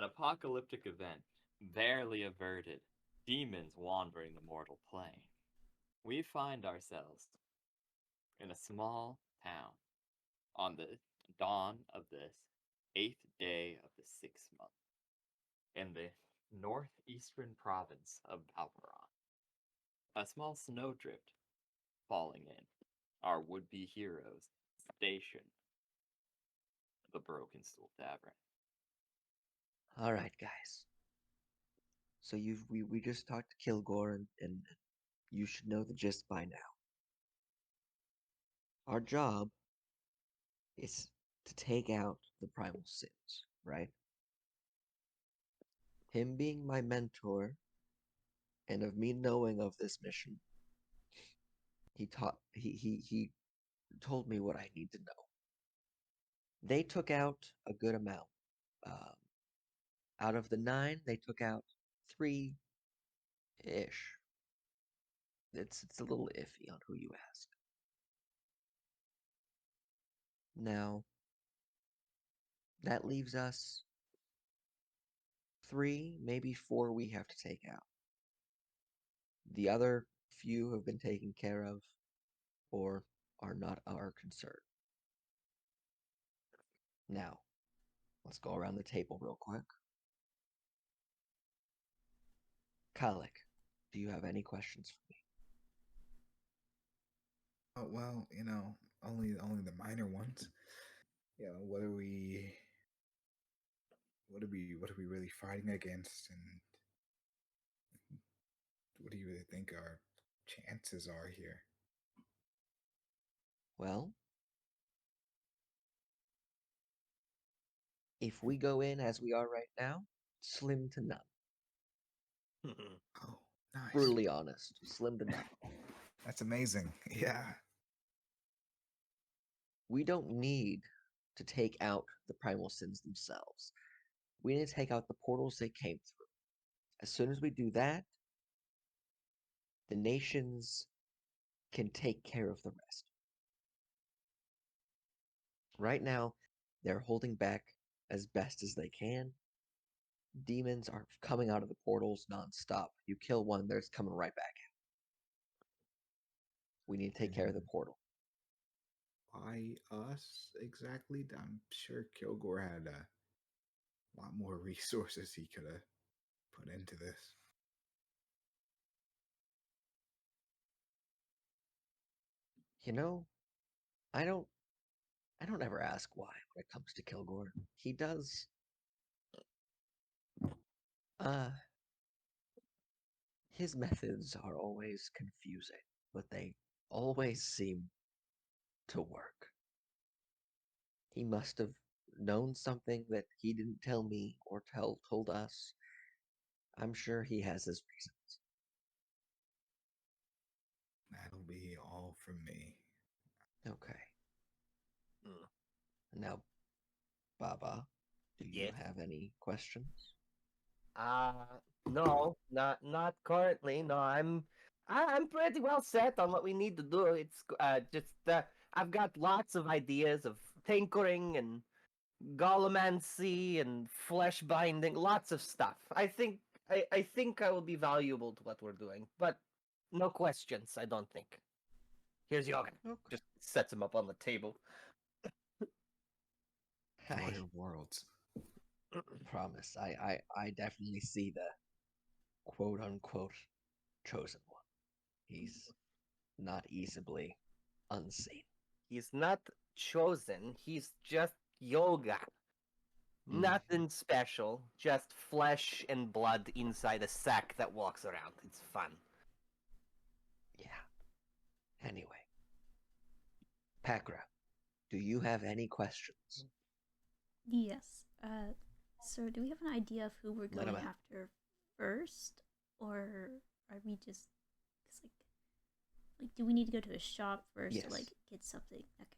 An apocalyptic event, barely averted, demons wandering the mortal plane. We find ourselves in a small town on the dawn of the 8th day of the 6th month in the northeastern province of Valperon. A small snowdrift falling in. Our would-be heroes station the Broken Stool Tavern. All right, guys. So we just talked to Kilgore, and you should know the gist by now. Our job is to take out the primal sins, right? Him being my mentor, and of me knowing of this mission, he told me what I need to know. They took out a good amount. Um, Out of the 9, they took out 3 ish. It's a little iffy on who you ask. Now, that leaves us 3, maybe 4 we have to take out. The other few have been taken care of or are not our concern. Now, let's go around the table real quick. Kalik, do you have any questions for me? Oh well, only the minor ones. What are we really fighting against, and what do you really think our chances are here? Well, if we go in as we are right now, slim to none. Oh, nice. Brutally honest, slim to none. That's amazing. Yeah. We don't need to take out the primal sins themselves. We need to take out the portals they came through. As soon as we do that, the nations can take care of the rest. Right now, they're holding back as best as they can. Demons are coming out of the portals nonstop. You kill one, they're coming right back out. We need to take care of the portal. Why us exactly? I'm sure Kilgore had a lot more resources he could have put into this. You know, I don't ever ask why when it comes to Kilgore. He does his methods are always confusing, but they always seem to work. He must have known something that he didn't tell me or told us. I'm sure he has his reasons. That'll be all from me. Okay. Now, Baba, do you Yes. have any questions? No, not currently. No, I'm pretty well set on what we need to do. It's just I've got lots of ideas of tinkering and golemancy and flesh binding, lots of stuff. I think I will be valuable to what we're doing, but no questions. I don't think. Here's Yoga. Okay. Just sets him up on the table. For I your worlds. promise. I definitely see the quote unquote chosen one. He's not easily unseen. He's not chosen. He's just Yoga. Nothing special, just flesh and blood inside a sack that walks around. It's fun. Yeah. Anyway, Pakra, do you have any questions? Yes. So do we have an idea of who we're Let him going out. after first, or are we just, cause like, do we need to go to a shop first Yes. to like get something? Okay,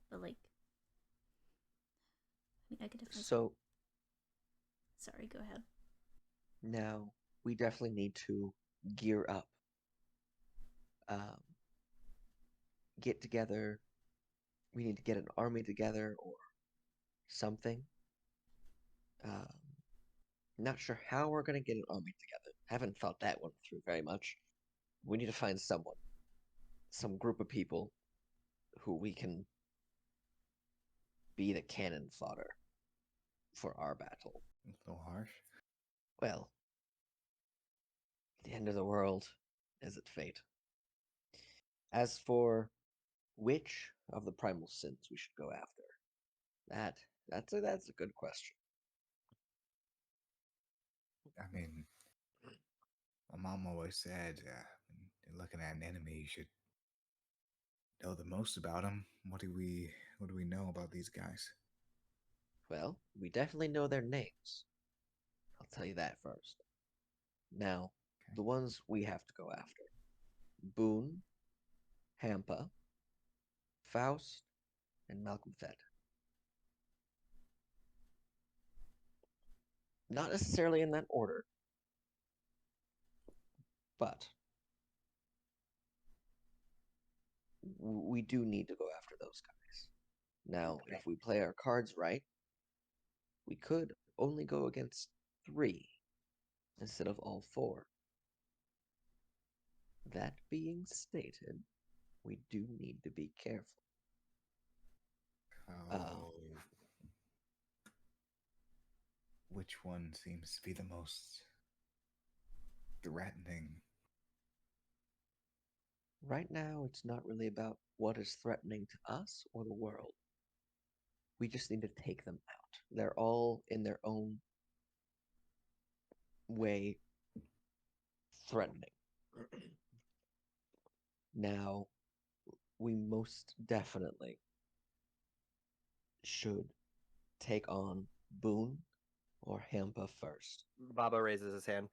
but like, I mean, I could definitely. So Sorry, go ahead. now we definitely need to gear up. Um, get together. We need to get an army together or something. Um, Not sure how we're gonna get an army together. Haven't thought that one through very much. We need to find someone, some group of people who we can be the cannon fodder for our battle. A little harsh. Well, the end of the world is at fate. As for which of the primal sins we should go after, that's a good question. I mean, my mom always said, when you're looking at an enemy, you should know the most about them. What do we know about these guys? Well, we definitely know their names. I'll tell you that first. Now, Okay. the ones we have to go after: Boone, Hampa, Faust, and Malcolm Fett. Not necessarily in that order, but we do need to go after those guys. Now, Okay. if we play our cards right, we could only go against 3 instead of all 4. That being stated, we do need to be careful. Oh, which one seems to be the most threatening? Right now, it's not really about what is threatening to us or the world. We just need to take them out. They're all in their own way threatening. Now, we most definitely should take on Boone or Hampa first. Baba raises his hand.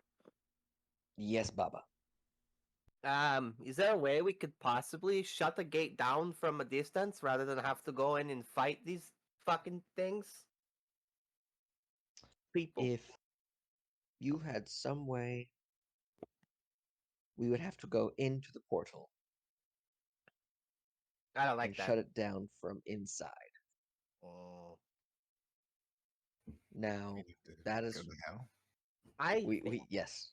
Yes, Baba. Is there a way we could possibly shut the gate down from a distance rather than have to go in and fight these fucking things? People. If you had some way, we would have to go into the portal I don't like and that. shut it down from inside. Oh. Now, We'd have to that is go to hell. yes,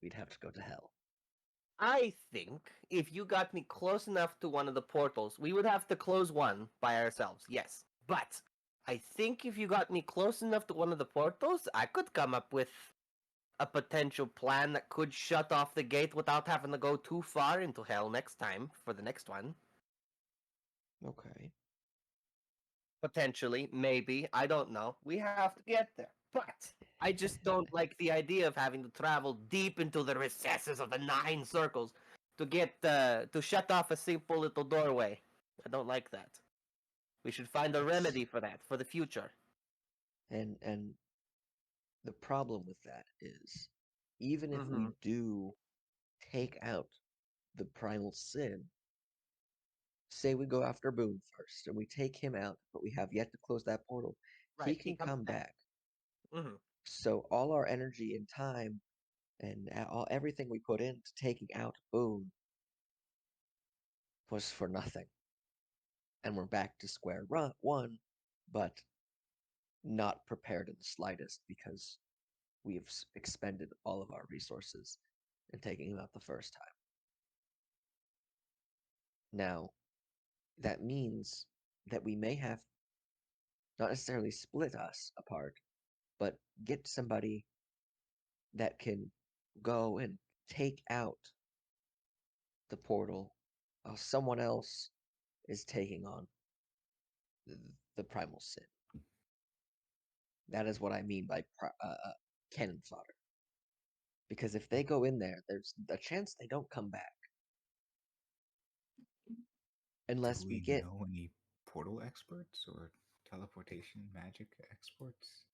we'd have to go to hell. I think if you got me close enough to one of the portals, we would have to close one by ourselves, yes. But I think if you got me close enough to one of the portals, I could come up with a potential plan that could shut off the gate without having to go too far into hell next time for the next one. Okay. Potentially, maybe, I don't know. We have to get there. But I just don't like the idea of having to travel deep into the recesses of the 9 circles to get to shut off a simple little doorway. I don't like that. We should find a That's- remedy for that for the future. And the problem with that is, even if we Mhm. do take out the primal sin, say we go after Boone first and we take him out, but we have yet to close that portal, he Right, can comes come back. Mhm. So all our energy and time and everything we put into taking out Boone was for nothing. And we're back to square one, but not prepared in the slightest because we've expended all of our resources in taking him out the first time. Now, that means that we may have not necessarily split us apart, but get somebody that can go and take out the portal while someone else is taking on the primal sin. That is what I mean by cannon fodder. Because if they go in there, there's a chance they don't come back. Unless Do we we get, know any portal experts or teleportation magic experts?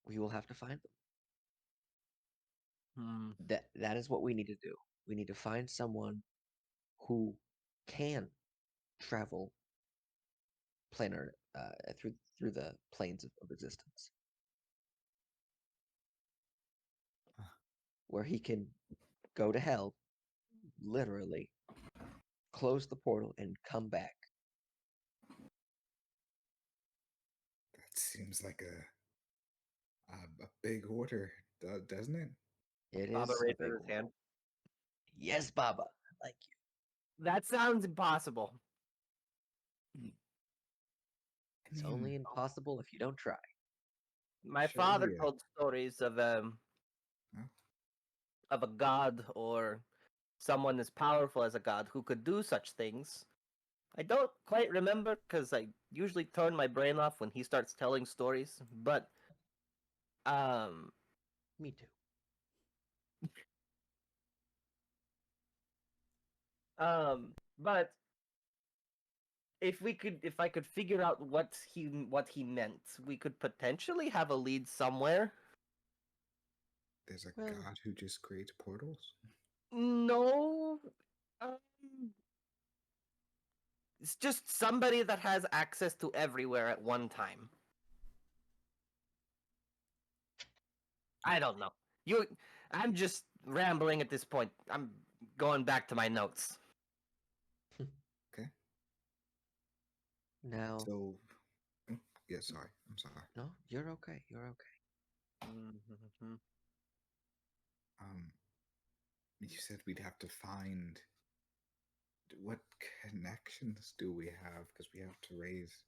we will have to find them. Hmm. That is what we need to do. We need to find someone who can travel planar through the planes of existence, Ah. where he can go to hell, literally, close the portal, and come back. That seems like a big order, doesn't it? It Baba is a raises big his one. hand. Yes, Baba. I like you. That sounds impossible. I It's mean, only impossible if you don't try. My Sure, father yeah. told stories of Huh? of a god or someone as powerful as a god who could do such things. I don't quite remember because I usually turn my brain off when he starts telling stories. But Me too. but if I could figure out what he meant, we could potentially have a lead somewhere. There's a Well- god who just creates portals. No, it's just somebody that has access to everywhere at one time. I don't know. I'm just rambling at this point. I'm going back to my notes. Okay. Now, So, yeah. Sorry. I'm sorry. no, you're okay. You're okay. Mhm. You said we'd have to find. What connections do we have? Because we have to raise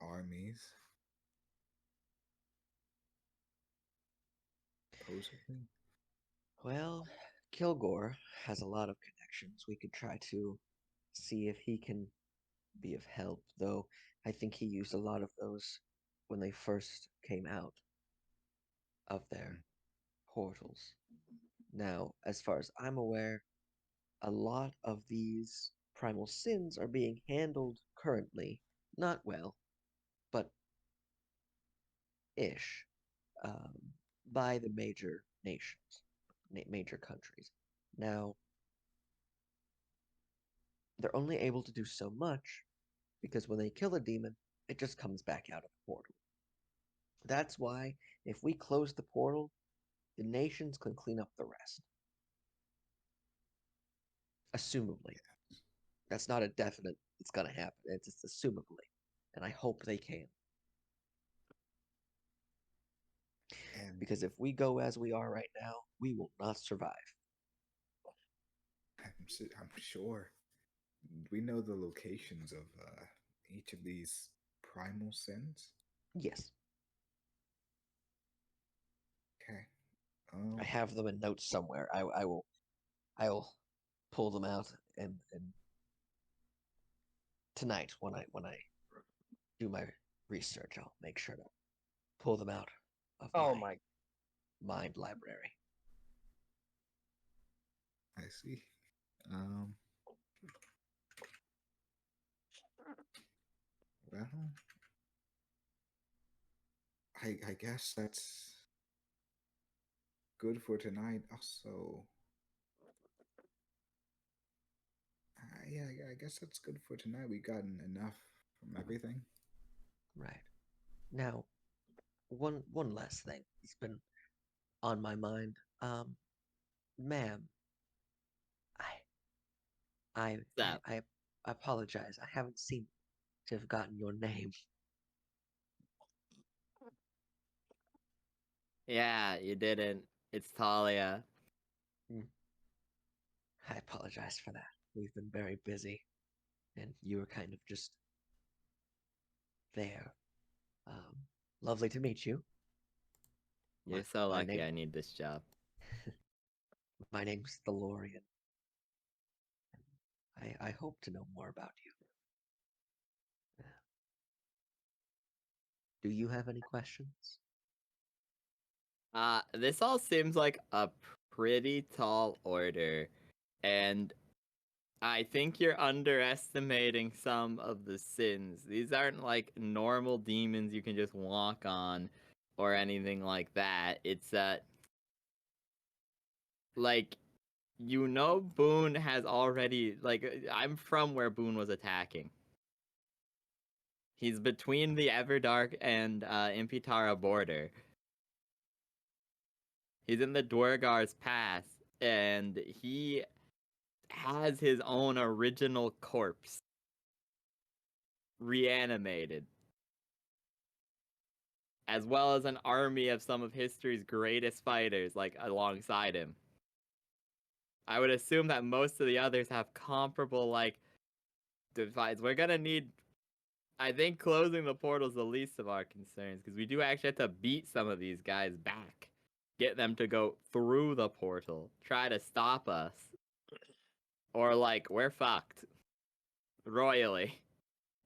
armies. Supposedly. Well, Kilgore has a lot of connections. We could try to see if he can be of help, though I think he used a lot of those when they first came out of their portals. Now, as far as I'm aware, a lot of these primal sins are being handled currently, not well, but ish, by the major nations, major countries. Now, they're only able to do so much because when they kill a demon, it just comes back out of the portal. That's why if we close the portal, the nations can clean up the rest. Assumably. That's not a definite it's gonna happen. It's just assumably. And I hope they can. And Because if we go as we are right now, we will not survive. I'm sure we know the locations of each of these primal sins. Yes. Okay. I have them in notes somewhere. I will pull them out and tonight when I do my research, I'll make sure to pull them out of Oh my my! mind library. I see. Well, I guess that's good for tonight. Also, yeah, I guess that's good for tonight. We gotten enough from everything. Right. Now, one last thing. It's been on my mind. Ma'am, That I apologize. I haven't seemed to have gotten your name. yeah, you didn't. It's Talia. I apologize for that. We've been very busy, and you were kind of just there. Lovely to meet you. You're so my lucky name, I need this job. my name's Thalorian. I hope to know more about you. Do you have any questions? This all seems like a pretty tall order, and I think you're underestimating some of the sins. These aren't like normal demons you can just walk on or anything like that. It's like Boone has already I'm from where Boone was attacking. He's between the Everdark and Impitara border. He's in the Dwargar's Pass, and he has his own original corpse reanimated. as well as an army of some of history's greatest fighters, like, alongside him. I would assume that most of the others have comparable, like, divides. We're gonna need... I think closing the portal is the least of our concerns, because we do actually have to beat some of these guys back. Get them to go through the portal. Try to stop us. Or, like, we're fucked. Royally.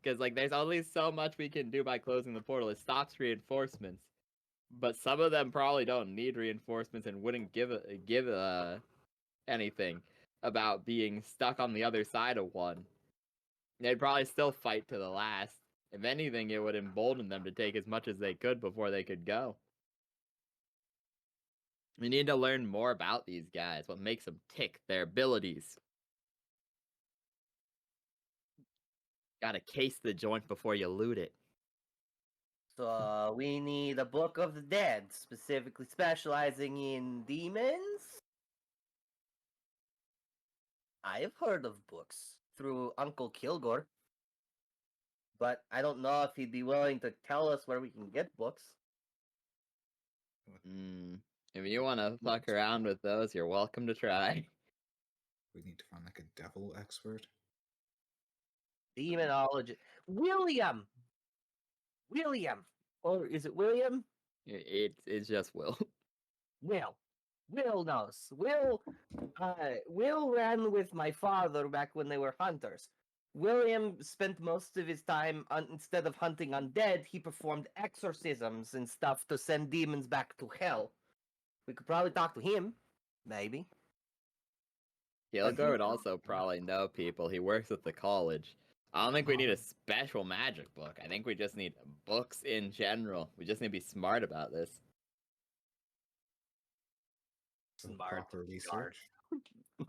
Because, like, there's only so much we can do by closing the portal. It stops reinforcements. But some of them probably don't need reinforcements and wouldn't give anything about being stuck on the other side of one. They'd probably still fight to the last. If anything, it would embolden them to take as much as they could before they could go. We need to learn more about these guys, what makes them tick, their abilities. Gotta case the joint before you loot it. So we need a Book of the Dead, specifically specializing in demons. I have heard of books through Uncle Kilgore, but I don't know if he'd be willing to tell us where we can get books. If you want to fuck around with those, you're welcome to try. We need to find like a devil expert. Demonology. William! Or is it William? It's just Will. Will knows. Will ran with my father back when they were hunters. William spent most of his time, instead of hunting undead, he performed exorcisms and stuff to send demons back to hell. We could probably talk to him, maybe. Kilgore would also probably know people. He works at the college. I don't think we need a special magic book. I think we just need books in general. We just need to be smart about this. Some Smart. proper research. We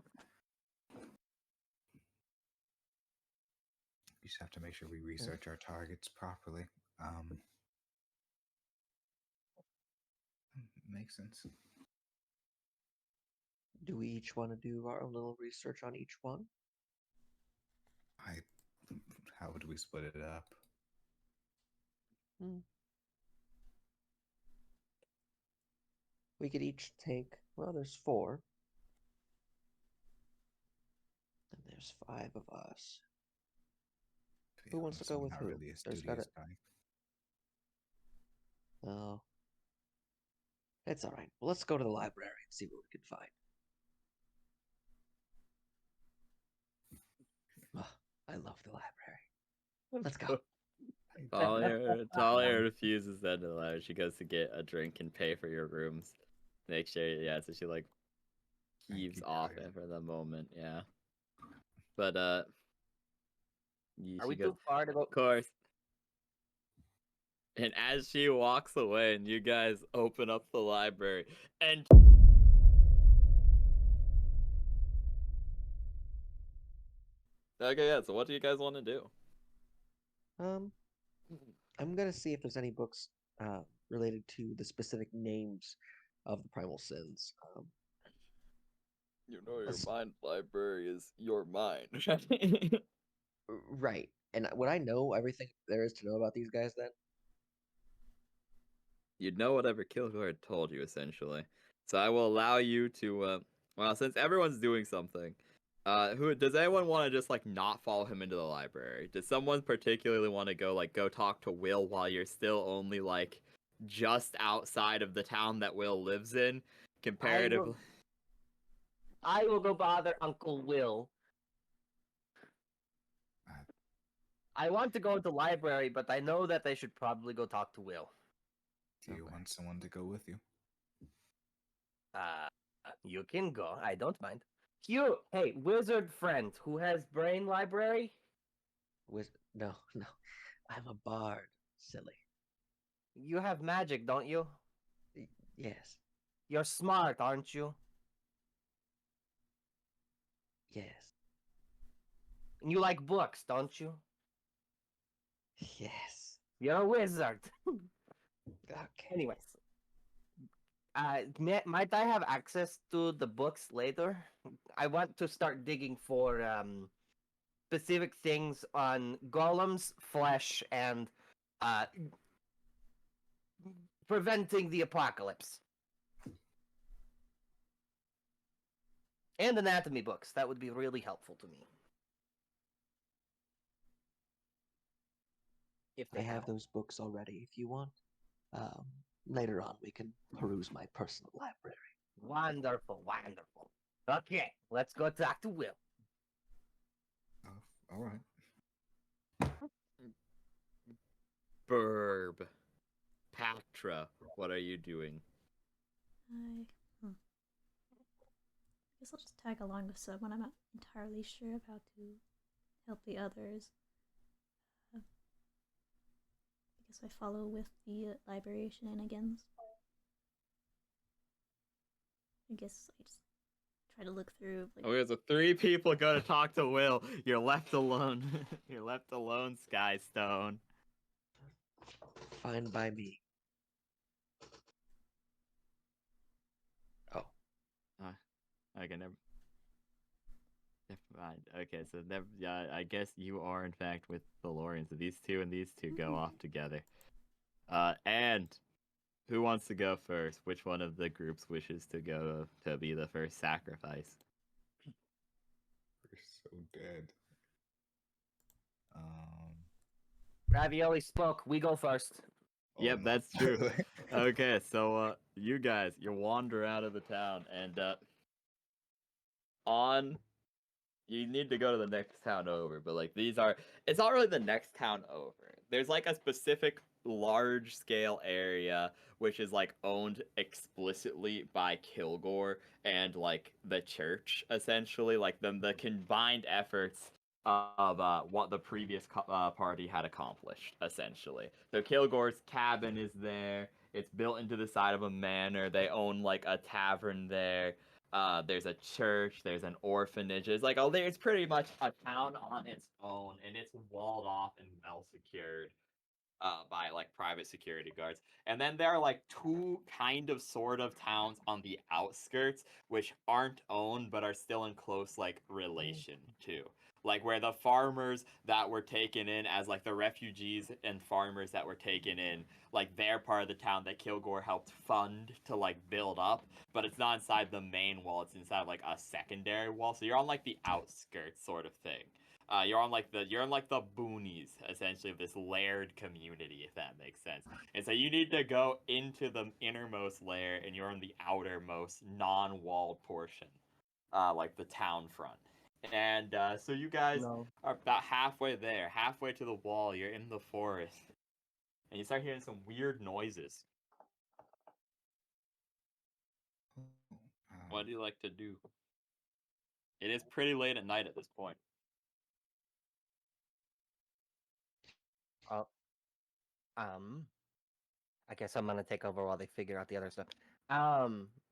just have to make sure we research our targets properly. Makes sense. Do we each want to do our own little research on each one? How would we split it up? We could each take, well, there's 4. And there's 5 of us. Who wants to go with who? Really a There's studious gotta... guy. Oh. It's alright. Well, let's go to the library and see what we can find. Oh, I love the library. Let's go. Talia refuses that to allow. She goes to get a drink and pay for your rooms. Make sure, yeah, so she like heaves off it for the moment, yeah. But Are we goes, too far to go? of course. And as she walks away and you guys open up the library and okay, yeah, so what do you guys want to do? I'm gonna see if there's any books related to the specific names of the primal sins. You know your mind library is your mind. Right. And would I know everything there is to know about these guys then? You'd know whatever Kilgore had told you, essentially. So I will allow you to, well, since everyone's doing something, who does anyone want to just, like, not follow him into the library? Does someone particularly want to go talk to Will while you're still only, like, just outside of the town that Will lives in, comparatively? I will go bother Uncle Will. I want to go to the library, but I know that I should probably go talk to Will. Do you want someone to go with you? You can go. I don't mind. You, hey, wizard friend who has brain library? No. I'm a bard, silly. You have magic, don't you? Yes. You're smart, aren't you? Yes. And you like books, don't you? Yes. You're a wizard. Okay. Anyways. Might I have access to the books later? I want to start digging for specific things on golems, flesh, and preventing the apocalypse. And anatomy books. That would be really helpful to me. If I they have those books already if you want. Um, Later on, we can peruse my personal library. Wonderful, wonderful. Okay, let's go talk to Will. All right. Burb. Patra, what are you doing? I guess I'll just tag along with someone. I'm not entirely sure of how to help the others. I guess I follow with the library shenanigans. I guess I just try to look through. Like, Okay, so 3 people go to talk to Will. You're left alone. You're left alone, Skystone. Fine by me. Oh, Okay, never mind. Okay, so I guess you are in fact with the Lorian. So these two and these two go off together. And who wants to go first? Which one of the groups wishes to go to be the first sacrifice? We're so dead. Ravioli spoke. We go first. Oh, Yep, no. that's true. Okay, so you guys, you wander out of the town, and on you need to go to the next town over, but like it's not really the next town over. There's like a specific large scale area which is like owned explicitly by Kilgore and like the church, essentially, like the combined efforts of what the previous party had accomplished, essentially. So Kilgore's cabin is there. It's built into the side of a manor. They own like a tavern there. There's a church, there's an orphanage. It's pretty much a town on its own, and it's walled off and well secured by like private security guards. And then there are like 2 kind of sort of towns on the outskirts which aren't owned but are still in close like relation to. Like where the farmers that were taken in as like the refugees and farmers that were taken in, like they're part of the town that Kilgore helped fund to like build up, but it's not inside the main wall, it's inside like a secondary wall. So you're on like the outskirts sort of thing. You're in like the boonies essentially of this layered community, if that makes sense. And so you need to go into the innermost layer, and you're in the outermost non-walled portion, like the town front. And so you guys No. are about halfway there, halfway to the wall. You're in the forest, and you start hearing some weird noises. What do you like to do? It is pretty late at night at this point. I guess I'm gonna take over while they figure out the other stuff.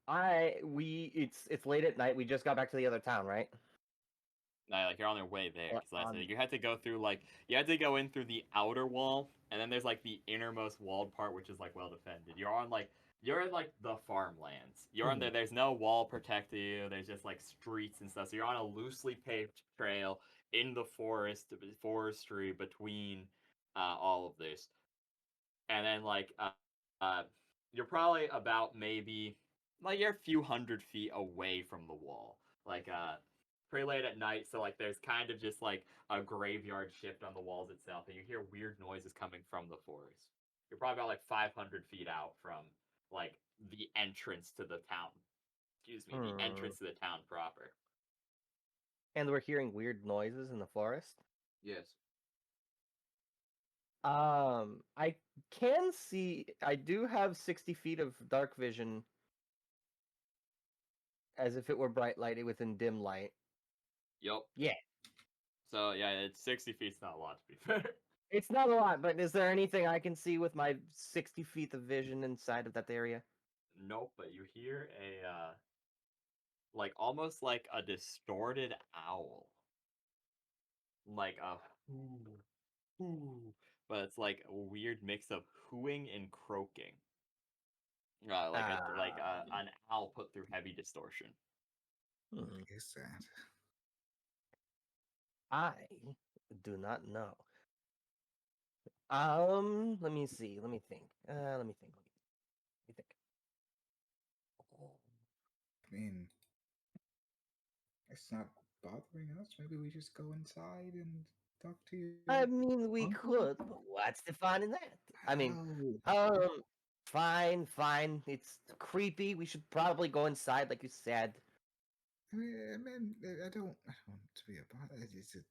It's late at night. We just got back to the other town, right? No, like you're on your way there. Or Because on- you had to go through you had to go in through the outer wall, and then there's like the innermost walled part, which is like well defended. You're in like the farmlands. You're on there. There's no wall protecting you. There's just like streets and stuff. So you're on a loosely paved trail in the forestry between all of this. And then you're probably about maybe like you're a few hundred feet away from the wall. Pretty late at night, so like there's kind of just like a graveyard shift on the walls itself, and you hear weird noises coming from the forest. You're probably about like 500 feet out from like the entrance to the town. Excuse me, the entrance to the town proper. And we're hearing weird noises in the forest. Yes. I can see. I do have 60 feet of dark vision, as if it were bright light within dim light. Yep. Yeah. So yeah, it's 60 feet's not a lot to be fair. It's not a lot, but is there anything I can see with my 60 feet of vision inside of that area? Nope, but you hear a like almost like a distorted owl. Like a hoo, but it's like a weird mix of hooing and croaking. An owl put through heavy distortion. What is that? I do not know. Let me see. Let me think. You think? I mean, it's not bothering us. Maybe we just go inside and talk to you. I mean, we Uncle? could, but what's the fun in that? I mean, How? fine. It's creepy. We should probably go inside, like you said. I mean, I don't want to be a bother. Is it?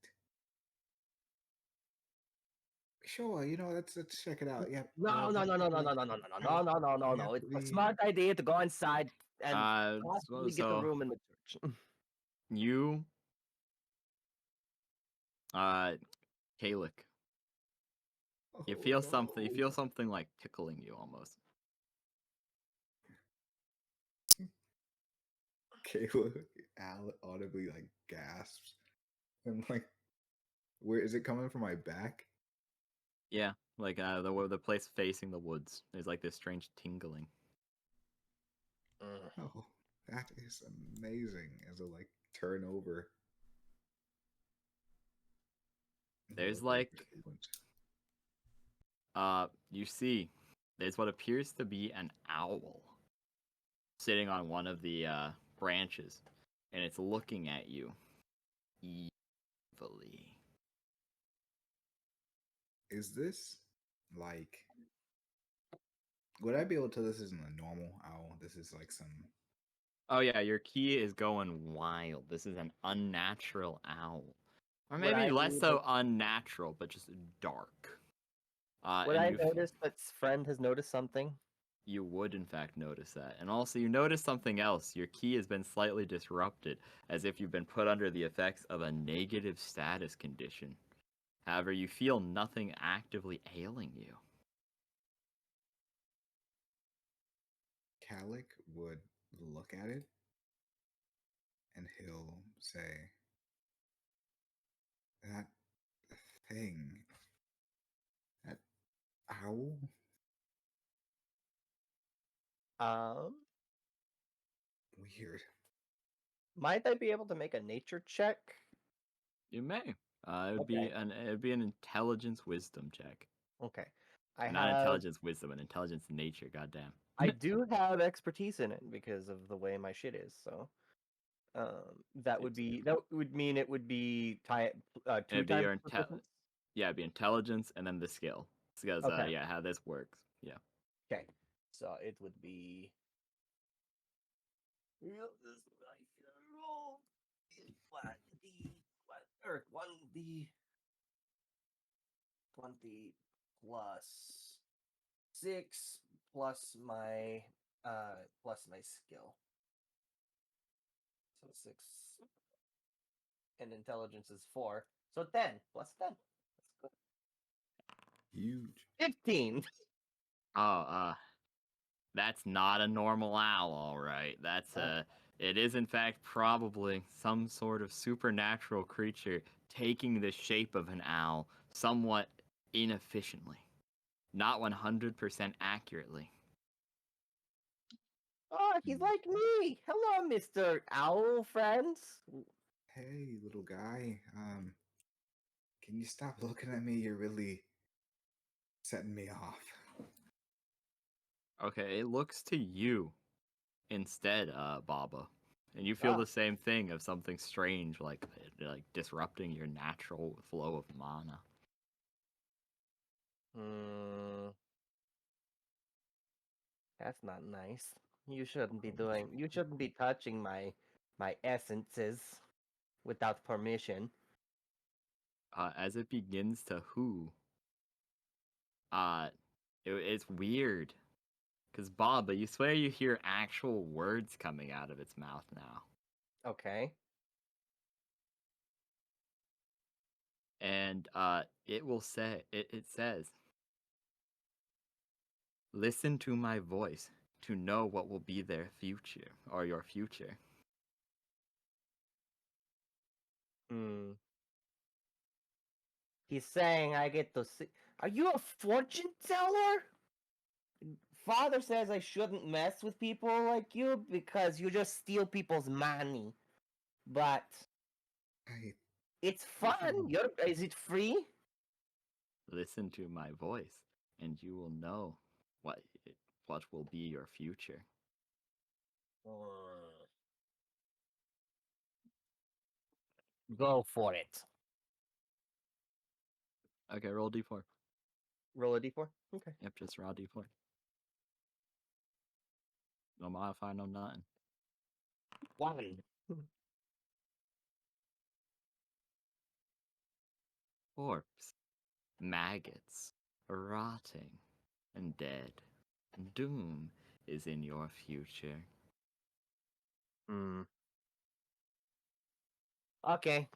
Sure, let's check it out. Yep. No. Yep, It's a smart idea to go inside and So, possibly get the so room in the church. you, Kalik, you Oh, feel something. You no. feel something like tickling you almost. Kayla audibly like gasps and like, where is it coming from? My back? Yeah, like the place facing the woods. There's like this strange tingling. Oh, that is amazing. As I like turn over. and There's look over like Kayla. you see, there's what appears to be an owl sitting on one of the branches, and it's looking at you evilly. Is this like? Would I be able to? This isn't a normal owl. This is like some. Oh yeah, your key is going wild. This is an unnatural owl, or Would maybe I less be so able- unnatural, but just dark. Would And I notice that friend has noticed something? You would in fact notice that, and also you notice something else. Your key has been slightly disrupted, as if you've been put under the effects of a negative status condition. However, you feel nothing actively ailing you. Calic would look at it, and he'll say, "That thing, that owl." Um, Weird. might I be able to make a nature check? You may. It would Okay. be an intelligence wisdom check. Okay. Not intelligence wisdom, an intelligence nature. Goddamn. I do have expertise in it because of the way my shit is. So, that would mean it would be two It'd be times your proficiency? Yeah, it'd be intelligence and then the skill. Because Okay. yeah, how this works. Yeah. Okay. So it would be. Roll 1d 20 plus 6 plus my skill. So 6 and intelligence is 4. So 10 plus 10. That's good. Huge. 15. Oh, that's not a normal owl, all right. That's it is in fact probably some sort of supernatural creature taking the shape of an owl somewhat inefficiently, not 100% accurately. Oh, he's like me. Hello, Mr. Owl friends. Hey, little guy. Can you stop looking at me? You're really setting me off. Okay, it looks to you instead, Baba. And you feel Ah. the same thing of something strange, like disrupting your natural flow of mana. That's not nice. You shouldn't be You shouldn't be touching my essences without permission. As it begins to it's weird. Because Baba, you swear you hear actual words coming out of its mouth now. Okay. And it will say, it says, listen to my voice to know what will be their future, or your future. He's saying I get to see. Are you a fortune teller? Father says I shouldn't mess with people like you because you just steal people's money. But it's fun. Is it free? Listen to my voice, and you will know what what will be your future. Go for it. Okay, roll a d4. Roll a d4. Okay. Yep, just raw d4. No modifier, no nothing. 1. Corpse, maggots, rotting, and dead. Doom is in your future. Hmm. Okay.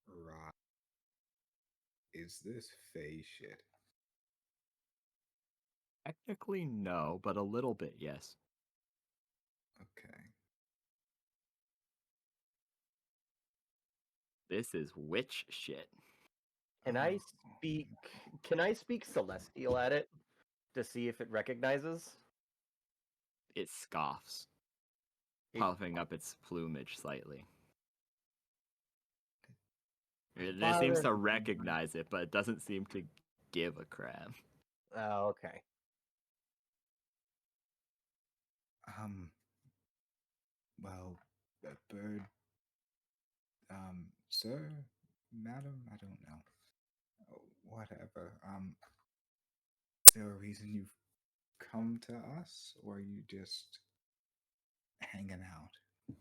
Right. Is this Fey shit? Technically, no, but a little bit, yes. Okay. This is witch shit. Can I speak? Can I speak Celestial at it to see if it recognizes? It scoffs, It- puffing up its plumage slightly. It Father- seems to recognize it, but it doesn't seem to give a crap. Oh, okay. Well, bird, sir, madam, I don't know. Whatever. Is there a reason you've come to us, or are you just hanging out?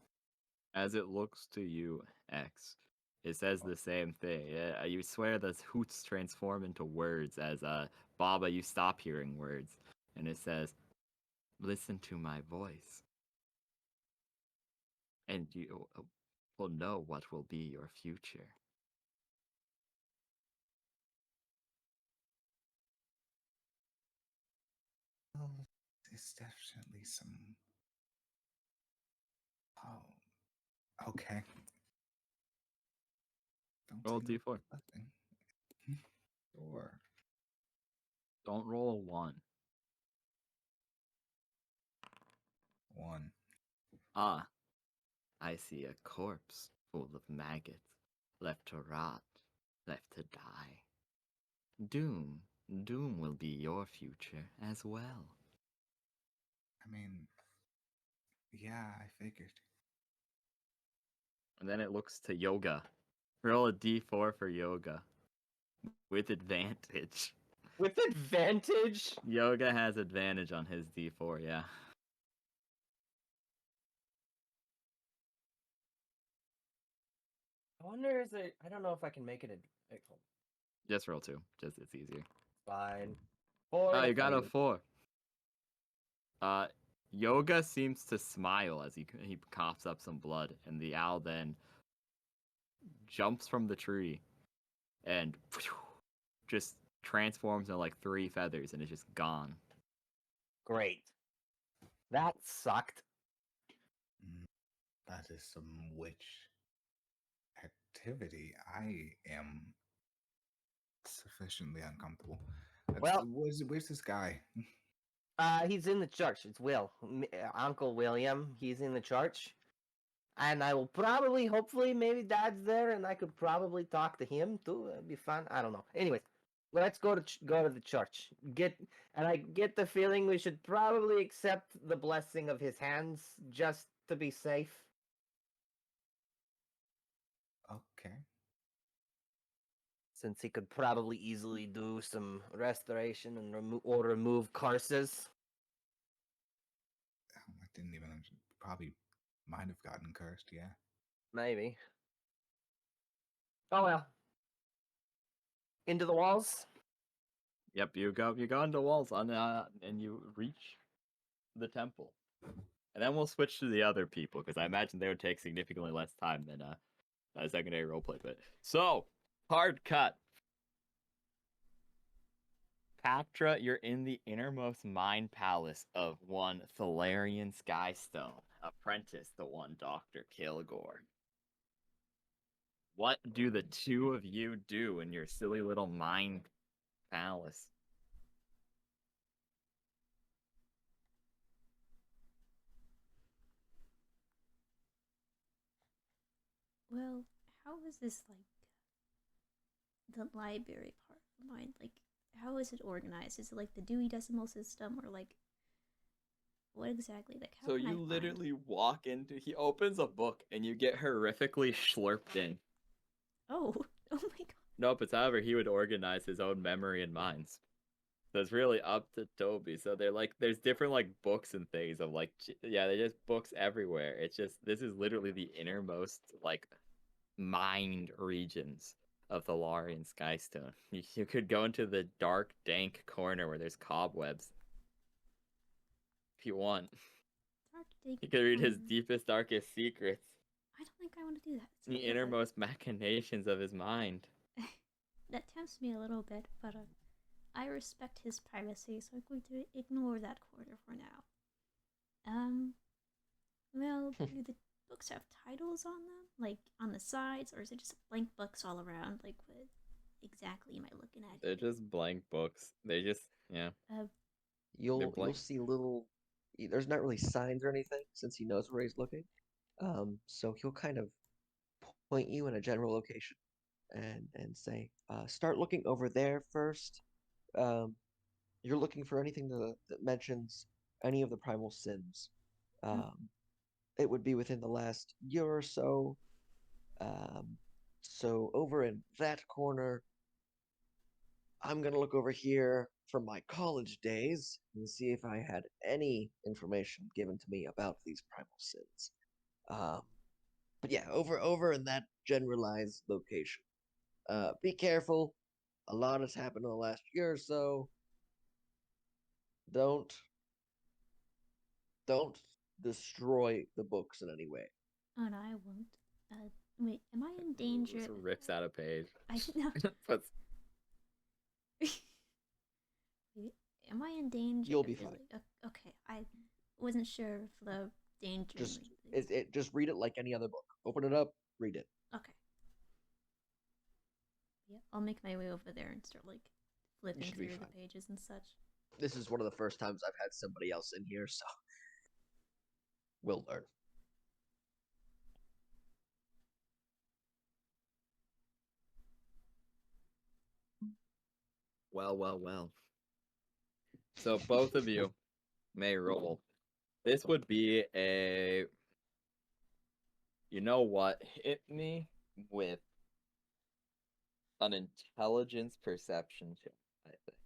As it looks to you, X, it says the same thing. You swear the hoots transform into words as Baba, you stop hearing words. And it says, listen to my voice. And you will know what will be your future. Well, it's definitely some. Oh, okay. Don't Roll say no d4. to nothing. Sure. Don't roll a 1. 1. Ah, I see a corpse full of maggots, left to rot, left to die. Doom will be your future as well. I mean, yeah, I figured. And then it looks to Yoga. Roll a d4 for Yoga. With advantage. With advantage? Yoga has advantage on his d4, yeah. I wonder is it. I don't know if I can make it a. Just roll 2. Just it's easier. Fine. 4. Oh, and you got a failure. 4. Yoga seems to smile as he coughs up some blood, and the owl then jumps from the tree and just transforms into like 3 feathers and is just gone. Great. That sucked. That is some witch activity. I am sufficiently uncomfortable. Well- Where's this guy? He's in the church. It's Will, Uncle William. He's in the church, and I will probably, hopefully, maybe Dad's there, and I could probably talk to him too. That'd be fun. I don't know. Anyways, let's go to go to the church. I get the feeling we should probably accept the blessing of his hands just to be safe. Okay. Since he could probably easily do some restoration and remove curses. I didn't even probably might have gotten cursed. Yeah. Maybe. Oh well. Into the walls. Yep, you go into walls on and you reach the temple. And then we'll switch to the other people, because I imagine they would take significantly less time than a secondary roleplay bit. So, hard cut. Pactra, you're in the innermost mind palace of one Thalarian Skystone, apprentice to one Dr. Kilgore. What do the two of you do in your silly little mind palace? Well, how is this like the library part of mine? Like, how is it organized? Is it like the Dewey Decimal System, or like what exactly? Like how So can I you find? literally walk into. He opens a book and you get horrifically slurped in. Oh, oh my god. Nope, it's however he would organize his own memory and minds. So it's really up to Toby. So they're like, there's different like books and things of like, yeah, they're just books everywhere. It's just this is literally the innermost like mind regions of the Larian Skystone. You could go into the dark, dank corner where there's cobwebs if you want. Dark Day You could read his Corner. deepest, darkest secrets, I don't think I want to do that. the Okay. innermost machinations of his mind. That tempts me a little bit, but I respect his privacy, so I'm going to ignore that corner for now. Well, do the books have titles on them, like on the sides, or is it just blank books all around? Like, what exactly am I looking at? They're just blank books. They just, yeah. You'll blank. see little. There's not really signs or anything since he knows where he's looking. So he'll kind of point you in a general location, and say, "Start looking over there first. Um, you're looking for anything that mentions any of the primal sins. It would be within the last year or so. So over in that corner, I'm gonna look over here from my college days and see if I had any information given to me about these primal sins. But yeah, over in that generalized location. Be careful. A lot has happened in the last year or so. Don't destroy the books in any way. Oh no, I won't. Wait, am I in danger? Just rips out a page. I should know. Puts Am I in danger? You'll be Is fine. Okay, I wasn't sure if the danger. Just read it like any other book. Open it up, read it. Okay. Yeah, I'll make my way over there and start like flipping should be through the fine. pages and such. This is one of the first times I've had somebody else in here, so we'll learn. well. So both of you may roll. This would be a. You know what? Hit me with an intelligence perception check, I think.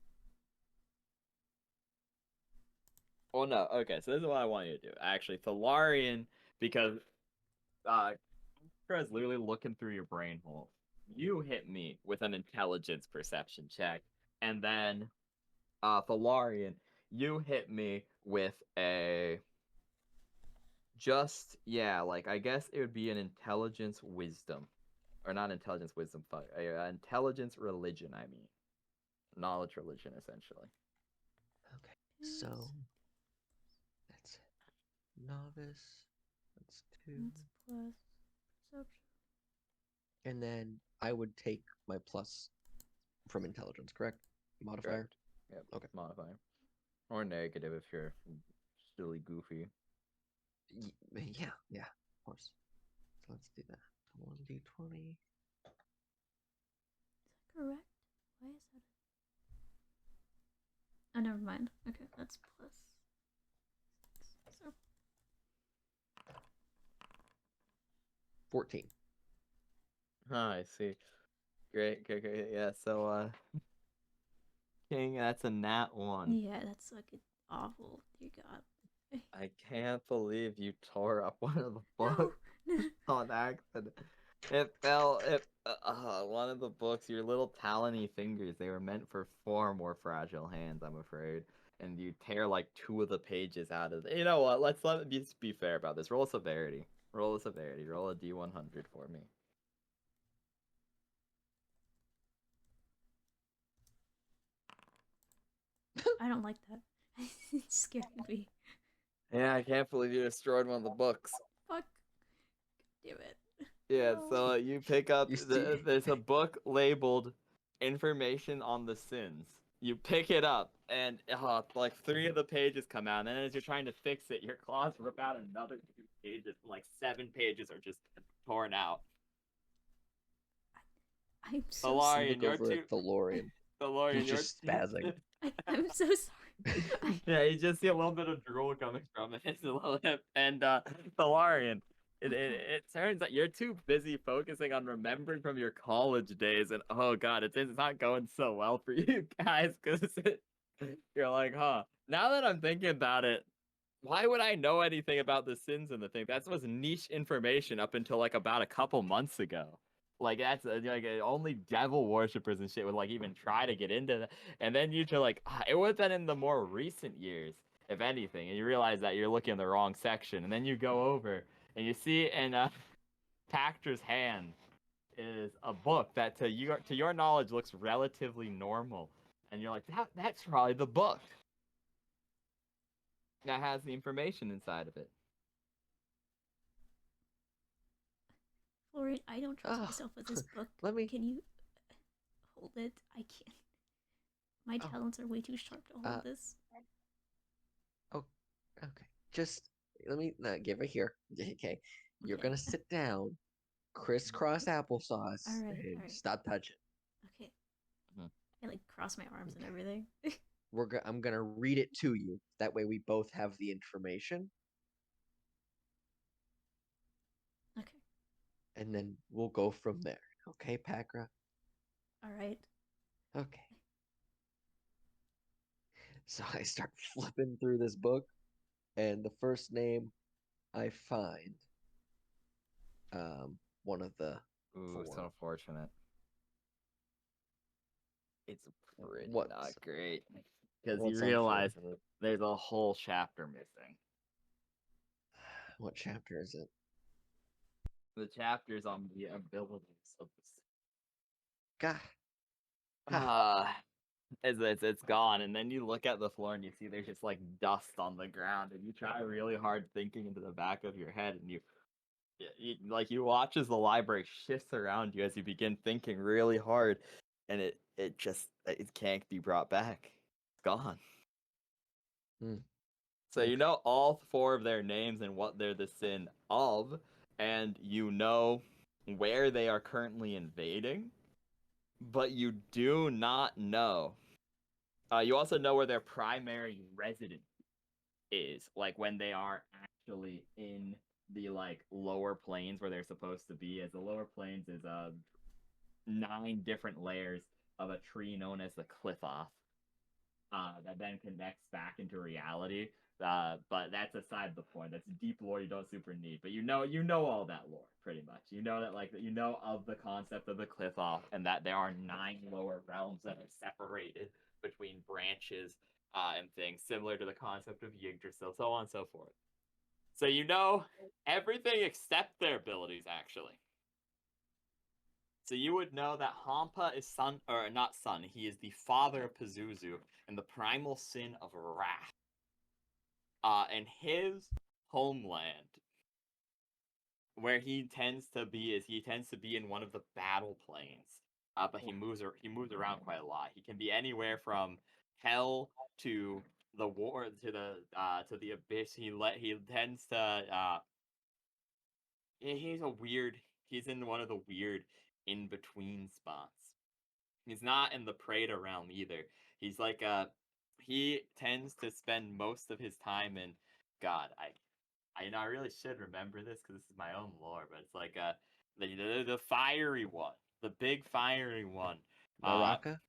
Oh no, okay, so this is what I want you to do. Actually, Thalarian, because is literally looking through your brain hole. You hit me with an intelligence perception check, and then Thalarian, you hit me with a like I guess it would be an intelligence wisdom. Or not intelligence wisdom, fuck. Intelligence religion, I mean. Knowledge religion, essentially. Okay, so that's novice. That's 2. That's plus perception. And then I would take my plus from intelligence, correct? Modifier? Correct. Yep. Okay. Modifier. Or negative if you're silly goofy. Yeah, of course. So let's do that. 1d20. Is that correct? Why is that? Oh, never mind. Okay, that's plus. So 14. I see. Great. Yeah, so King, that's a nat 1. yeah, that's fucking awful. Dear God. I can't believe you tore up one of the books No. on accident. It fell. One of the books. Your little talony fingers. They were meant for far more fragile hands, I'm afraid. And you tear like 2 of the pages out of it. You know what? Let's be fair about this. Roll a severity. Roll a severity. Roll a D100 for me. I don't like that. It's scaring me. Yeah, I can't believe you destroyed one of the books. Fuck. Damn it. Yeah, No. so you pick up You see- there's a book labeled information on the sins. You pick it up and like 3 of the pages come out, and then as you're trying to fix it, your claws rip out another 2 pages. Like 7 pages are just torn out. I'm so Valarian, Look over at Thalorian. Lorian, He's your just spazzing. I'm so sorry. yeah, you just see a little bit of drool coming from his lip. And Valarian, it turns out you're too busy focusing on remembering from your college days, and oh god, it's not going so well for you guys because you're like, huh. Now that I'm thinking about it, why would I know anything about the sins and the thing? That was niche information up until like about a couple months ago. Like that's only devil worshippers and shit would like even try to get into that. And then you're like, it would have been in the more recent years, if anything. And you realize that you're looking in the wrong section. And then you go over and you see in Pactor's hand is a book that to your knowledge looks relatively normal. And you're like, that's probably the book that has the information inside of it. Florian, I don't trust Ah, myself with this book. let me- Can you hold it? I can't. My Oh. talents are way too sharp to hold this. Okay. Just let me give it here. Okay. You're Okay. gonna sit down, crisscross applesauce, Alright, and alright. stop touching. Okay. Mhm. I like cross my arms and Okay. everything. I'm gonna read it to you. That way we both have the information, Okay. and then we'll go from there. Okay, Pakra? Alright. Okay. So I start flipping through this book, and the first name I find, one of the Ooh, four. so unfortunate. It's pretty What's- not great. Because what's you realize unfortunate? there's a whole chapter missing. What chapter is it? The chapter's on the abilities of the God. it's gone, and then you look at the floor and you see there's just like dust on the ground, and you try really hard thinking into the back of your head, and you watch as the library shifts around you as you begin thinking really hard, and it can't be brought back. It's gone. Hmm. So you know all four of their names and what they're the sin of, and you know where they are currently invading, but you do not know. You also know where their primary residence is, like when they are actually in the like lower planes where they're supposed to be. As the lower planes is 9 different layers of a tree known as the cliff off, that then connects back into reality. But that's aside the point. That's deep lore you don't super need. But you know all that lore pretty much. You know that you know of the concept of the cliff off, and that there are 9 lower realms that are separated between branches and things, similar to the concept of Yggdrasil, so on and so forth. So you know everything except their abilities, actually. So you would know that Hampa is son, or not son, he is the father of Pazuzu and the primal sin of wrath. And his homeland, where he tends to be in one of the battle planes. But he moves around quite a lot. He can be anywhere from hell to the war to the abyss. He tends to he's in one of the weird in between spots. He's not in the Preda realm either. He's like he tends to spend most of his time in God. I really should remember this because this is my own lore, but it's like the fiery one, the big fiery one. Naraka?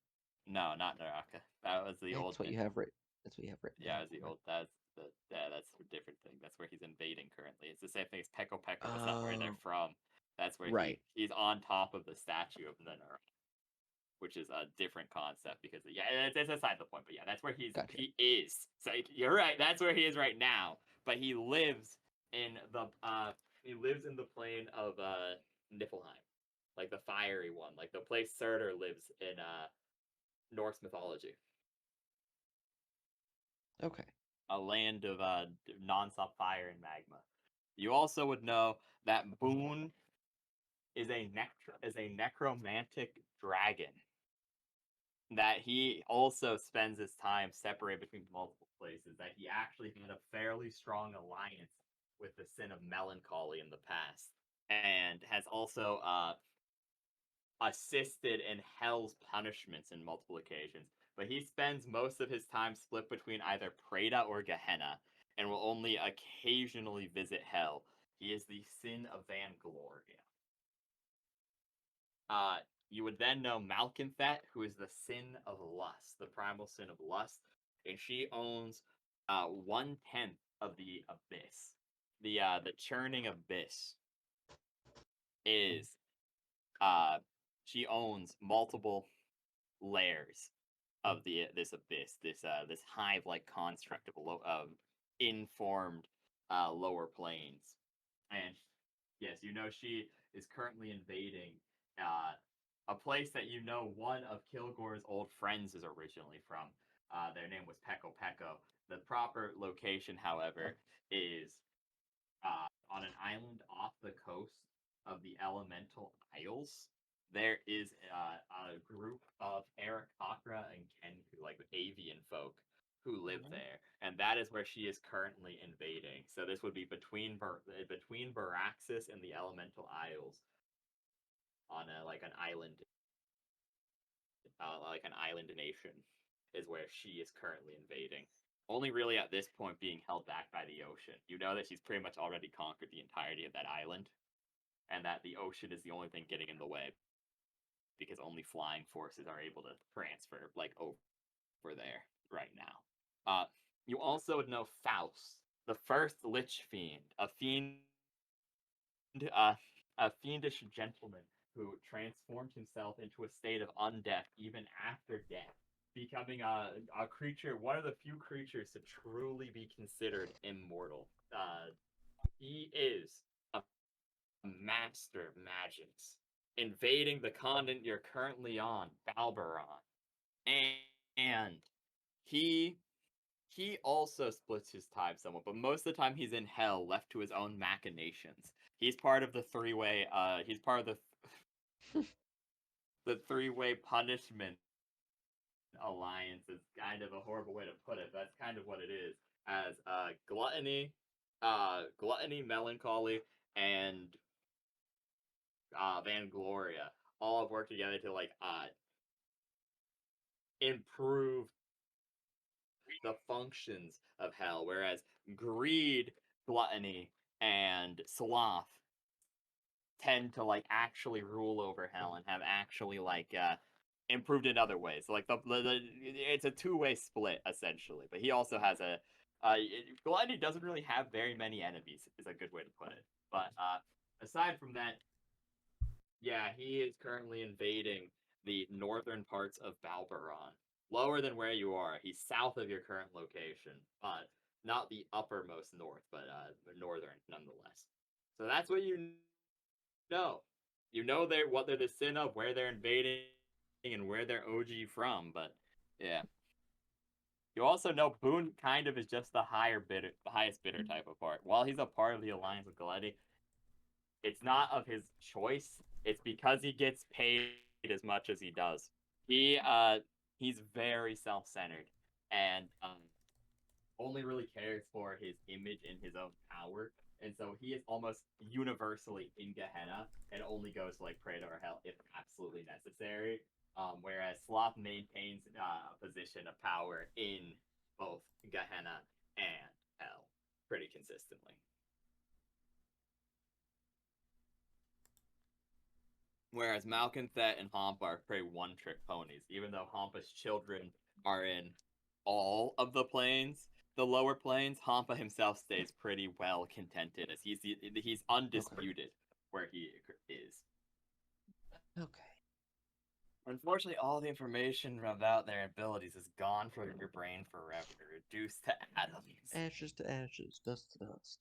No, not Naraka. That was the old. That's what you have written. That's what you have written. Yeah, down. it's the old. That's a different thing. That's where he's invading currently. It's the same thing as Peko Peko. That's not where they're from. That's where Right. he's on top of the statue of the Naraka, which is a different concept because it's aside the point. But yeah, that's where Gotcha. he is. So you're right. That's where he is right now. But he lives in the plane of Niflheim, like the fiery one, like the place Surtur lives in Norse mythology. Okay. A land of nonstop fire and magma. You also would know that Boone is a necromantic dragon. That he also spends his time separated between multiple places. That he actually had a fairly strong alliance with the sin of melancholy in the past, and has also assisted in Hell's punishments in multiple occasions, but he spends most of his time split between either Preda or Gehenna, and will only occasionally visit Hell. He is the sin of Vangloria. You would then know Malkinthet, who is the sin of lust, the primal sin of lust, and she owns 1/10 of the abyss. The churning abyss is she owns multiple layers of this abyss, this hive-like construct of informed lower planes, and yes, you know she is currently invading a place that you know one of Kilgore's old friends is originally from. Their name was Peko Peko. The proper location, however, is on an island off the coast of the Elemental Isles. There is a group of Aarakocra and Kenku, like avian folk, who live there, and that is where she is currently invading. So this would be between Baraxis and the Elemental Isles, on like an island, like an island nation, is where she is currently invading. Only really at this point being held back by the ocean. You know that she's pretty much already conquered the entirety of that island, and that the ocean is the only thing getting in the way, because only flying forces are able to transfer like over there right now. You also would know Faust, the first Lich Fiend, uh, a fiendish gentleman who transformed himself into a state of undeath even after death, becoming a creature, one of the few creatures to truly be considered immortal. He is a master magist, invading the continent you're currently on, Balberon, and he also splits his time somewhat, but most of the time he's in Hell, left to his own machinations. He's part of the three-way. He's part of the three-way punishment alliance. Is kind of a horrible way to put it, but that's kind of what it is. As gluttony, melancholy, and Vangloria all have worked together to like improve the functions of Hell, whereas greed, gluttony, and sloth tend to like actually rule over Hell and have actually like improved in other ways. So, like it's a two-way split essentially. But he also has a gluttony doesn't really have very many enemies. Is a good way to put it. But aside from that, yeah, he is currently invading the northern parts of Balberon. Lower than where you are. He's south of your current location, but not the uppermost north, but northern nonetheless. So that's what you know. You know what they're the sin of, where they're invading, and where they're OG from, but yeah. You also know Boone kind of is just the highest bidder type of part. While he's a part of the alliance with Galetti, it's not of his choice. It's because he gets paid as much as he does. He's very self-centered and only really cares for his image and his own power. And so he is almost universally in Gehenna and only goes to like Preda or Hell if absolutely necessary. Whereas Sloth maintains a position of power in both Gehenna and Hell pretty consistently. Whereas Malkinthet and Hampa are pretty one-trick ponies, even though Hampa's children are in all of the planes, the lower planes, Hampa himself stays pretty well contented, as he's undisputed where he is. Okay. Unfortunately, all the information about their abilities is gone from your brain forever, reduced to atoms. Ashes to ashes, dust to dust.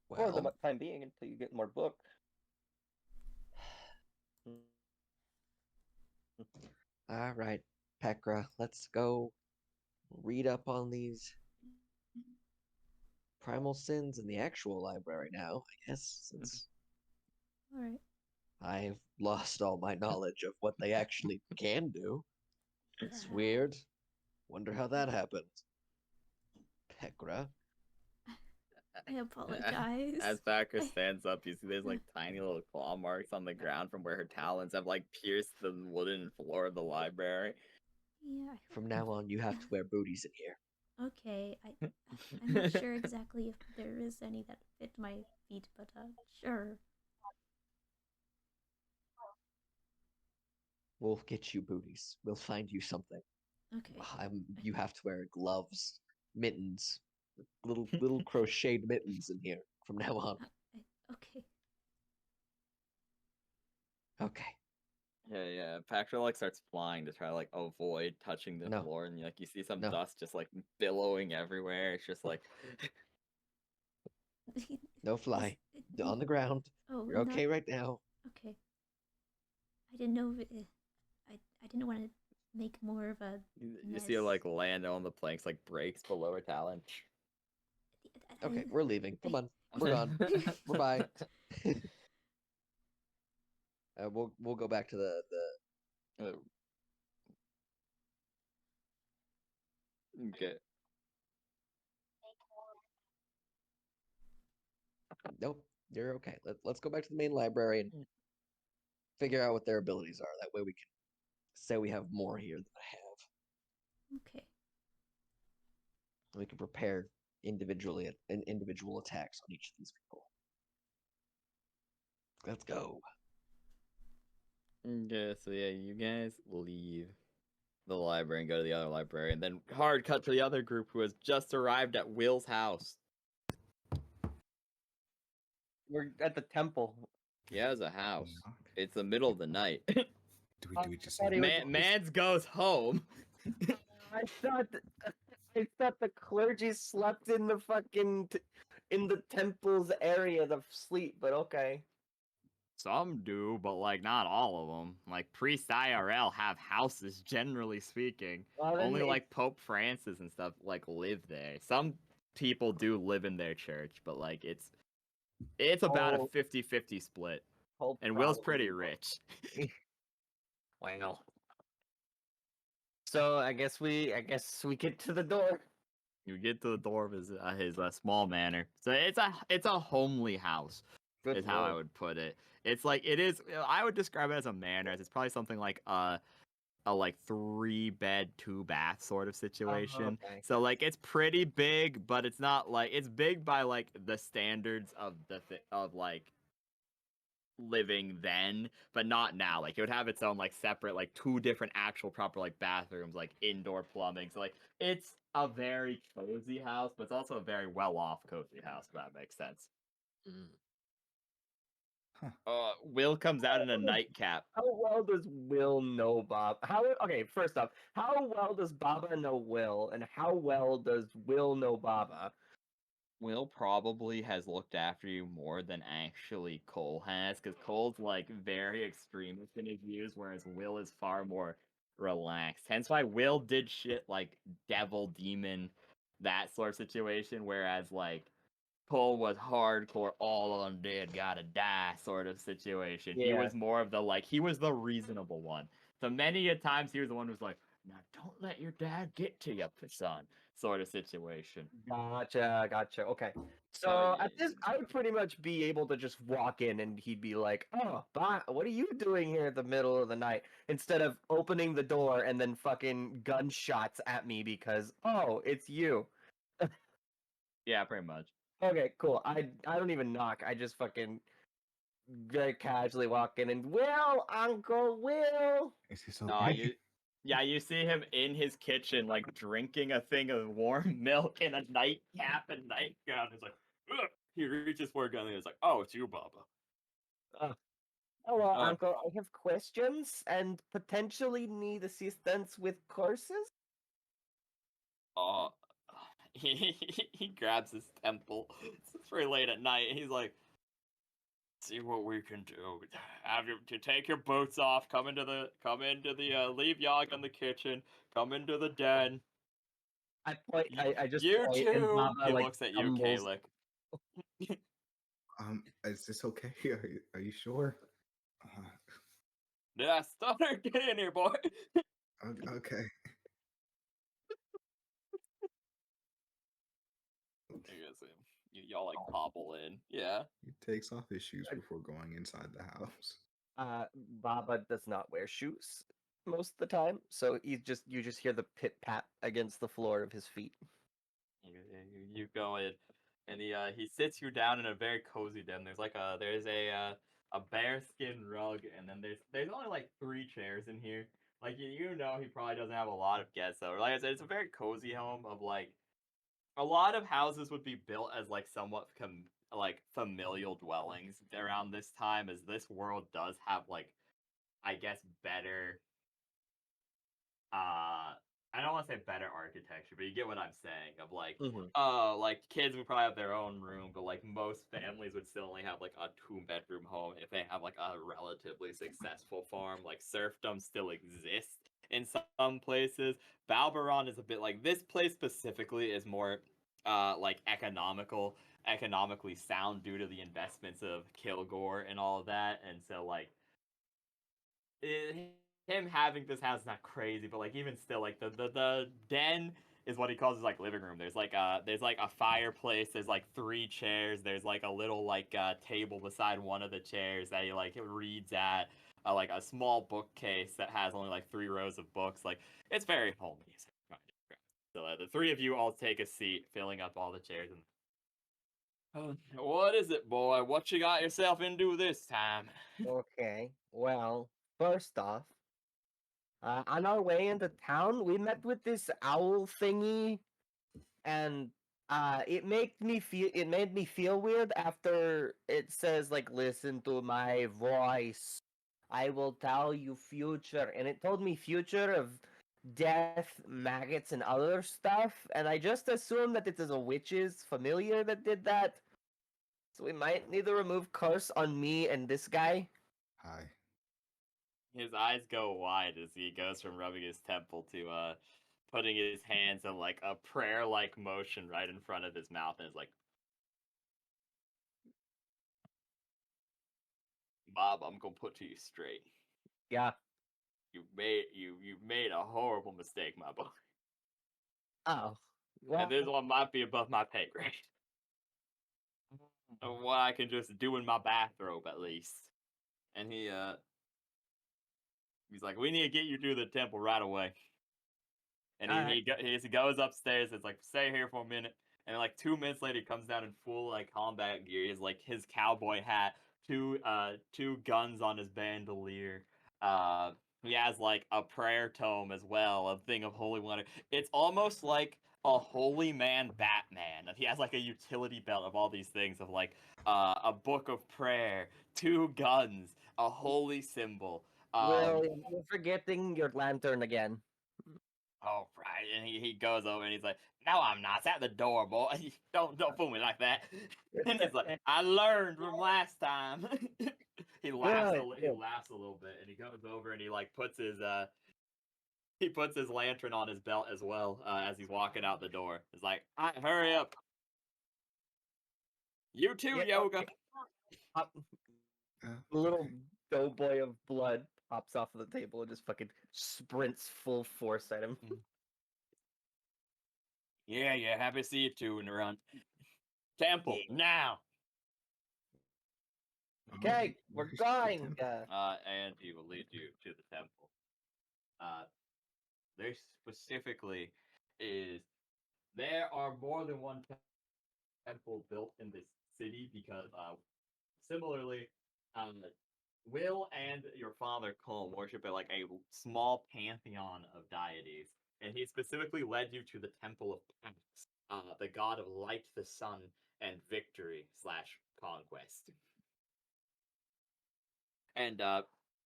For the Well, time being, until you get more book. all right, Pekra, let's go read up on these primal sins in the actual library now, I guess, since Alright. I've lost all my knowledge of what they actually can do. It's Yeah. weird. Wonder how that happened. Pekra. I apologize. As Backer stands up, you see there's like tiny little claw marks on the ground from where her talons have like pierced the wooden floor of the library. Yeah. From now on, you have to wear booties in here. Okay, I'm not sure exactly if there is any that fit my feet, but sure. We'll get you booties. We'll find you something. Okay. You have to wear gloves, mittens, little crocheted mittens in here from now on. Okay. Okay. Yeah. Packer like starts flying to try to like avoid touching the No. floor, and like you see some No. dust just like billowing everywhere. It's just like No fly. On the ground. Oh, You're okay right now. Okay. I didn't know if I didn't want to make more of a you see her like land on the planks, like breaks below her talon. Okay, we're leaving. Come on. We're gone. We're bye. We'll go back to the Okay. Nope, you're okay. Let's go back to the main library and figure out what their abilities are. That way we can say we have more here than I have. Okay. We can prepare individually and individual attacks on each of these people. Let's go. Okay, so yeah, you guys leave the library and go to the other library, and then hard cut to the other group who has just arrived at Will's house. We're at the temple. He has a house. Knock. It's the middle of the night. Do we just thought he was- Mans goes home. I thought the clergy slept in the fucking in the temple's area to sleep, but okay. Some do, but like not all of them. Like priests IRL have houses, generally speaking. Well, then Only it- like Pope Francis and stuff like live there. Some people do live in their church, but like it's about a Oh. 50-50 split. Pope And Will's probably- pretty rich. Wow. So I guess we get to the door. You get to the door of his small manor. So it's a homely house. Good is how I lord. would put it. It's like it is. I would describe it as a manor. It's probably something like a like 3-bed, 2-bath sort of situation. okay. So like it's pretty big, but it's not like it's big by like the standards of of like living then, but not now. Like it would have its own like separate like 2 different actual proper like bathrooms, like indoor plumbing. So like it's a very cozy house, but it's also a very well off cozy house. If that makes sense. Will comes out in a nightcap. How well does Will know Bob? Okay, first off, how well does Baba know Will, and how well does Will know Baba? Will probably has looked after you more than actually Cole has, because Cole's like very extremist in his views, whereas Will is far more relaxed. Hence why Will did shit like devil, demon, that sort of situation, whereas like Cole was hardcore, all undead gotta die sort of situation. He Yeah. was more of the like, he was the reasonable one. So many a times he was the one who's like, now don't let your dad get to you, son, sort of situation. Gotcha. Okay. So yeah, at this, I would pretty much be able to just walk in and he'd be like, "Oh, Bob, what are you doing here at the middle of the night?" Instead of opening the door and then fucking gunshots at me because, "Oh, it's you." Yeah, pretty much. Okay, cool. I don't even knock. I just fucking very casually walk in and Will, Uncle Will. Is this No, okay? you see him in his kitchen, like drinking a thing of warm milk in a nightcap and nightgown. He's like, ugh. He reaches for a gun and he's like, "Oh, it's you, Baba." Hello, Uncle. I have questions and potentially need assistance with courses. He grabs his temple. It's very late at night, and he's like, "See what we can do. Have you to take your boots off. Come into the leave Yog in the kitchen. Come into the den. I point. I just You point and too." Baba, He like, looks at you, stumbles. Kalik. Is this okay? Are you sure? Yeah, Stunner, get in here, boy. Okay. y'all like hobble in. Yeah. He takes off his shoes before going inside the house. Baba does not wear shoes most of the time, so you just hear the pit pat against the floor of his feet. You go in, and he sits you down in a very cozy den. There's a bearskin rug, and then there's only like 3 chairs in here. Like you know he probably doesn't have a lot of guests though. Like I said, it's a very cozy home of like a lot of houses would be built as like somewhat like familial dwellings around this time, as this world does have like I guess better I don't want to say better architecture, but you get what I'm saying. Of like, like kids would probably have their own room, but like most families would still only have like a 2-bedroom home if they have like a relatively successful farm. Like serfdom still exists in some places. Balberon is a bit like this place specifically is more like economically sound due to the investments of Kilgore and all of that, and so like him having this house is not crazy, but like even still, like the den is what he calls his like living room. There's like a fireplace. There's like 3 chairs. There's like a little like table beside one of the chairs that he like reads at. Like a small bookcase that has only like 3 rows of books. Like it's very homey. So the 3 of you all take a seat, filling up all the chairs. And what is it, boy? What you got yourself into this time? Okay, well, first off, on our way into town, we met with this owl thingy, and it made me feel weird after it says like, "Listen to my voice. I will tell you future," and it told me future of death, maggots, and other stuff, and I just assumed that it is a witch's familiar that did that. So we might need to remove curse on me and this guy. Hi. His eyes go wide as he goes from rubbing his temple to putting his hands in like a prayer-like motion right in front of his mouth, and is like, Bob, I'm gonna put to you straight. Yeah. You made a horrible mistake, my boy. Oh. Well, And this one might be above my pay grade. Of what I can just do in my bathrobe at least. And he's like, we need to get you to the temple right away. And he goes upstairs. It's like, stay here for a minute. And like 2 minutes later, he comes down in full like combat gear. He's like his cowboy hat, two guns on his bandolier. He has like a prayer tome as well, a thing of holy water. It's almost like a holy man Batman. He has like a utility belt of all these things of like a book of prayer, 2 guns, a holy symbol. Will, you're forgetting your lantern again. Oh, right. And he goes over and he's like, no, I'm not. It's at the door, boy. Don't fool me like that. And he's like, I learned from last time. He laughs Good, he good. laughs a little bit, and he goes over and he like puts his lantern on his belt as well, as he's walking out the door. He's like, all right, hurry up. You too, Yeah, Yoga. A little doughboy of blood pops off of the table and just fucking sprints full force at him. Yeah, happy to see you two in the run. Temple, now! Okay, we're Where's the going. temple? And he will lead you to the temple. There specifically is there are more than one temple built in this city because similarly, Will and your father Cole worship at like a small pantheon of deities, and he specifically led you to the temple of Pax, the god of light, the sun, and victory slash conquest. And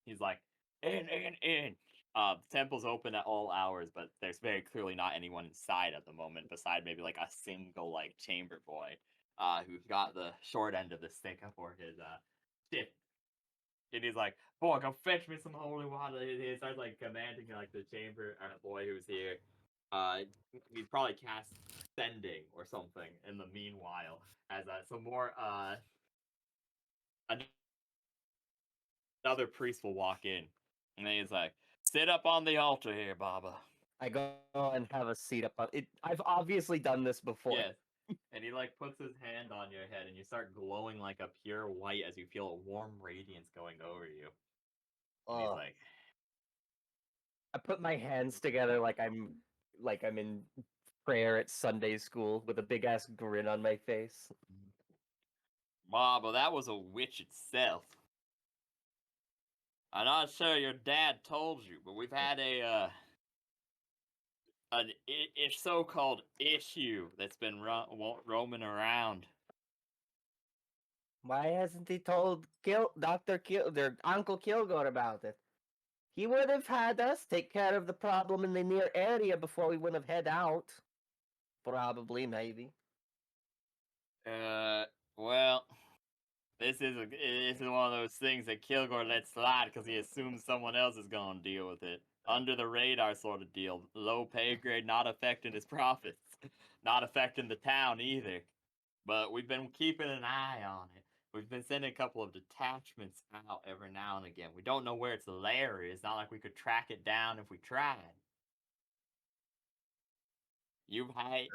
he's like, in. The temple's open at all hours, but there's very clearly not anyone inside at the moment, beside maybe like a single like chamber boy, who got the short end of the stick for his shift. And he's like, boy, go fetch me some holy water. He starts like commanding like the chamber boy who's here. He's probably cast sending or something in the meanwhile, as some more another priest will walk in, and then he's like, sit up on the altar here, Baba. I go and have a seat up on it. I've obviously done this before. Yes. And he like puts his hand on your head, and you start glowing like a pure white as you feel a warm radiance going over you. And he's Oh, like, I put my hands together like I'm in prayer at Sunday school with a big ass grin on my face. "Bob, well, that was a witch itself. I'm not sure your dad told you, but we've had a so-called issue that's been roaming around. Why hasn't he told their Uncle Kilgore about it? He would have had us take care of the problem in the near area before we would have head out. Probably, maybe. Well, this is one of those things that Kilgore lets slide because he assumes someone else is gonna deal with it. Under the radar sort of deal. Low pay grade, not affecting his profits, not affecting the town either. But we've been keeping an eye on it. We've been sending a couple of detachments out every now and again. We don't know where its lair is. Not like we could track it down if we tried. You've had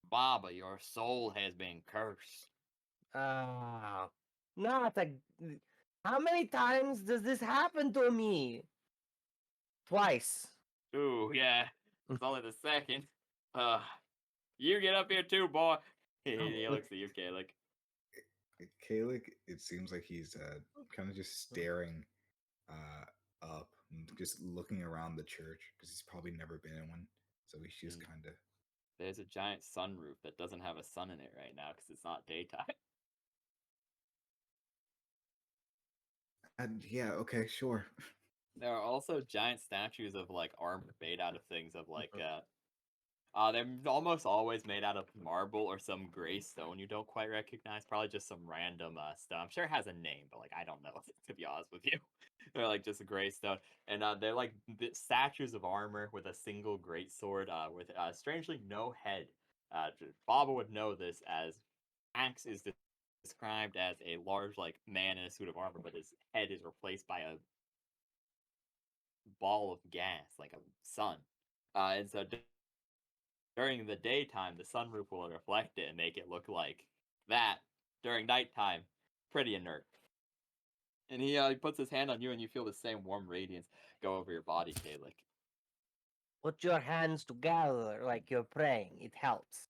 Baba, your soul has been cursed. Not a. How many times does this happen to me? Twice. Ooh, yeah. It's only the second. You get up here too, boy. He looks at you, Kalik. Kalik, it seems like he's kind of just staring up and just looking around the church because he's probably never been in one. So he's just kind of. There's a giant sunroof that doesn't have a sun in it right now because it's not daytime. Yeah, okay, sure. There are also giant statues of like armor made out of things of like they're almost always made out of marble or some gray stone you don't quite recognize. Probably just some random stuff. I'm sure it has a name, but like I don't know to be honest with you. They're like just a gray stone, and they're like statues of armor with a single great sword with strangely no head. Baba would know this as Axe is described as a large like man in a suit of armor, but his head is replaced by a ball of gas like a sun. And so during the daytime, the sunroof will reflect it and make it look like that. During nighttime, pretty inert. And he puts his hand on you, and you feel the same warm radiance go over your body, Kalik. Put your hands together like you're praying. It helps.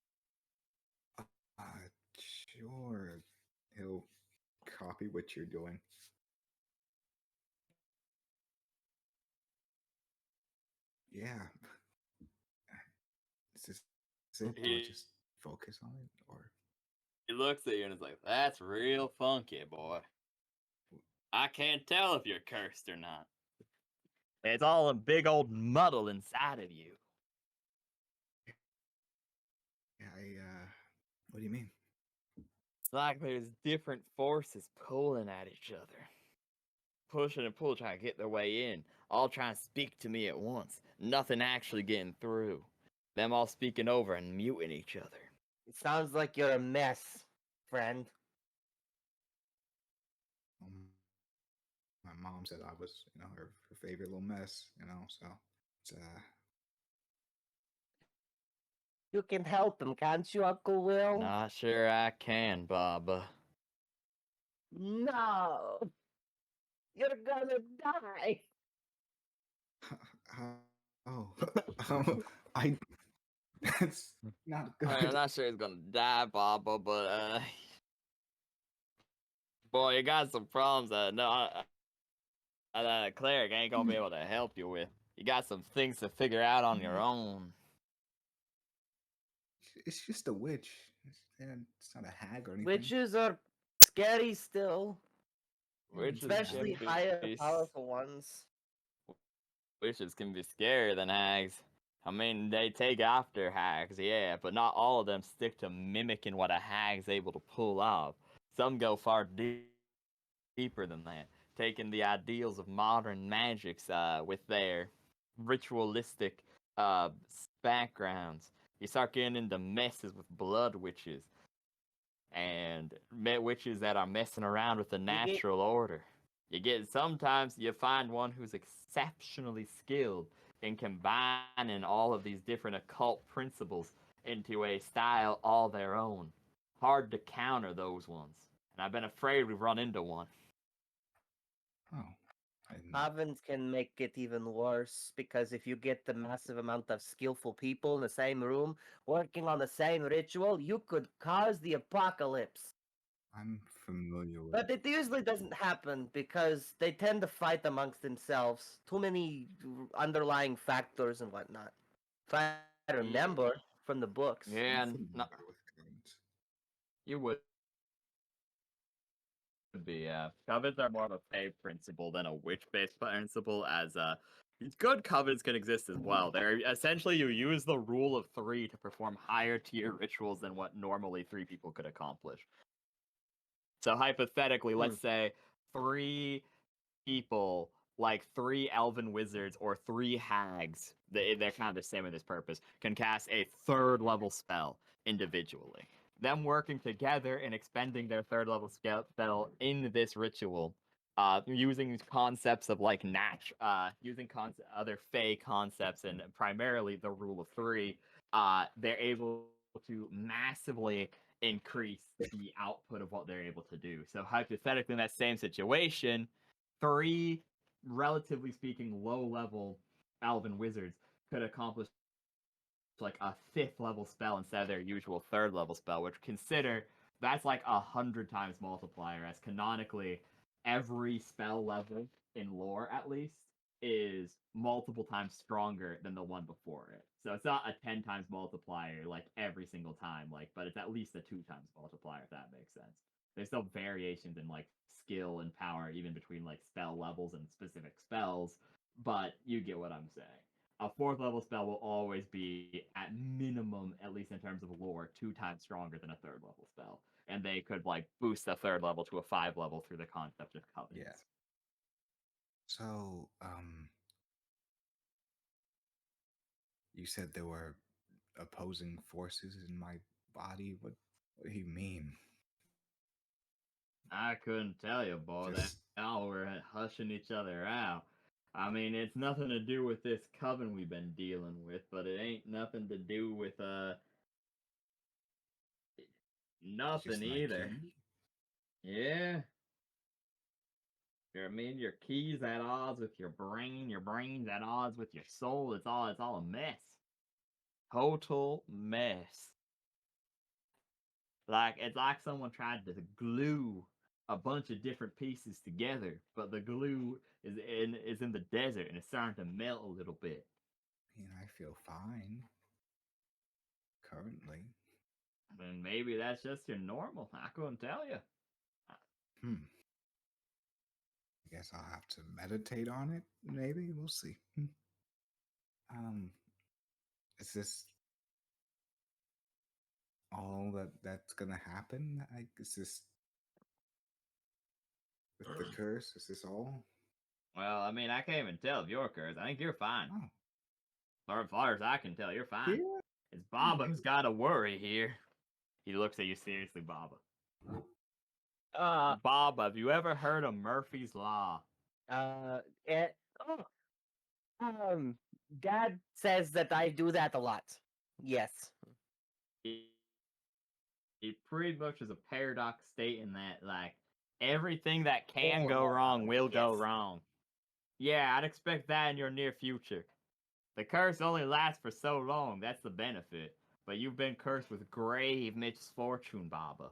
Sure. He'll copy what you're doing. Yeah. Is this it? Do I just focus on it, or? He looks at you and is like, "That's real funky, boy. I can't tell if you're cursed or not. It's all a big old muddle inside of you." Yeah, what do you mean? It's like there's different forces pulling at each other. Pushing and pulling, trying to get their way in. All trying to speak to me at once. Nothing actually getting through. Them all speaking over and muting each other. It sounds like you're a mess, friend. My mom said I was, her favorite little mess, so it's You can help him, can't you, Uncle Will? Not sure I can, Baba. No! You're gonna die! I that's not good. I'm not sure he's gonna die, Baba, but boy, you got some problems that a cleric ain't gonna be able to help you with. You got some things to figure out on your own. It's just a witch. It's not a hag or anything. Witches are scary still. Witches Especially can higher, be powerful ones. Witches can be scarier than hags. I mean, they take after hags, yeah, but not all of them stick to mimicking what a hag's able to pull off. Some go far deeper than that, taking the ideals of modern magics with their ritualistic backgrounds. You start getting into messes with blood witches and witches that are messing around with the natural order. Sometimes you find one who's exceptionally skilled in combining all of these different occult principles into a style all their own. Hard to counter those ones. And I've been afraid we've run into one. Oh, I didn't- Covens can make it even worse because if you get the massive amount of skillful people in the same room working on the same ritual, you could cause the apocalypse. I'm familiar with. But it usually doesn't happen because they tend to fight amongst themselves. Too many underlying factors and whatnot. If I remember from the books. Yeah, I'm no, familiar with covens. you would be. Covens are more of a pay principle than a witch-based principle, as good covens can exist as well. They're essentially you use the rule of 3 to perform higher tier rituals than what normally 3 people could accomplish. So hypothetically, let's say 3 people, like 3 elven wizards or 3 hags, they're kind of the same in this purpose, can cast a 3rd level spell individually. Them working together and expending their 3rd level spell in this ritual, using concepts of like using other Fey concepts and primarily the rule of 3, they're able to massively increase the output of what they're able to do. So hypothetically, in that same situation, 3 relatively speaking low level elven wizards could accomplish like a 5th level spell instead of their usual 3rd level spell, which consider that's like 100 times multiplier, as canonically every spell level in lore at least is multiple times stronger than the one before it. So it's not a 10 times multiplier like every single time, like, but it's at least a 2 times multiplier, if that makes sense. There's still variations in like skill and power even between like spell levels and specific spells, but you get what I'm saying. A 4th level spell will always be at minimum, at least in terms of lore, 2 times stronger than a 3rd level spell. And they could like boost the 3rd level to a 5 level through the concept of covenants. Yeah. So, you said there were opposing forces in my body. What do you mean? I couldn't tell you, boy. Just That all were hushing each other out. I mean, it's nothing to do with this coven we've been dealing with, but it ain't nothing to do with nothing just my either. key? Yeah. I mean, your key's at odds with your brain's at odds with your soul. It's all a mess. Total mess. Like it's like someone tried to glue a bunch of different pieces together, but the glue is in the desert and it's starting to melt a little bit. I mean, I feel fine currently. And maybe that's just your normal. I couldn't tell you. Hmm. I guess I'll have to meditate on it. Maybe we'll see. Is this all that's gonna happen? Is this with the curse? Is this all? Well, I mean, I can't even tell if you're cursed. I think you're fine. Oh, Or as far as I can tell, you're fine. yeah. It's Baba who's got to worry here. He looks at you seriously, Baba. Baba, have you ever heard of Murphy's Law? It, oh, Dad says that I do that a lot. Yes. It pretty much is a paradox stating that, like, everything that can Or go more wrong will go yes. wrong. Yeah, I'd expect that in your near future. The curse only lasts for so long, that's the benefit. But you've been cursed with grave misfortune, Baba.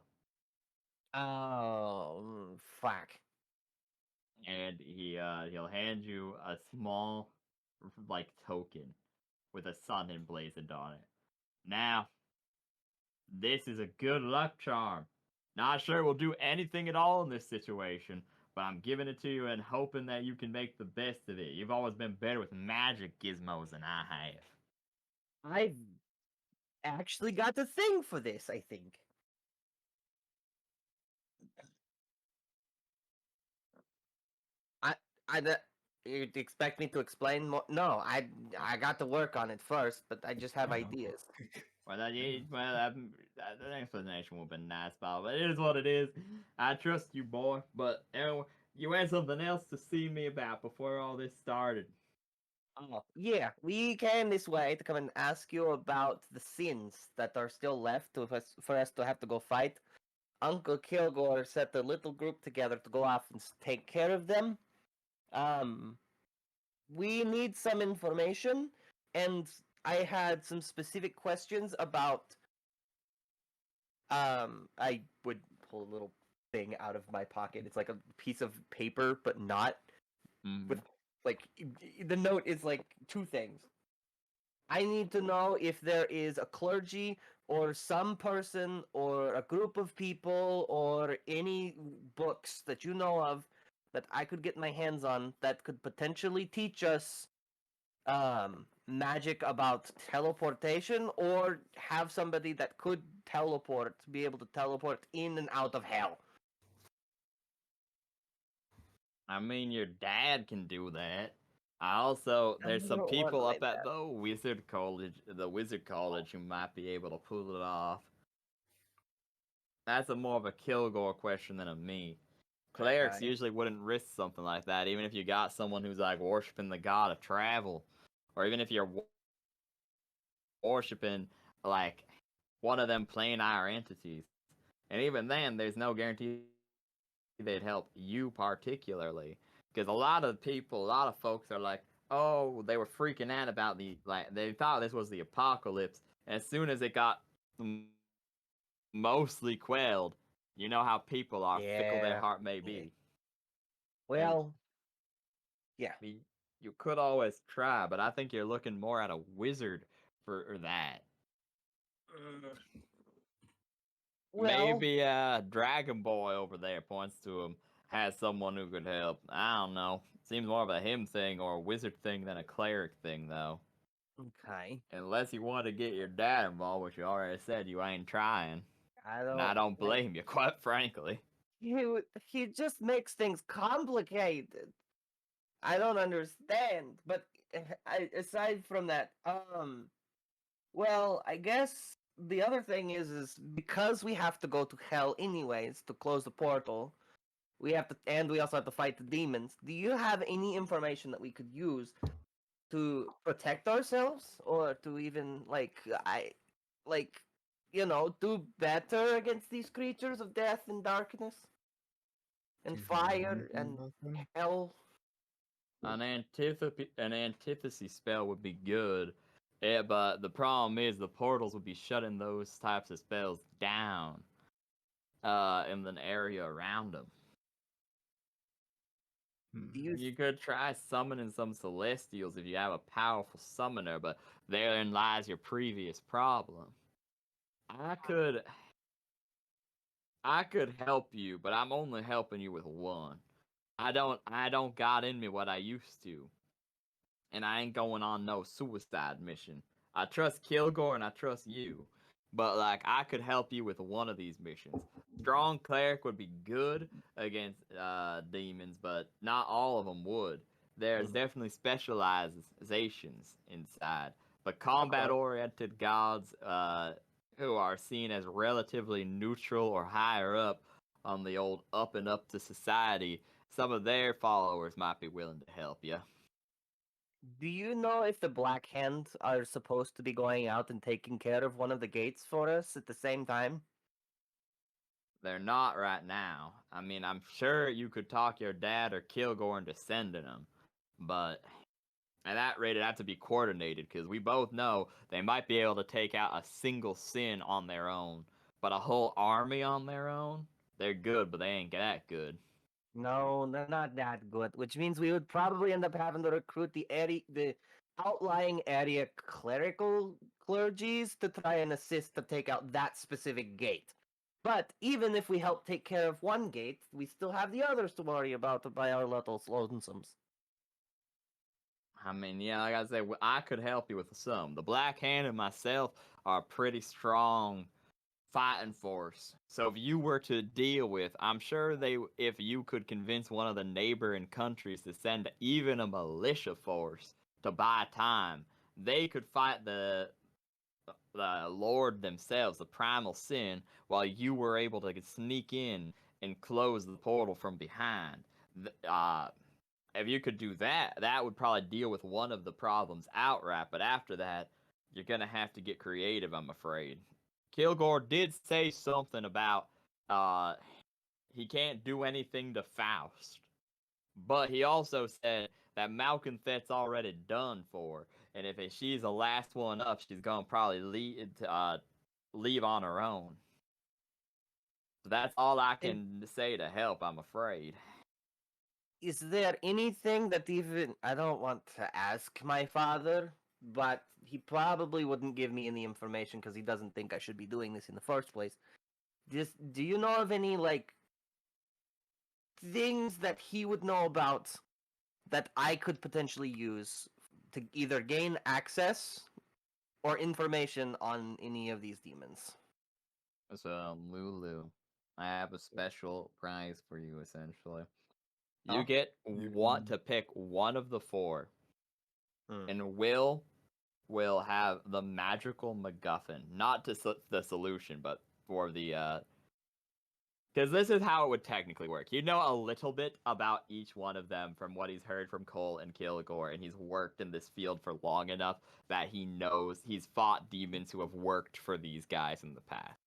Oh, fuck. And he'll hand you a small like token with a sun emblazoned on it. Now, this is a good luck charm. Not sure it will do anything at all in this situation, but I'm giving it to you and hoping that you can make the best of it. You've always been better with magic gizmos than I have. I've actually got a thing for this, I think. You expect me to explain more? No, I got to work on it first, but I just have Oh. ideas. Well, that explanation would have been nice, Bob. But it is what it is. I trust you, boy. But anyway, you had something else to see me about before all this started. Oh, yeah, we came this way to come and ask you about the sins that are still left for us to have to go fight. Uncle Kilgore set a little group together to go off and take care of them. We need some information, and I had some specific questions about. I would pull a little thing out of my pocket. It's like a piece of paper, but not with like the note is like two things. I need to know if there is a clergy or some person or a group of people or any books that you know of that I could get my hands on that could potentially teach us magic about teleportation or have somebody that could teleport be able to teleport in and out of hell. I mean, your dad can do that. There's some don't people want up my at dad. the wizard college who might be able to pull it off. That's more of a Kilgore question than a me. Clerics Okay. usually wouldn't risk something like that, even if you got someone who's like worshiping the god of travel, or even if you're worshiping like one of them planar entities. And even then, there's no guarantee they'd help you particularly, because a lot of folks are like, oh, they were freaking out about they thought this was the apocalypse, and as soon as it got mostly quelled, you know how people are, fickle their Yeah. heart may be. Well, yeah. You could always try, but I think you're looking more at a wizard for that. Well, Maybe Dragon Boy over there points to him, has someone who could help. I don't know. Seems more of a him thing or a wizard thing than a cleric thing, though. okay. Unless you want to get your dad involved, which you already said you ain't trying. I And I don't don't blame you, quite frankly. he just makes things complicated. I don't understand. But aside from that, well, I guess the other thing is because we have to go to hell anyways to close the portal. And we also have to fight the demons. Do you have any information that we could use to protect ourselves, or to even do better against these creatures of death and darkness and Do you know fire anything and about them? hell? An antithesis spell would be good. Yeah, but the problem is the portals would be shutting those types of spells down in the area around them. Do you You could try summoning some celestials if you have a powerful summoner, but therein lies your previous problem. I could help you, but I'm only helping you with one. I don't got in me what I used to. And I ain't going on no suicide mission. I trust Kilgore and I trust you. But like I could help you with one of these missions. Strong cleric would be good against demons, but not all of them would. There's definitely specializations inside. But combat oriented gods who are seen as relatively neutral or higher up on the old up and up to society, some of their followers might be willing to help you. Do you know if the Black Hands are supposed to be going out and taking care of one of the gates for us at the same time? They're not right now. I mean, I'm sure you could talk your dad or Kilgore into sending them, but at that rate, it'd have to be coordinated because we both know they might be able to take out a single sin on their own, but a whole army on their own, they're good, but they ain't that good. No, they're not that good, which means we would probably end up having to recruit the outlying area clerical clergies to try and assist to take out that specific gate. But even if we help take care of one gate, we still have the others to worry about by our little lonesomes. I mean, yeah, like I said, I could help you with some. The Black Hand and myself are pretty strong fighting force. So if you were to deal with, I'm sure if you could convince one of the neighboring countries to send even a militia force to buy time, they could fight the Lord themselves, the primal sin, while you were able to sneak in and close the portal from behind. if you could do that, that would probably deal with one of the problems outright. But after that, you're gonna have to get creative, I'm afraid. Kilgore did say something about he can't do anything to Faust. But he also said that Malconthet's already done for, and if she's the last one up, she's gonna probably leave on her own. So that's all I can say to help, I'm afraid. Is there anything that even I don't want to ask my father, but he probably wouldn't give me any information because he doesn't think I should be doing this in the first place. Just, do you know of any like things that he would know about that I could potentially use to either gain access or information on any of these demons? So, Lulu, I have a special prize for you, essentially. Oh? You get You- want to pick one of the four, Hmm. and will have the magical MacGuffin, not to the solution, but for the because this is how it would technically work. You know a little bit about each one of them from what he's heard from Cole and Kilgore, and he's worked in this field for long enough that he knows he's fought demons who have worked for these guys in the past.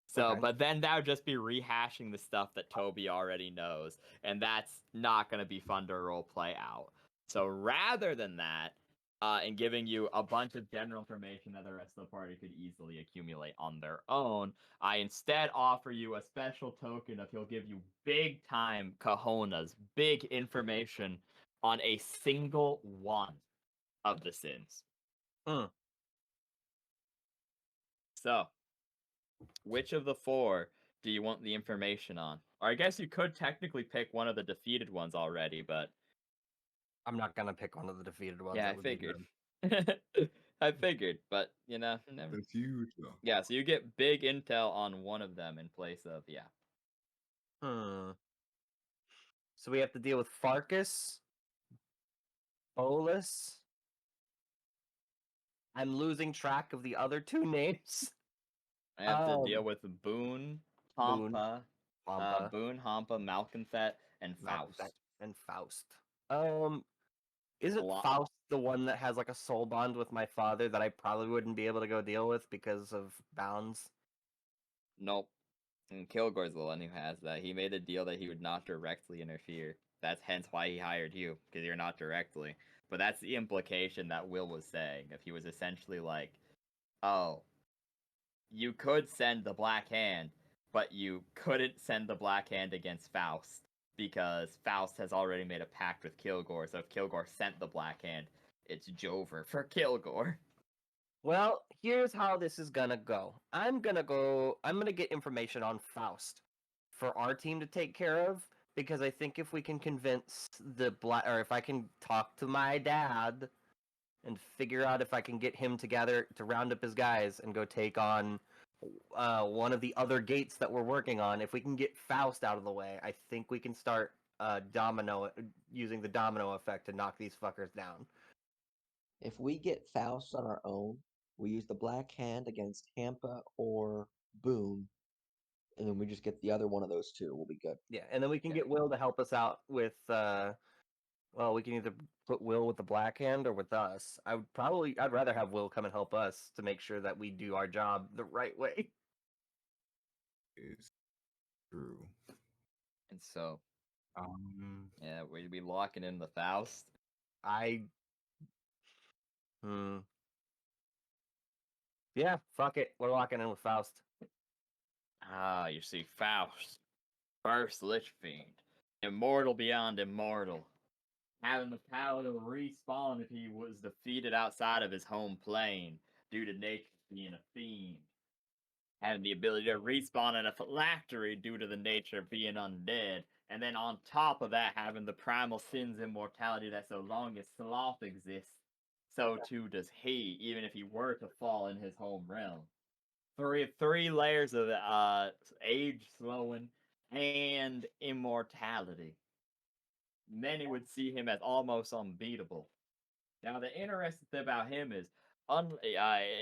So, Okay. but then that would just be rehashing the stuff that Toby already knows, and that's not going to be fun to role play out. So rather than that, and giving you a bunch of general information that the rest of the party could easily accumulate on their own, I instead offer you a special token of he'll give you big time cojones, big information on a single one of the sins. Hmm. So, which of the four do you want the information on? Or I guess you could technically pick one of the defeated ones already, but I'm not gonna pick one of the defeated ones. yeah, That I would be figured. good. I figured, but you know, never. That's huge, though. Yeah, so you get big intel on one of them in place of yeah. Hmm. So we have to deal with Farkas, Bolus. I'm losing track of the other two names. I have to deal with Boone, Boone, Hampa, Wampa, Malconthet, and Malcolm, Faust. and Faust. Isn't lot- Faust the one that has like a soul bond with my father that I probably wouldn't be able to go deal with because of bounds? Nope. And Kilgore's the one who has that. He made a deal that he would not directly interfere. That's hence why he hired you, because you're not directly. But that's the implication that Will was saying. If he was essentially like, oh, you could send the Black Hand, but you couldn't send the Black Hand against Faust, because Faust has already made a pact with Kilgore, so if Kilgore sent the Black Hand, it's Jover for Kilgore. Well, here's how this is gonna go. I'm gonna get information on Faust for our team to take care of, because I think if we can convince or if I can talk to my dad and figure out if I can get him together to round up his guys and go take on one of the other gates that we're working on. If we can get Faust out of the way, I think we can start using the domino effect to knock these fuckers down. If we get Faust on our own, we use the Black Hand against Hampa or Boone, and then we just get the other one of those two. We'll be good. Yeah, and then we can Yeah. get Will to help us out with. Well, we can either put Will with the Black Hand or with us. I'd rather have Will come and help us to make sure that we do our job the right way. Is true. And so, Um, we'd be locking in the Faust. Yeah, fuck it. We're locking in with Faust. Ah, you see, Faust, first Lich Fiend, immortal beyond immortal, having the power to respawn if he was defeated outside of his home plane due to nature being a fiend, having the ability to respawn in a phylactery due to the nature of being undead, and then on top of that, having the primal sin's immortality that so long as sloth exists, so too does he, even if he were to fall in his home realm. Three layers of age slowing and immortality. Many would see him as almost unbeatable. Now the interesting thing about him is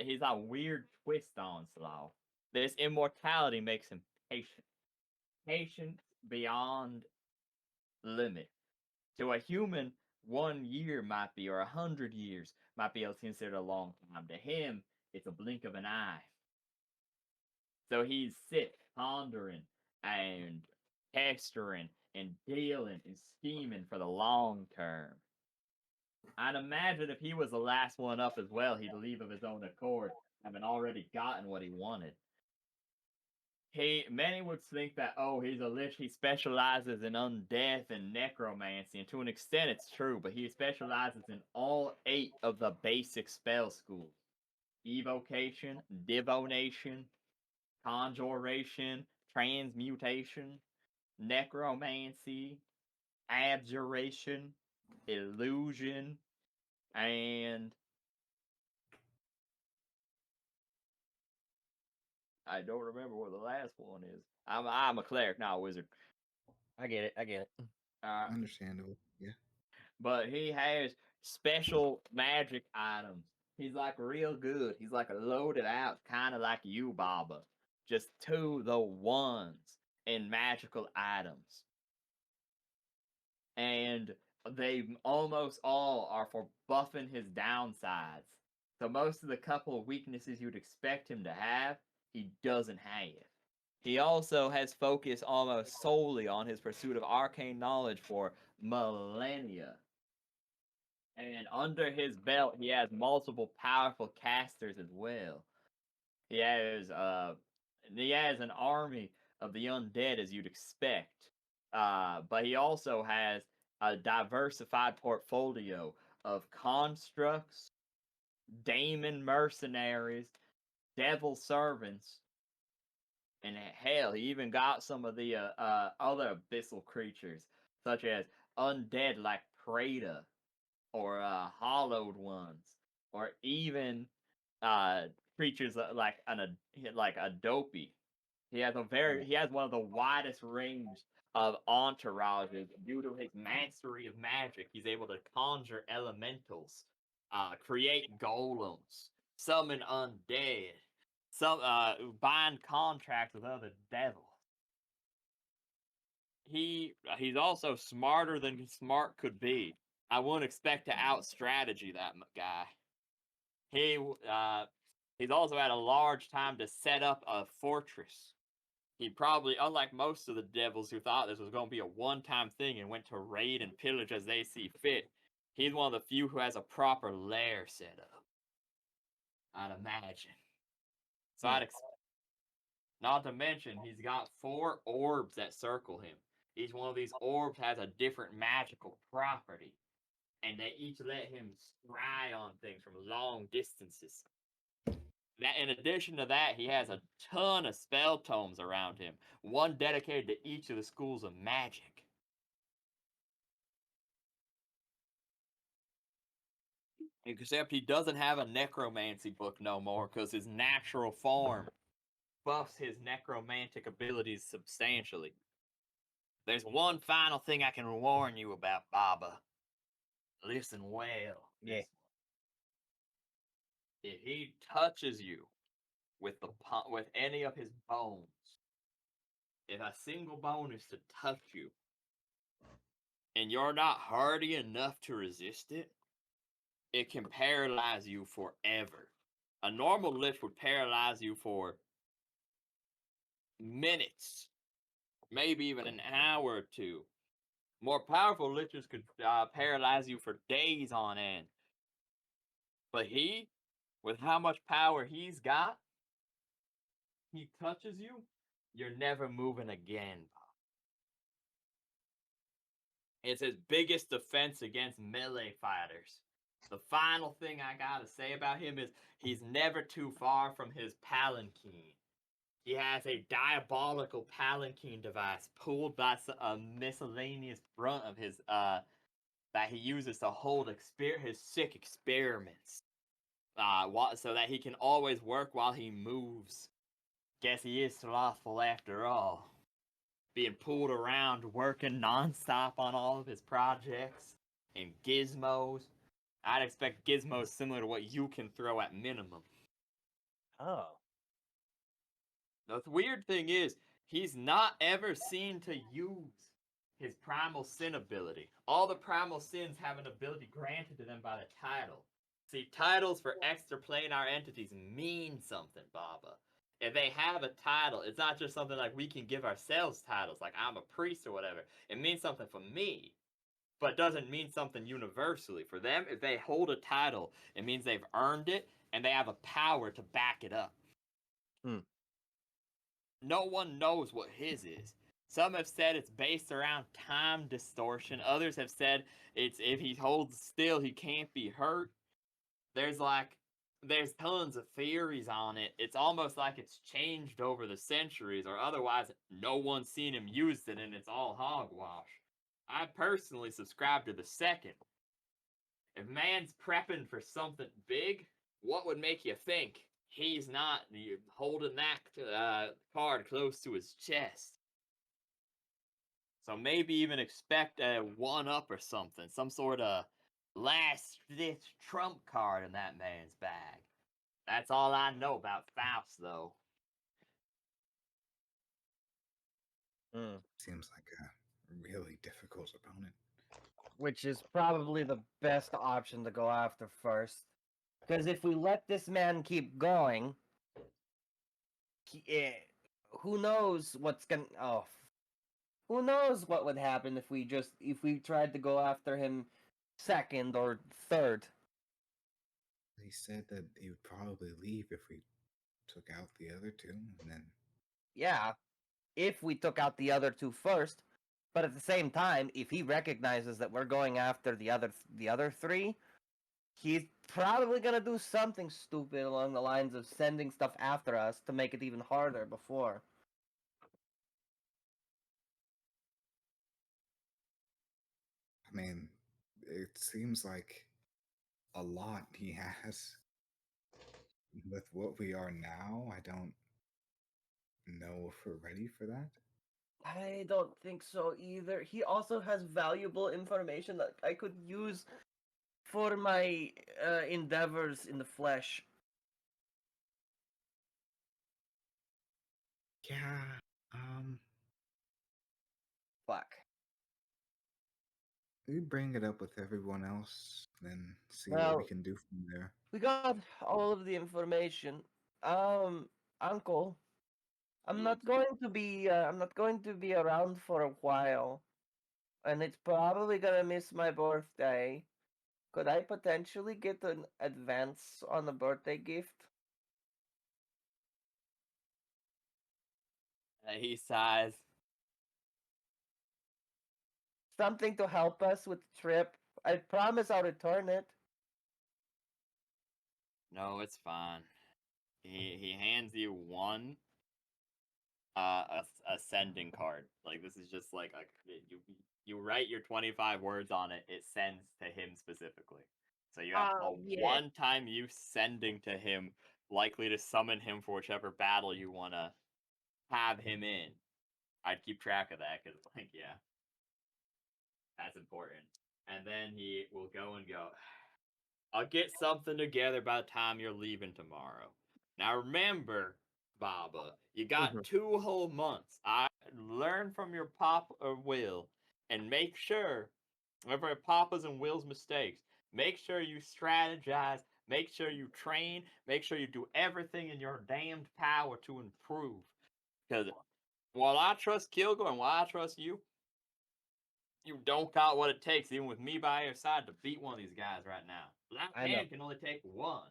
he's a weird twist on Sloth. This immortality makes him patient. Patient beyond limit. To a human, 1 year might be, or 100 years might be considered a long time. To him, it's a blink of an eye. So he's sick, pondering, and pestering, and dealing, and scheming for the long term. I'd imagine if he was the last one up as well, he'd leave of his own accord, having already gotten what he wanted. Many would think that, oh, he's a lich, he specializes in undeath and necromancy, and to an extent it's true, but he specializes in all 8 of the basic spell schools. Evocation, divination, conjuration, transmutation, necromancy, abjuration, illusion, and I don't remember what the last one is. I'm a cleric, not a wizard. I get it. I get it. Understandable. Yeah. But he has special magic items. He's like real good. He's like loaded out, kind of like you, Baba. Just to the ones in magical items. And they almost all are for buffing his downsides. So most of the couple of weaknesses you'd expect him to have, he doesn't have. He also has focused almost solely on his pursuit of arcane knowledge for millennia. And under his belt, he has multiple powerful casters as well. He has an army of the undead as you'd expect. But he also has a diversified portfolio of constructs, daemon mercenaries, devil servants, and hell, he even got some of the other abyssal creatures, such as undead like Prada, or hollowed ones, or even creatures like a dopey. He has one of the widest range of entourages due to his mastery of magic. He's able to conjure elementals, create golems, summon undead, bind contracts with other devils. He's also smarter than smart could be. I wouldn't expect to out-strategy that guy. He's also had a large time to set up a fortress. He probably, unlike most of the devils who thought this was going to be a one-time thing and went to raid and pillage as they see fit, he's one of the few who has a proper lair set up. I'd imagine. So not to mention, he's got 4 orbs that circle him. Each one of these orbs has a different magical property, and they each let him scry on things from long distances. That, in addition to that, he has a ton of spell tomes around him, one dedicated to each of the schools of magic. Except he doesn't have a necromancy book no more, because his natural form buffs his necromantic abilities substantially. There's one final thing I can warn you about, Baba. Listen well. Yeah. If he touches you with any of his bones, if a single bone is to touch you, and you're not hardy enough to resist it, it can paralyze you forever. A normal lich would paralyze you for minutes, maybe even an hour or two. More powerful liches could paralyze you for days on end. But he, with how much power he's got, he touches you, you're never moving again. It's his biggest defense against melee fighters. The final thing I gotta say about him is he's never too far from his palanquin. He has a diabolical palanquin device pulled by a miscellaneous brunt of his that he uses to hold his sick experiments. So that he can always work while he moves. Guess he is slothful after all. Being pulled around, working nonstop on all of his projects and gizmos. I'd expect gizmos similar to what you can throw at minimum. Oh. The weird thing is, he's not ever seen to use his primal sin ability. All the primal sins have an ability granted to them by the title. See, titles for extraplanar entities mean something, Baba. If they have a title, it's not just something like we can give ourselves titles, like I'm a priest or whatever. It means something for me, but doesn't mean something universally. For them, if they hold a title, it means they've earned it and they have a power to back it up. No one knows what his is. Some have said it's based around time distortion. Others have said it's if he holds still, he can't be hurt. There's tons of theories on it. It's almost like it's changed over the centuries, or otherwise no one's seen him use it and it's all hogwash. I personally subscribe to the second. If man's prepping for something big, what would make you think he's not holding that card close to his chest? So maybe even expect a 1-up or something, some sort of last-ditch trump card in that man's bag. That's all I know about Faust, though. Seems like a really difficult opponent. Which is probably the best option to go after first. Because if we let this man keep going, who knows what's gonna... Oh. Who knows what would happen if we tried to go after him second or third. He said that he would probably leave if we took out the other two, and then... Yeah, if we took out the other two first. But at the same time, if he recognizes that we're going after the other three, he's probably gonna do something stupid along the lines of sending stuff after us to make it even harder before. I mean, it seems like a lot he has. With what we are now, I don't know if we're ready for that. I don't think so either. He also has valuable information that I could use for my endeavors in the flesh. Yeah, Fuck. we bring it up with everyone else, then see what we can do from there. We got all of the information. Uncle, I'm not going to be around for a while, and it's probably gonna miss my birthday. Could I potentially get an advance on the birthday gift? He sighs. Something to help us with the trip. I promise I'll return it. No, it's fine. He hands you one ascending card. Like this is just like you write your 25 words on it. It sends to him specifically. So you have a one-time use sending to him, likely to summon him for whichever battle you want to have him in. I'd keep track of that because, like, yeah, that's important. And then he will go and go, I'll get something together by the time you're leaving tomorrow. Now remember, Baba, you got 2 whole months. I learn from your Pop or Will, and make sure, remember Papa's and Will's mistakes. Make sure you strategize. Make sure you train. Make sure you do everything in your damned power to improve. Because while I trust Kilgore and while I trust you, you don't got what it takes, even with me by your side, to beat one of these guys right now. Black Hand can only take one.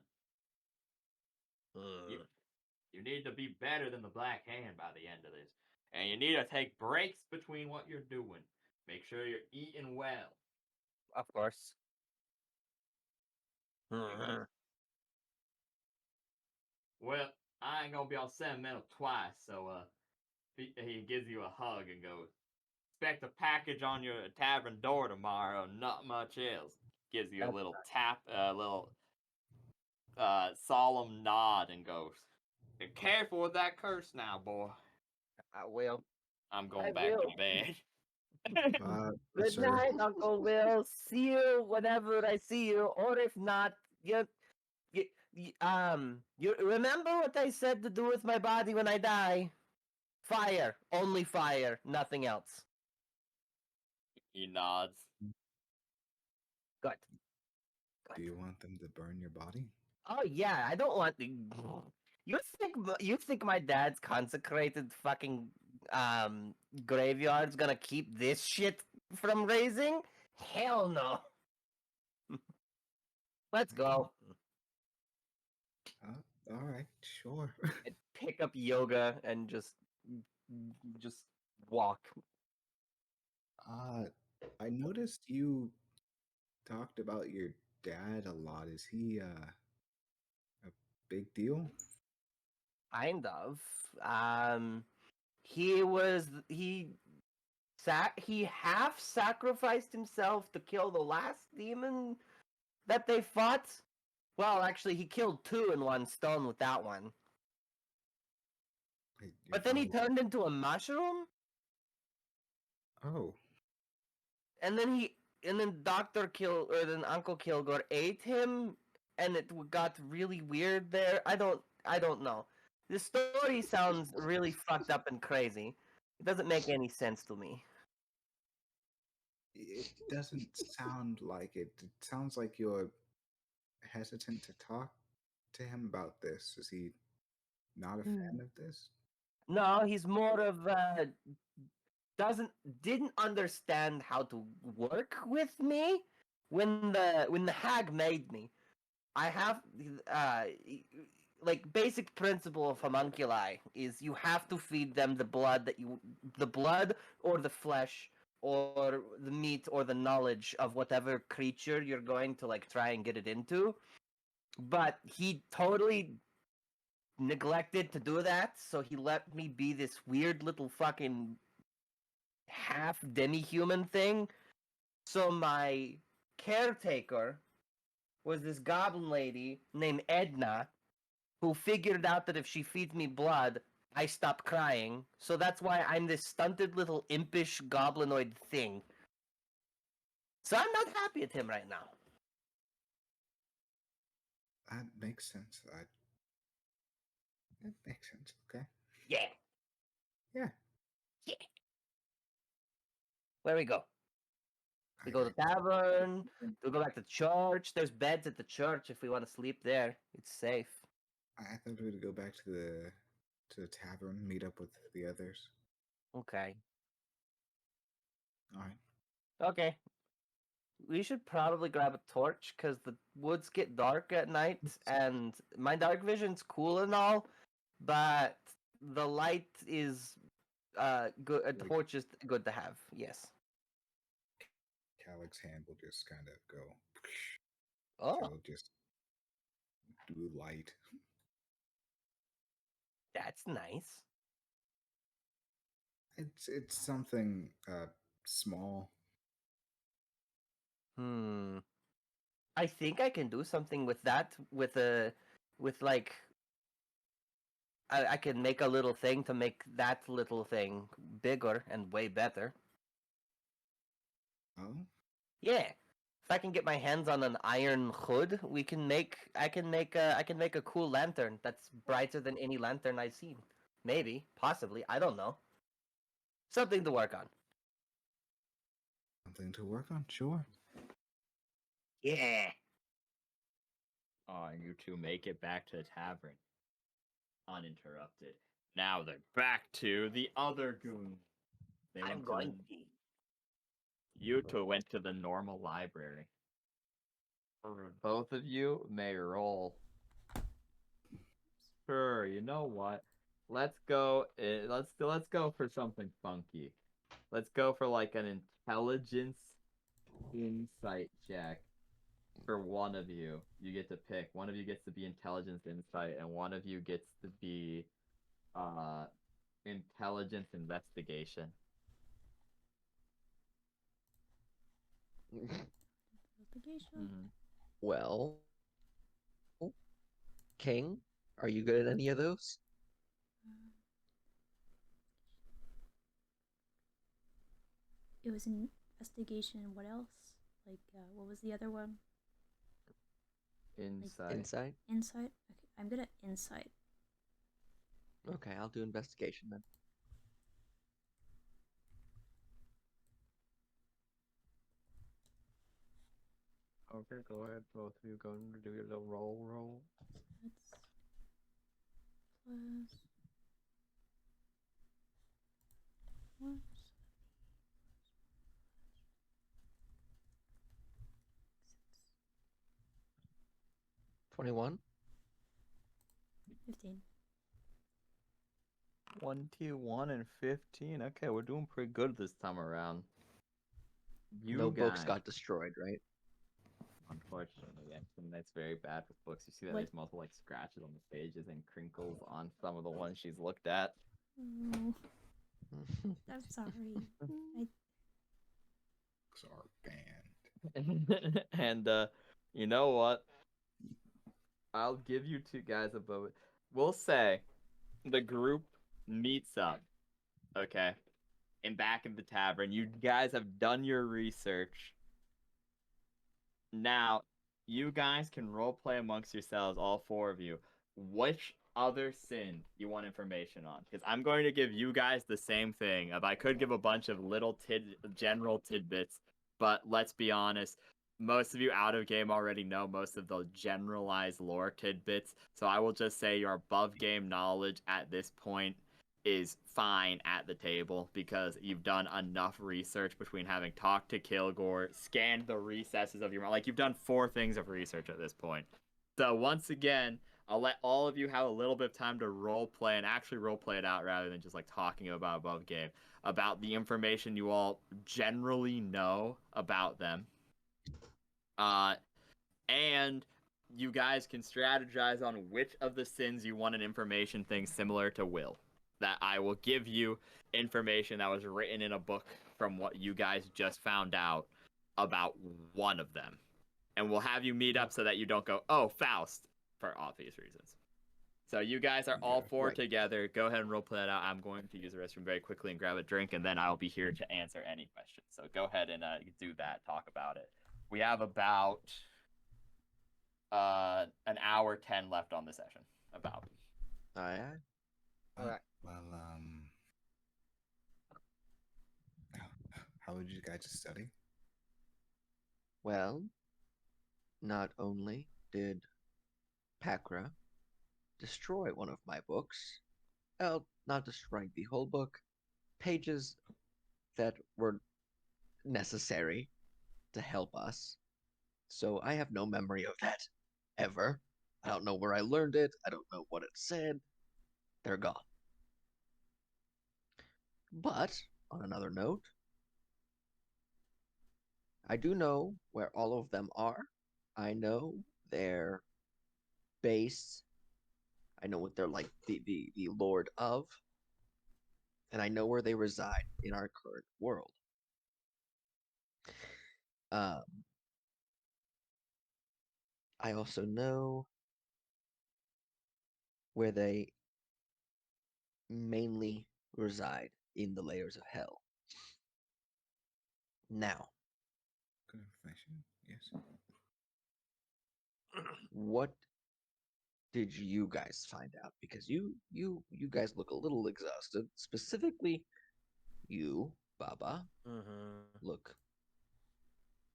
You need to be better than the Black Hand by the end of this. And you need to take breaks between what you're doing. Make sure you're eating well. Of course. Well, I ain't gonna be all sentimental twice, so he gives you a hug and goes, expect a package on your tavern door tomorrow, not much else. Gives you a little tap, a little solemn nod and goes, be careful with that curse now, boy. I will. I'm going back to bed. Good night, Uncle Will. See you whenever I see you, or if not, you remember what I said to do with my body when I die? Fire, only fire, nothing else. He nods. Good. Do you want them to burn your body? Oh yeah, I don't want the. You think my dad's consecrated fucking graveyard's gonna keep this shit from raising? Hell no. Let's go. All right, sure. And pick up yoga and just walk. I noticed you talked about your dad a lot. Is he a big deal? Kind of. He half sacrificed himself to kill the last demon that they fought. Well, actually, he killed two in one stone with that one. Your But then he father- turned into a mushroom, Oh, and then Uncle Kilgore ate him, and it got really weird there. I don't know. The story sounds really fucked up and crazy. It doesn't make any sense to me. it doesn't sound like it. It sounds like you're hesitant to talk to him about this. Is he not a fan of this? No, he's more of didn't understand how to work with me when the hag made me. I have uh like basic principle of homunculi is you have to feed them the blood or the flesh or the meat or the knowledge of whatever creature you're going to like try and get it into. But he totally neglected to do that, so he let me be this weird little fucking half demi-human thing. So my caretaker was this goblin lady named Edna, who figured out that if she feeds me blood, I stop crying. So that's why I'm this stunted little impish goblinoid thing. So I'm not happy at him right now. That makes sense. That makes sense. Okay. Yeah. Yeah. Yeah. Where we go? We I, go to the tavern. We go back to church. There's beds at the church if we want to sleep there. It's safe. I thought we would go back to the tavern, meet up with the others. Okay. All right. Okay. We should probably grab a torch because the woods get dark at night, and my dark vision's cool and all, but the light is good. A torch is good to have. Yes. Calic's hand will just kind of go. Oh, He'll just do light. that's nice. It's something small. I think I can do something with that. With like, I can make a little thing to make that little thing bigger and way better. Oh, Yeah. If I can get my hands on an iron hood, I can make a cool lantern that's brighter than any lantern I've seen. Maybe, possibly, I don't know. Something to work on. something to work on. Sure. Yeah. And you two make it back to the tavern. Uninterrupted. Now they're back to the other goon. They I'm went to going the, to be. you two went to the normal library. Both of you may roll. Sure, you know what? Let's go. Let's go for something funky. Let's go for like an intelligence insight check for one of you. You get to pick. One of you gets to be intelligence insight, and one of you gets to be intelligence investigation. Investigation. Well, King, are you good at any of those? It was an investigation. What else? Like, what was the other one? Insight. Insight? Insight? Okay, I'm good at insight. Okay, I'll do investigation then. Okay, go ahead. Both of you go and do your little roll. That's plus 1. 21. 15. 21 and 15. Okay, we're doing pretty good this time around. You No books guys- got destroyed, right? Unfortunately, and that's very bad with books. You see that What? there's multiple like scratches on the pages and crinkles on some of the ones she's looked at. Oh, I'm sorry. Books are banned. And you know what? I'll give you two guys a moment. We'll say the group meets up, okay? And back in the tavern, you guys have done your research. Now, you guys can roleplay amongst yourselves, all four of you, which other sin you want information on. Because I'm going to give you guys the same thing. If I could give a bunch of little general tidbits, but let's be honest, most of you out of game already know most of the generalized lore tidbits. So I will just say your above game knowledge at this point is fine at the table because you've done enough research between having talked to Kilgore, scanned the recesses of your mind. Like, you've done 4 things of research at this point. So once again, I'll let all of you have a little bit of time to role play and actually role play it out rather than just like talking about above game, about the information you all generally know about them. And you guys can strategize on which of the sins you want an information thing similar to Will. That I will give you information that was written in a book from what you guys just found out about one of them. And we'll have you meet up so that you don't go, oh, Faust, for obvious reasons. So you guys are all 4 right. together. Go ahead and roleplay that out. I'm going to use the restroom very quickly and grab a drink, and then I'll be here to answer any questions. So go ahead and do that, talk about it. We have about an hour 10 left on the session. About. Aye. Alright. Well, how would you guys study? Well, not only did Pakra destroy one of my books, well, not destroying the whole book, pages that were necessary to help us. So I have no memory of that ever. I don't know where I learned it. I don't know what it said. They're gone. But on another note, I do know where all of them are. I know their base. I know what they're like, the Lord of. And I know where they reside in our current world. I also know where they mainly reside in the layers of hell. Now, Good information. Yes. what did you guys find out? Because you guys look a little exhausted. Specifically, you, Baba, look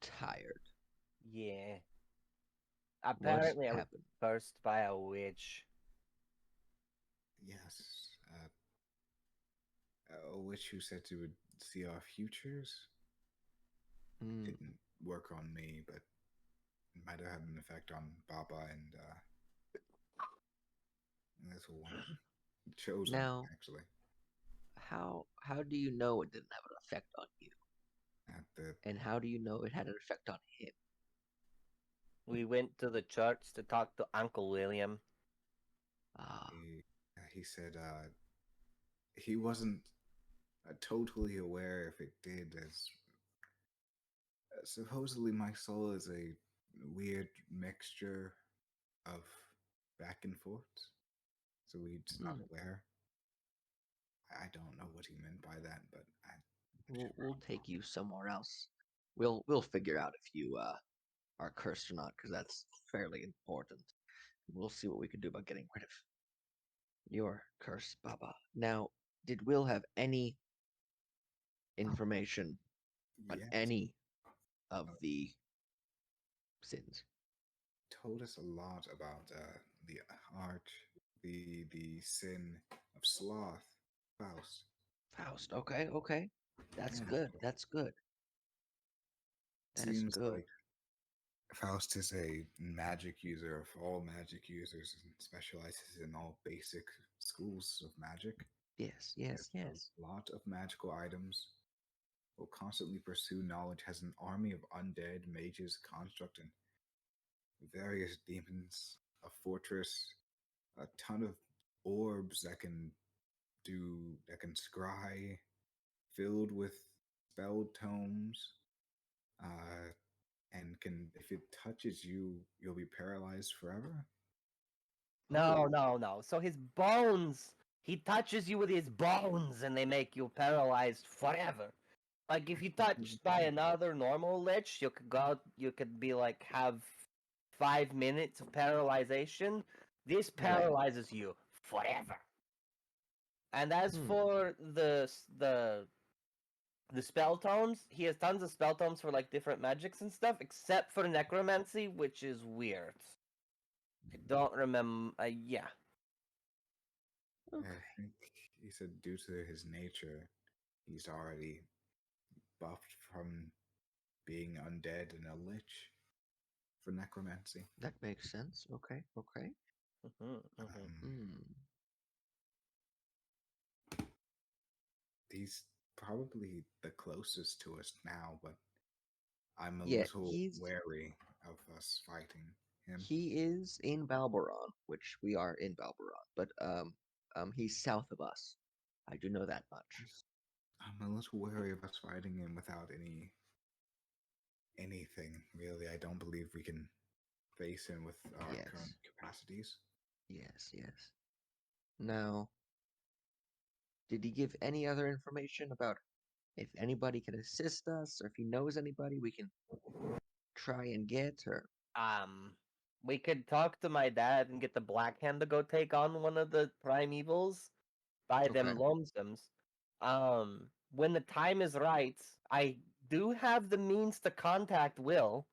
tired. Yeah. Apparently, I was happened? cursed by a witch. Yes. A witch who said she would see our futures. Hmm. Didn't work on me, but it might have had an effect on Baba and this one. Chosen, Now, actually. How do you know it didn't have an effect on you? At the And how do you know it had an effect on him? We went to the church to talk to Uncle William. Ah, he said he wasn't totally aware if it did, as supposedly my soul is a weird mixture of back and forth, so he's not aware. I don't know what he meant by that, but we'll take you somewhere else. We'll figure out if you are cursed or not, because that's fairly important. We'll see what we can do about getting rid of your curse, Baba. Now, did Will have any information on yes. any of the sins. told us a lot about the arch, the sin of sloth, Faust. Faust. Okay, okay. That's Yeah. good. That's good. That is Seems good. like Faust is a magic user of all magic users and specializes in all basic schools of magic. Yes, He yes, has yes. a lot of magical items. Will constantly pursue knowledge. Has an army of undead mages, construct, and various demons. A fortress. A ton of orbs that can scry, filled with spell tomes. And can, if it touches you, you'll be paralyzed forever. No, Oh, no, no. So his bones, he touches you with his bones and they make you paralyzed forever. Like if you touched by another normal lich, you could go, you could be like have 5 minutes of paralyzation. This right. paralyzes you forever. And as Hmm. for the spell tomes, he has tons of spell tomes for like different magics and stuff, except for necromancy, which is weird. I don't remember. Yeah. Okay. I think he said due to his nature, he's already buffed from being undead and a lich for necromancy. That makes sense. Okay, okay. Um, Hmm. he's probably the closest to us now, but I'm a Yeah, little wary of us fighting him. he is in Valberon, which we are in Valberon, but he's south of us. I do know that much. I'm a little wary of us fighting him without anything really. I don't believe we can face him with our Yes. current capacities. Yes, yes. Now, did he give any other information about if anybody can assist us, or if he knows anybody we can try and get, or We could talk to my dad and get the Black Hand to go take on one of the primevals by them Okay. lonesomes. When the time is right, I do have the means to contact Will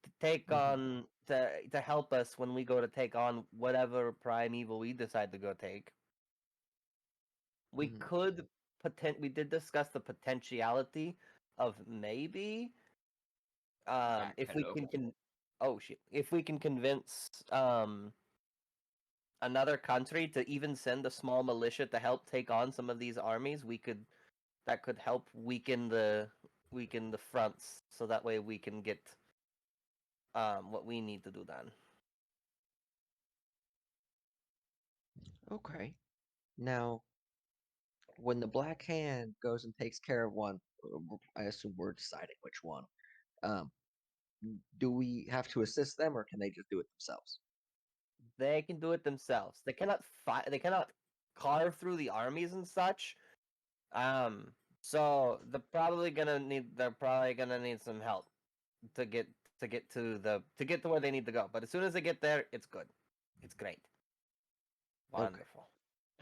to take on to help us when we go to take on whatever primeval we decide to go take. We Mhm. could we did discuss the potentiality of maybe if we Hello. oh shit, if we can convince another country to even send a small militia to help take on some of these armies, that could help weaken the fronts, so that way we can get what we need to do done. Okay. Now, when the Black Hand goes and takes care of one, I assume we're deciding which one. Um, do we have to assist them, or can they just do it themselves? They can do it themselves. They cannot fight. They cannot carve through the armies and such. Um, so they're probably gonna need some help to get to get to where they need to go. But as soon as they get there, it's good. It's great. Wonderful.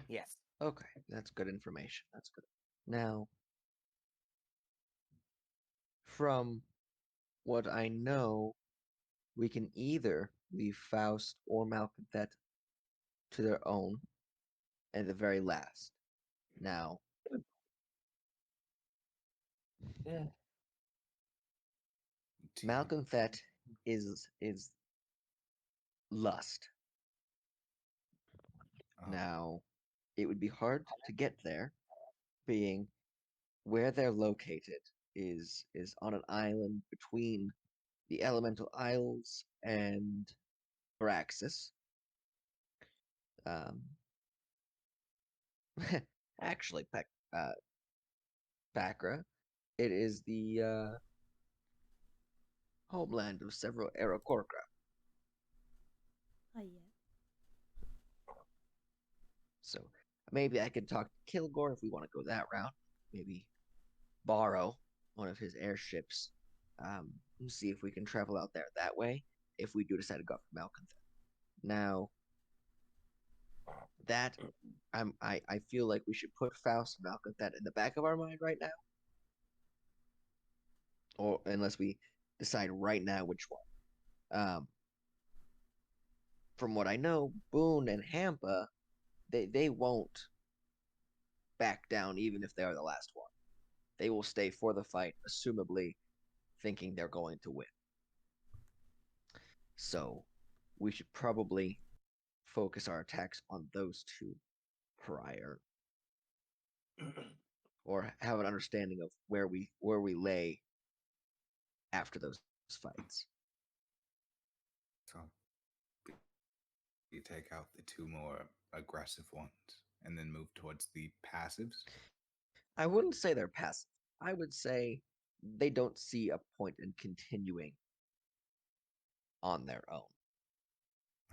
Yes. Okay, that's good information. That's good. Now, from what I know, we can either leave Faust or Malconthet to their own at the very last. Now, Yeah. Malconthet is lust. Now, it would be hard to get there, being where they're located is on an island between the Elemental Isles and Braxis. Um, actually, Bakra, it is the homeland of several Aarakocra. Oh yeah. So maybe I could talk to Kilgore if we want to go that route. Maybe borrow one of his airships, and see if we can travel out there that way. If we do decide to go for Malconthet. Now, that I feel like we should put Faust and Malconthet in the back of our mind right now, or unless we decide right now which one. Um, from what I know, Boone and Hampa, they won't back down even if they are the last one. They will stay for the fight, assumably thinking they're going to win. So we should probably focus our attacks on those two prior, or have an understanding of where we lay after those fights. So you take out the two more aggressive ones and then move towards the passives. I wouldn't say they're passive. I would say they don't see a point in continuing on their own.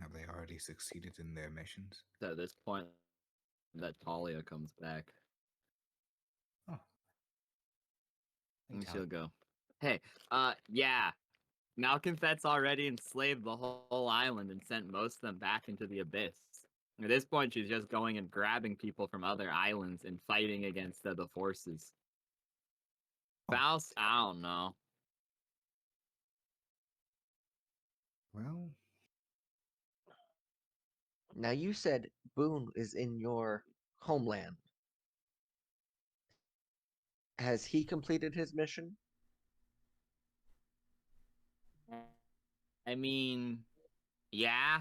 Have they already succeeded in their missions? At this point, that Talia comes back. Oh. And she'll go, hey, yeah, Malconthet's already enslaved the whole island and sent most of them back into the abyss. At this point, she's just going and grabbing people from other islands and fighting against the forces. Oh. Faust, I don't know. Well, Now you said Boone is in your homeland. Has he completed his mission? I mean, yeah,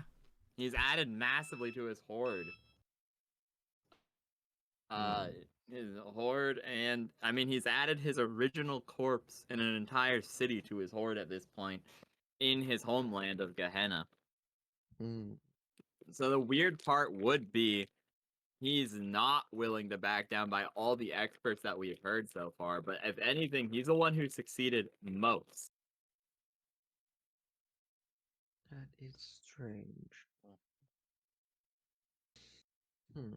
he's added massively to his horde. His horde, and I mean, he's added his original corpse and an entire city to his horde at this point in his homeland of Gehenna. Hmm. So the weird part would be he's not willing to back down by all the experts that we've heard so far, but if anything, he's the one who succeeded most. That is strange. Hmm.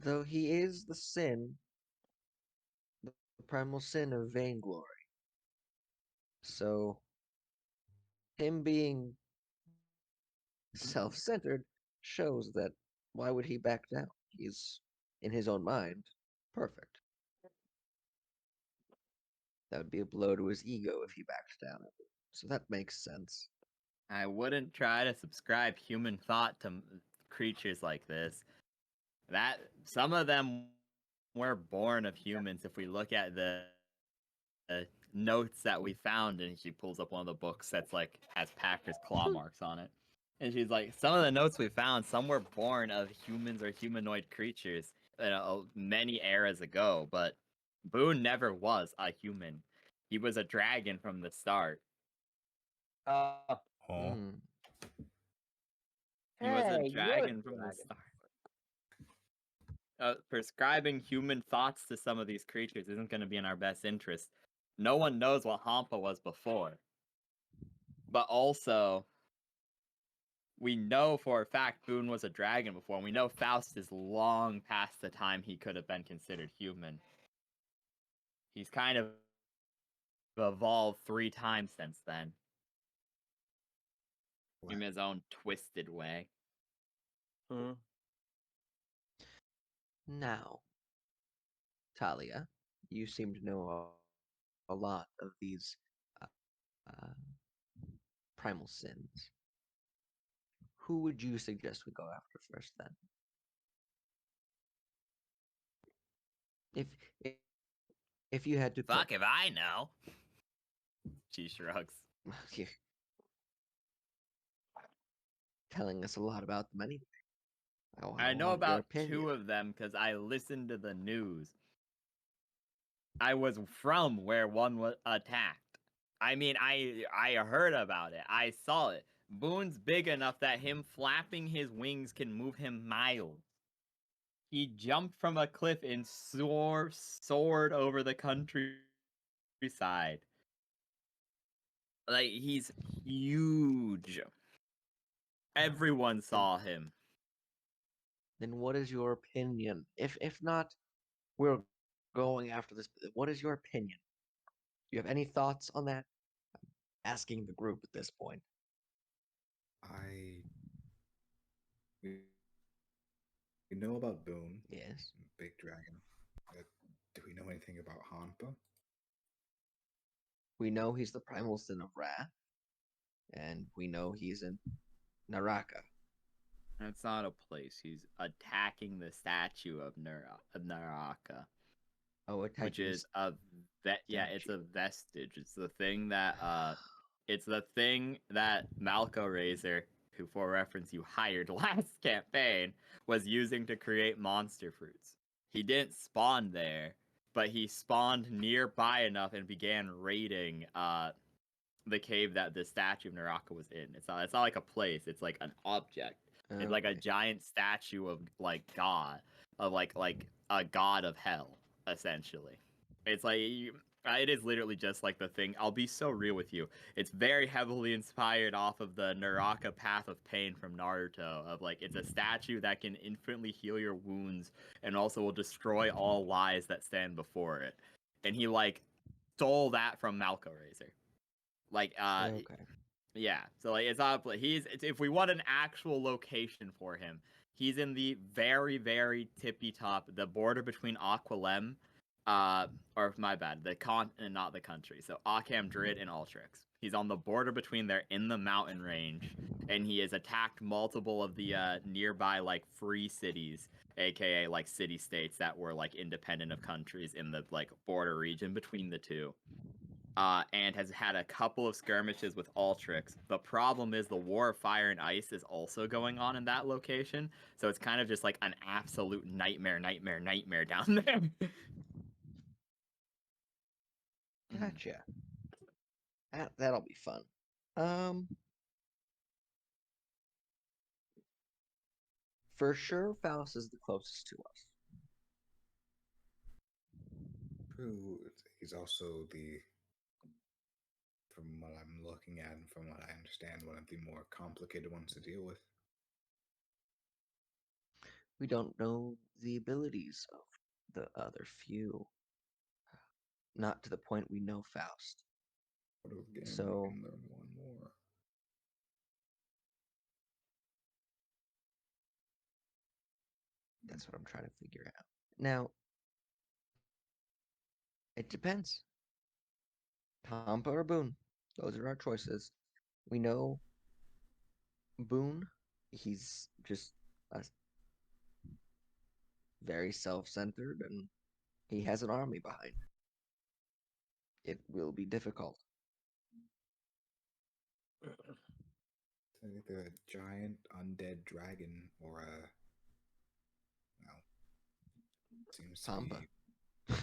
Though he is the primal sin of vainglory. So, him being self-centered shows that why would he back down? He's, in his own mind, perfect. That would be a blow to his ego if he backed down. So that makes sense. I wouldn't try to subscribe human thought to creatures like this. That some of them were born of humans. If we look at the notes that we found, and she pulls up one of the books that's like has Packer's claw marks on it, and she's like, some of the notes we found, some were born of humans or humanoid creatures, many eras ago. But Boone never was a human. He was a dragon from the start. oh, Hmm. He was a Hey, you're dragon from the dragon. start. Prescribing human thoughts to some of these creatures isn't going to be in our best interest. No one knows what Hampa was before. But also, we know for a fact Boone was a dragon before, and we know Faust is long past the time he could have been considered human. He's kind of evolved 3 times since then. In his own twisted way. Hmm. Now, Talia, you seem to know a lot of these uh, uh, primal sins. Who would you suggest we go after first then? If if you had to Fuck pick. if I know. She shrugs. You're telling us a lot about them anyway. I know want your about opinion. 2 of them because I listened to the news. I was from where one was attacked. I mean, I heard about it. I saw it. Boone's big enough that him flapping his wings can move him miles. He jumped from a cliff and soared over the countryside. Like, he's huge. Everyone saw him. Then what is your opinion? If not, we're going after this. What is your opinion? Do you have any thoughts on that? I'm asking the group at this point. We know about Boone, Yes. big dragon. Do we know anything about Hanpa? We know he's the primal sin of wrath, and we know he's in Naraka. It's not a place. He's attacking the statue of Naraka, Oh, which attacking is it's a statue. vestige. It's the thing that Malco Razor, who for reference you hired last campaign, was using to create monster fruits. He didn't spawn there, but he spawned nearby enough and began raiding the cave that the statue of Naraka was in. It's not like a place, it's like an object. It's like a Okay. giant statue of like God, of like a god of hell, essentially. It's like it is literally just like the thing. I'll be so real with you. It's very heavily inspired off of the Naraka Path of Pain from Naruto. Of like, it's a statue that can infinitely heal your wounds and also will destroy all lies that stand before it. And he like stole that from Malco Razor. Like, Okay. yeah. So like, it's not. If we want an actual location for him, he's in the very, very tippy top, the border between Aqualem, or my bad, not the country. So Occam, Druid, and Ultrix. He's on the border between there in the mountain range, and he has attacked multiple of the nearby like free cities, aka like city states that were like independent of countries in the like border region between the two. And has had a couple of skirmishes with Ultrix. The problem is the War of Fire and Ice is also going on in that location, so it's kind of just like an absolute nightmare down there. Gotcha. That'll be fun. For sure, Faust is the closest to us. True. He's also from what I'm looking at and from what I understand, one of the more complicated ones to deal with. We don't know the abilities of the other few. Not to the point we know Faust. What of game So- we can learn one more. That's what I'm trying to figure out. Now, it depends. Tampa or Boone. Those are our choices. We know Boone, he's just very self-centered and he has an army behind. It will be difficult. It's either a giant undead dragon or seems to Hampa. be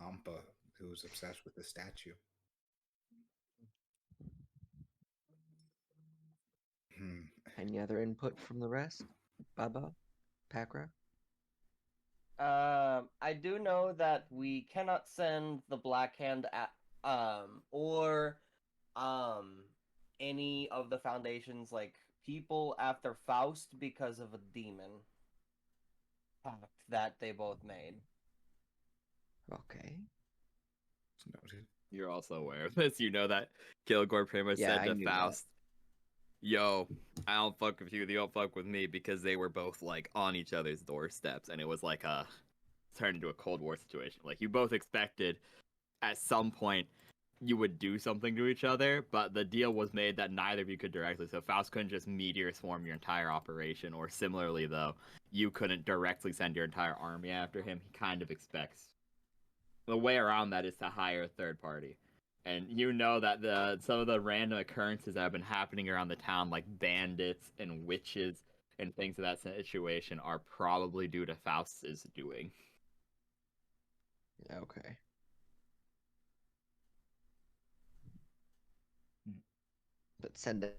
Hampa, who's obsessed with the statue. Any other input from the rest? Baba? Pakra? I do know that we cannot send the Black Hand or any of the Foundation's like people after Faust because of a demon pact that they both made. Okay. It's noted. You're also aware of this. You know that Kilgore pretty much Yeah, said I to knew that. Faust, "Yo, I don't fuck with you. You don't fuck with me," because they were both like on each other's doorsteps, and it was like turned into a Cold War situation. Like you both expected at some point you would do something to each other, but the deal was made that neither of you could directly. So Faust couldn't just meteor swarm your entire operation, or similarly though, you couldn't directly send your entire army after him. He kind of expects the way around that is to hire a third party. And you know that some of the random occurrences that have been happening around the town, like bandits and witches and things of that situation, are probably due to Faust's doing. Okay. But sending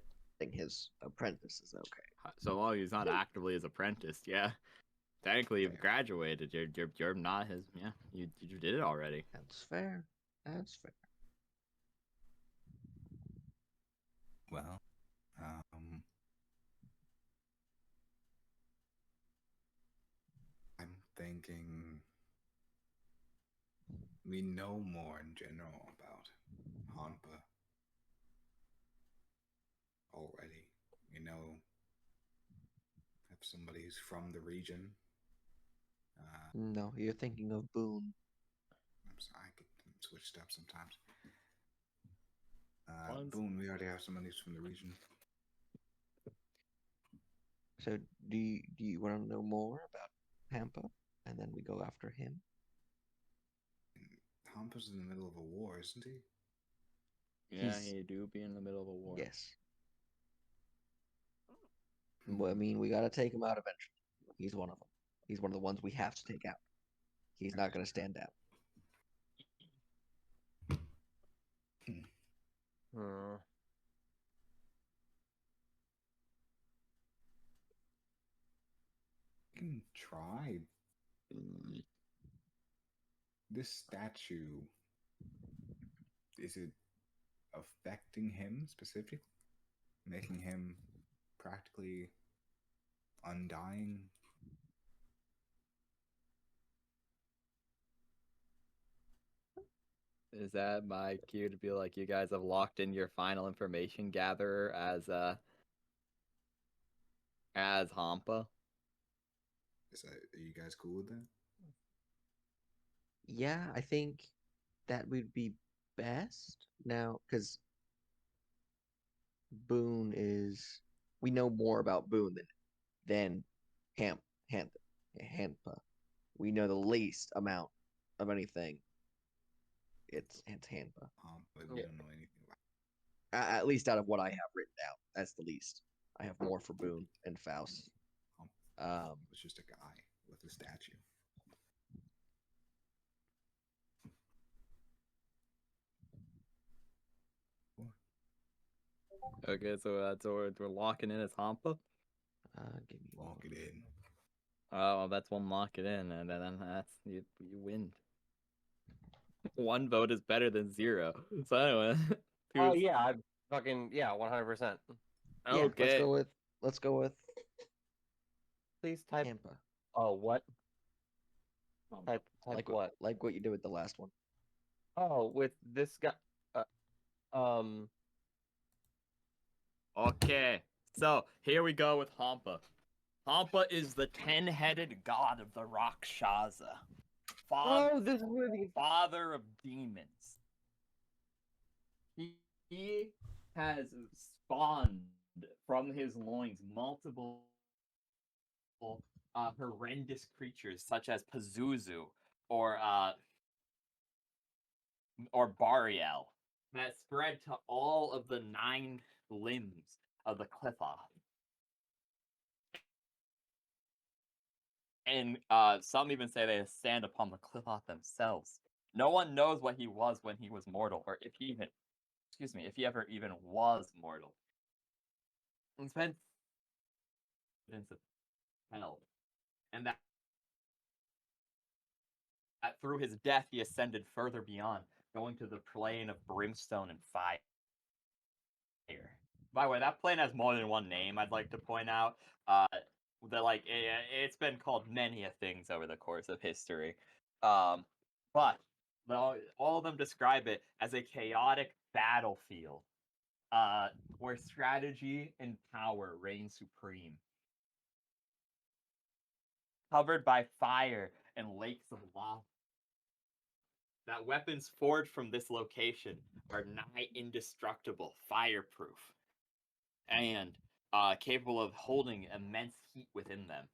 his apprentice is okay. So long as he's not actively his apprentice, yeah. Technically, you've Fair. graduated. You're not his. Yeah, you did it already. That's fair. That's fair. Well, I'm thinking we know more in general about Hanpa already. We know if somebody who's from the region. No, you're thinking of Boone. switched up sometimes. Once- Boone, we already have some news from the region. So do you want to know more about Hampa, and then we go after him? Hampa's in the middle of a war, isn't he? Yeah, He's- he do be in the middle of a war. Yes. Well, I mean, we got to take him out eventually. He's one of them. He's one of the ones we have to take out. He's not going to stand down. Hmm. We can try. This statue, is it affecting him specifically? Making him practically undying? Is that my cue to be like, you guys have locked in your final information gatherer as Hampa? Are you guys cool with that? Yeah, I think that would be best now, because Boone is. We know more about Boone than Hampa. We know the least amount of anything. It's Hampa. But we Yeah. don't know anything about At least out of what I have written down, that's the least. I have more for Boone and Faust. it. It's just a guy with a statue. Okay, so that's we're locking in as Hampa. Give me Lock it in. Oh, well, that's one lock it in, and then that's you win. One vote is better than 0. So anyway, Oh who's- yeah, I fucking 100%. Yeah, okay. let's go with Please type. Hampa. Oh, what? Type Like what? Like what you did with the last one. Oh, with this guy. Okay, so here we go with Hampa. Hampa is the 10-headed god of the Rakshasa. Oh, this is really. Father of demons. He has spawned from his loins multiple horrendous creatures such as Pazuzu or Bariel that spread to all of the 9 limbs of the Clithoth. And some even say they stand upon the Clithoth themselves. No one knows what he was when he was mortal, or if he ever even was mortal. He's been into hell, and that through his death he ascended further beyond, going to the plane of brimstone and fire. By the way, that plane has more than one name. I'd like to point out. It's been called many a things over the course of history, but all of them describe it as a chaotic battlefield, where strategy and power reign supreme, covered by fire and lakes of lava. That weapons forged from this location are nigh indestructible, fireproof, and capable of holding immense heat within them.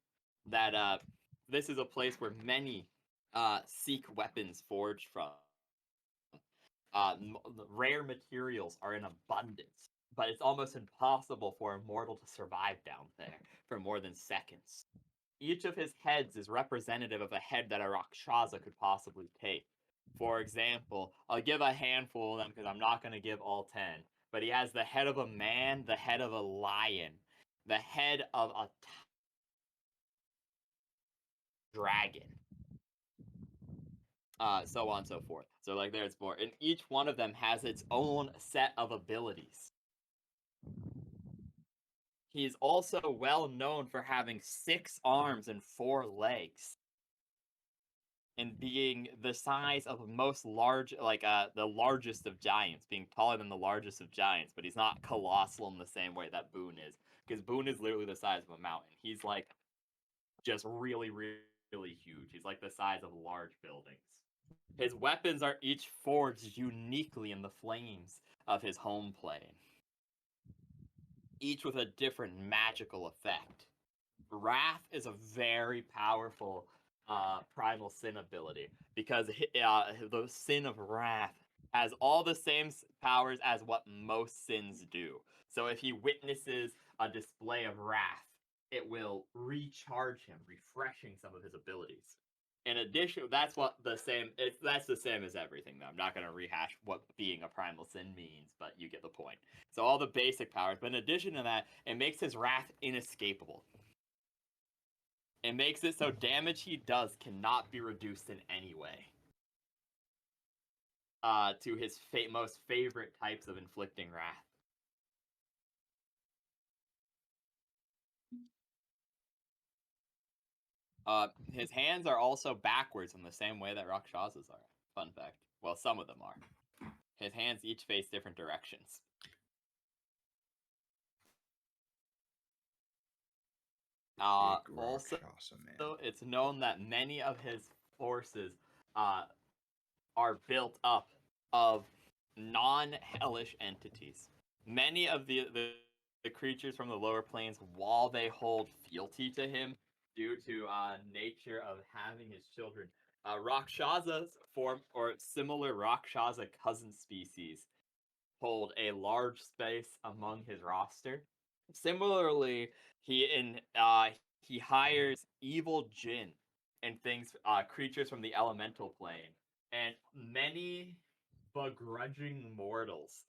That this is a place where many seek weapons forged from. Rare materials are in abundance, but it's almost impossible for a mortal to survive down there for more than seconds. Each of his heads is representative of a head that a Rakshasa could possibly take. For example, I'll give a handful of them because I'm not going to give all 10. But he has the head of a man, the head of a lion, the head of a dragon, so on and so forth. So like there's more. And each one of them has its own set of abilities. He's also well known for having 6 arms and 4 legs, and being the size of the largest of giants, being taller than the largest of giants, but he's not colossal in the same way that Boone is, because Boone is literally the size of a mountain. He's like just really, really, really huge. He's like the size of large buildings. His weapons are each forged uniquely in the flames of his home plane, each with a different magical effect. Wrath is a very powerful primal sin ability because the sin of wrath has all the same powers as what most sins do. So if he witnesses a display of wrath, it will recharge him, refreshing some of his abilities. In addition, that's the same as everything, though. I'm not going to rehash what being a primal sin means, but you get the point. So all the basic powers, but in addition to that, it makes his wrath inescapable. It makes it so damage he does cannot be reduced in any way. To his most favorite types of inflicting wrath. His hands are also backwards in the same way that Rakshasa's are. Fun fact. Well, some of them are. His hands each face different directions. Also, it's known that many of his forces are built up of non-hellish entities. Many of the creatures from the lower planes, while they hold fealty to him due to nature of having his children, Rakshasas form or similar Rakshasa cousin species hold a large space among his roster. Similarly, he hires evil jinn and things creatures from the elemental plane, and many begrudging mortals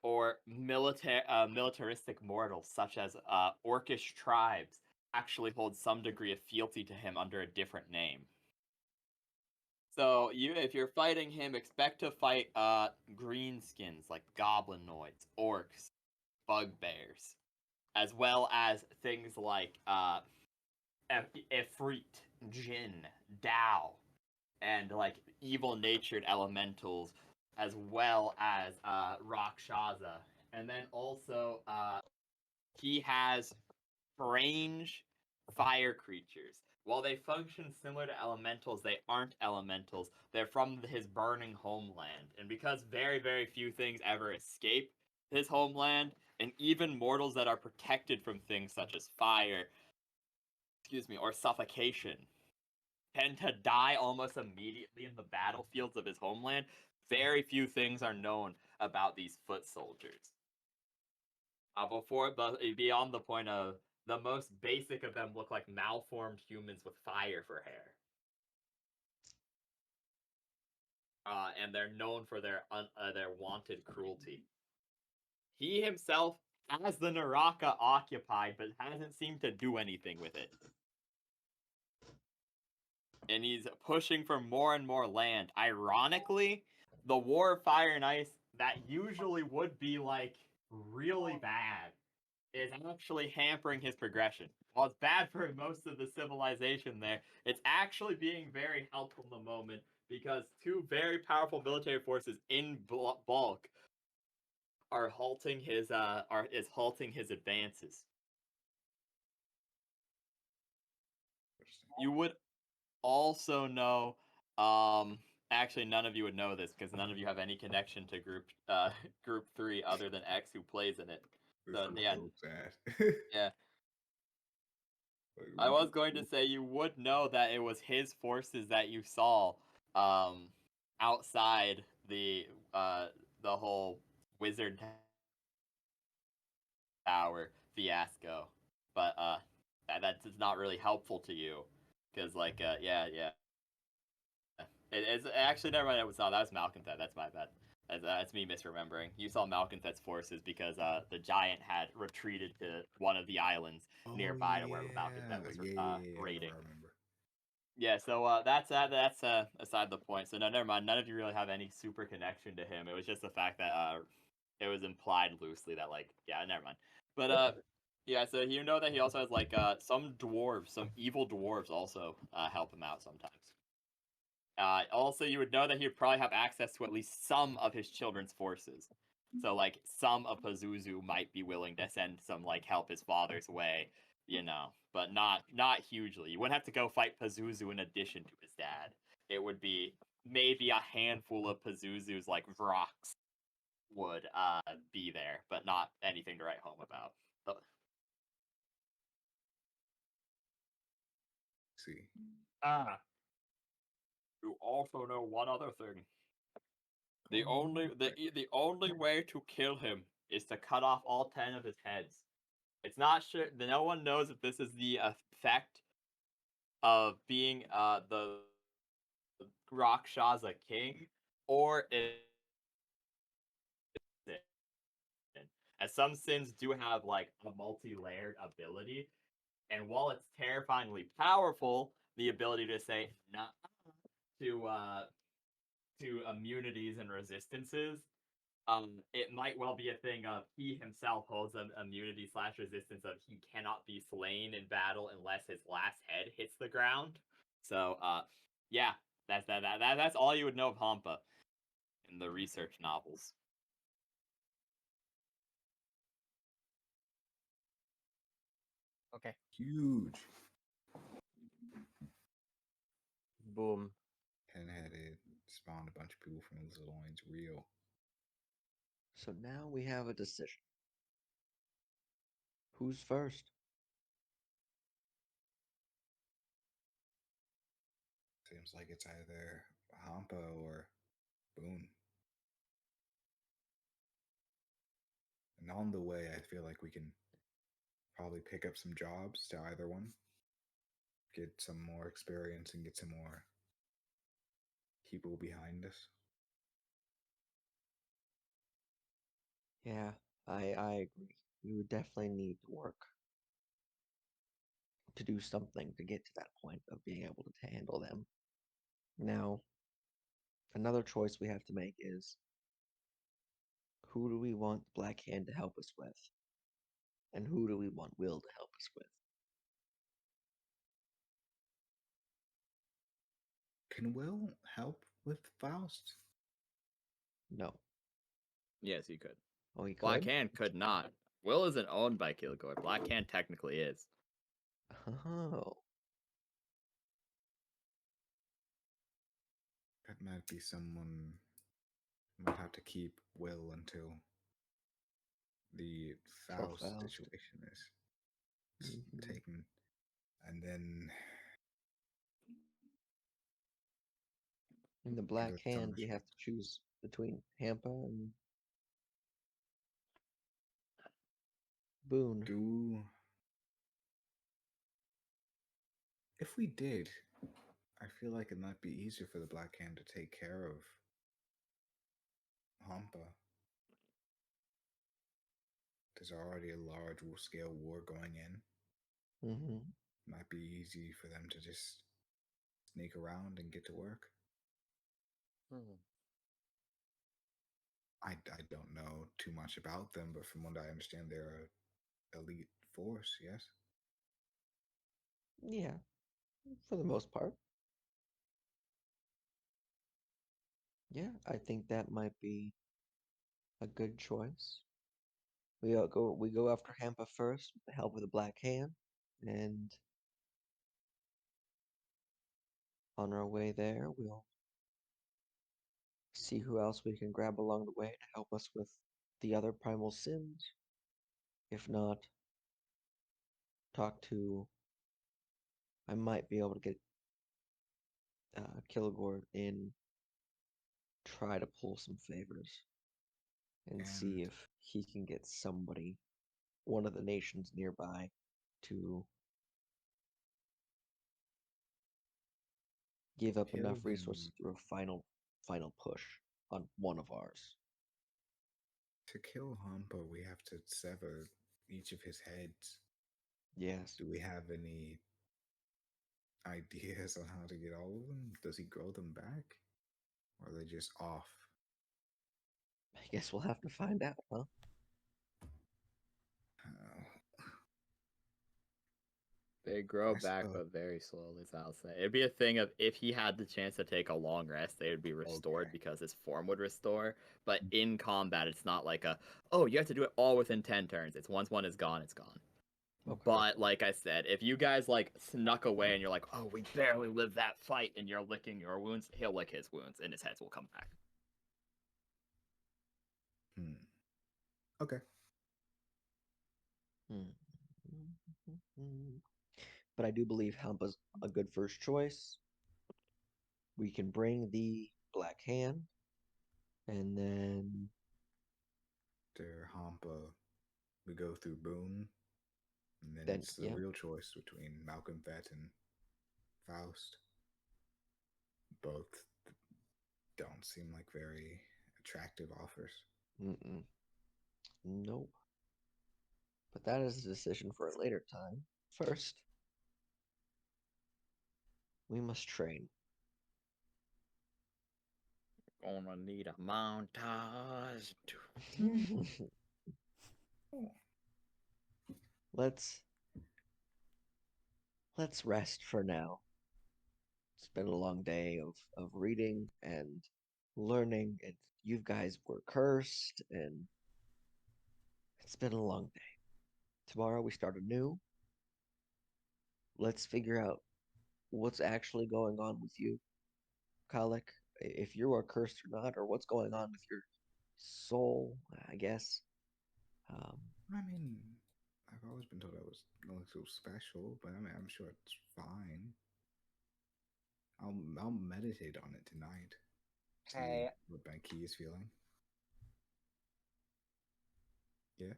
or militaristic mortals, such as orcish tribes, actually hold some degree of fealty to him under a different name. So if you're fighting him, expect to fight greenskins like goblinoids, orcs, bugbears, as well as things like Efreet, Jinn, Dao, and like evil-natured elementals, as well as Rakshasa. And then also he has strange fire creatures. While they function similar to elementals, they aren't elementals. They're from his burning homeland. And because very, very few things ever escape his homeland, and even mortals that are protected from things such as fire, or suffocation, tend to die almost immediately in the battlefields of his homeland, very few things are known about these foot soldiers. Beyond the point of the most basic of them look like malformed humans with fire for hair. And they're known for their wanted cruelty. He himself has the Naraka occupied, but hasn't seemed to do anything with it. And he's pushing for more and more land. Ironically, the War of Fire and Ice, that usually would be, like, really bad, is actually hampering his progression. While it's bad for most of the civilization there, it's actually being very helpful in the moment, because two very powerful military forces in bulk are halting his advances. You would also know, actually none of you would know this because none of you have any connection to group 3 other than X, who plays in it. So yeah. Yeah. I was going to say you would know that it was his forces that you saw outside the whole wizard tower fiasco, but that's not really helpful to you because yeah. It's actually, never mind. That was Malconthet. That's my bad. That's me misremembering. You saw Malconthet's forces because the giant had retreated to one of the islands nearby to where Malconthet was raiding. I remember. Yeah, so that's aside the point. So no, never mind. None of you really have any super connection to him. It was just the fact that it was implied loosely that yeah, never mind. But yeah, so you know that he also has some evil dwarves also help him out sometimes. Also, you would know that he would probably have access to at least some of his children's forces. So, some of Pazuzu might be willing to send some, help his father's way, but not hugely. You wouldn't have to go fight Pazuzu in addition to his dad. It would be maybe a handful of Pazuzu's like rocks would be there, but not anything to write home about. But See, you also know one other thing. The Oh, only way to kill him is to cut off all 10 of his heads. It's not sure. No one knows if this is the effect of being the Raksha's king, or if as some sins do have like a multi-layered ability, and while it's terrifyingly powerful, the ability to say nah to immunities and resistances, it might well be a thing of he himself holds an immunity slash resistance of he cannot be slain in battle unless his last head hits the ground. So, yeah, that's all you would know of Hampa in the research novels. Okay. huge, Boom. ten-headed, spawned a bunch of people from his loins. Real. So now we have a decision. Who's first? Seems like it's either Hampa or Boone. And on the way, I feel like we can probably pick up some jobs to either one, get some more experience, and get some more people behind us. Yeah, I agree. We would definitely need to work to do something to get to that point of being able to handle them. Now, another choice we have to make is who do we want Black Hand to help us with? And who do we want Will to help us with? Can Will help with Faust? No. Yes, he could. Oh, he could? Black Hand could not. Will isn't owned by Kilgore. Black Hand technically is. Oh. That might be someone. Might have to keep Will until the Faust Faust. situation is Mhm. taken, and then In the go Black to Hand, we Summer. have to choose between Hampa and Boone. Do if we did, I feel like it might be easier for the Black Hand to take care of Hampa. There's already a large scale war going in. Mm-hmm. Might be easy for them to just sneak around and get to work. I don't know too much about them, but from what I understand, they're an elite force, yes? Yeah, for the most part. Yeah, I think that might be a good choice. We go after Hampa first with the help of the Black Hand, and on our way there, we'll see who else we can grab along the way to help us with the other primal sins. If not, talk to. I might be able to get Kilgore in, try to pull some favors, and see And if he can get somebody, one of the nations nearby, to give up kill enough him resources to a final push on one of ours. to kill Hampa, we have to sever each of his heads. Yes. Do we have any ideas on how to get all of them? Does he grow them back? Or are they just off? I guess we'll have to find out, huh? They grow I back, suppose. but very slowly, so I'll say. It'd be a thing of if he had the chance to take a long rest, they would be restored Okay. because his form would restore. But in combat, it's not like a, oh, you have to do it all within 10 turns. It's once one is gone, it's gone. Okay. But like I said, if you guys like snuck away and you're like, oh, we barely lived that fight, and you're licking your wounds, he'll lick his wounds, and his heads will come back. Okay. But I do believe Hampa's a good first choice. We can bring the Black Hand, and then After Hampa, we go through Boone, and then Then, it's the yeah. real choice between Malcolm Fett and Faust. Both don't seem like very attractive offers. Nope. But that is a decision for a later time. First, we must train. Gonna need a montage. let's rest for now. It's been a long day of reading and learning, and you guys were cursed, and it's been a long day. Tomorrow we start anew. Let's figure out what's actually going on with you, Kalik. If you are cursed or not, or what's going on with your soul, I guess. I mean, I've always been told I was nothing so special, but I mean, I'm sure it's fine. I'll meditate on it tonight. See Hey. what my key is feeling. Yes.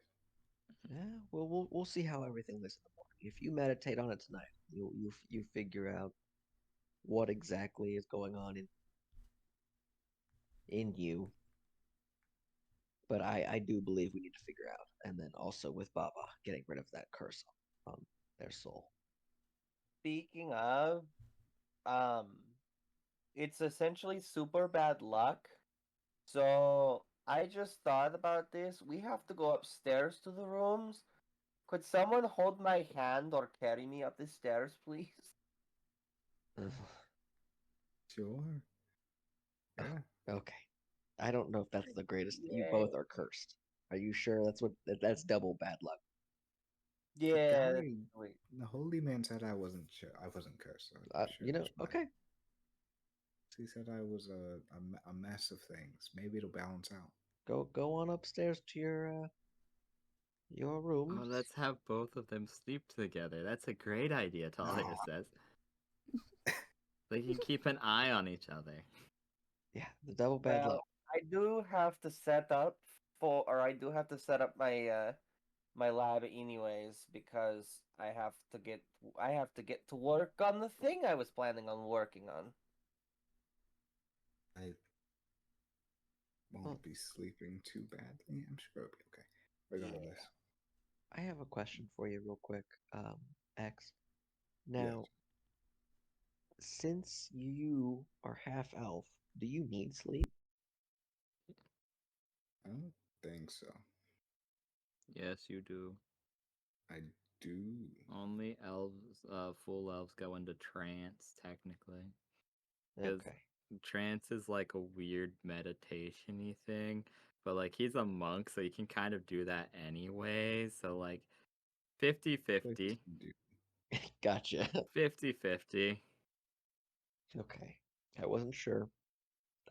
Yeah, well, we'll see how everything is in the morning. If you meditate on it tonight, you figure out what exactly is going on in you. But I do believe we need to figure out, and then also with Baba getting rid of that curse on their soul. Speaking of, it's essentially super bad luck. So I just thought about this. We have to go upstairs to the rooms. Could someone hold my hand or carry me up the stairs, please? Sure. Yeah. Okay. I don't know if that's the greatest. You Yeah. both are cursed. Are you sure that's double bad luck? Yeah. guy, Wait. the holy man said I wasn't sure. I wasn't cursed. So I'm sure You know, it's fine. okay. He said I was a mess of things. Maybe it'll balance out. Go on upstairs to your room. Oh, let's have both of them sleep together. That's a great idea, Talia says. They can keep an eye on each other. Yeah, the double bad Well, luck. I do have to set up my my lab anyways because I have to get to work on the thing I was planning on working on. I won't be sleeping too badly. I'm sure it'll be okay. Regardless. I have a question for you, real quick, X. Yes. Now, since you are half elf, do you need sleep? I don't think so. Yes, you do. I do. Only elves, full elves go into trance, technically. Because Okay. trance is like a weird meditation-y thing. But, like, he's a monk, so you can kind of do that anyway. So, like, 50-50. Gotcha. 50-50. Okay. I wasn't sure.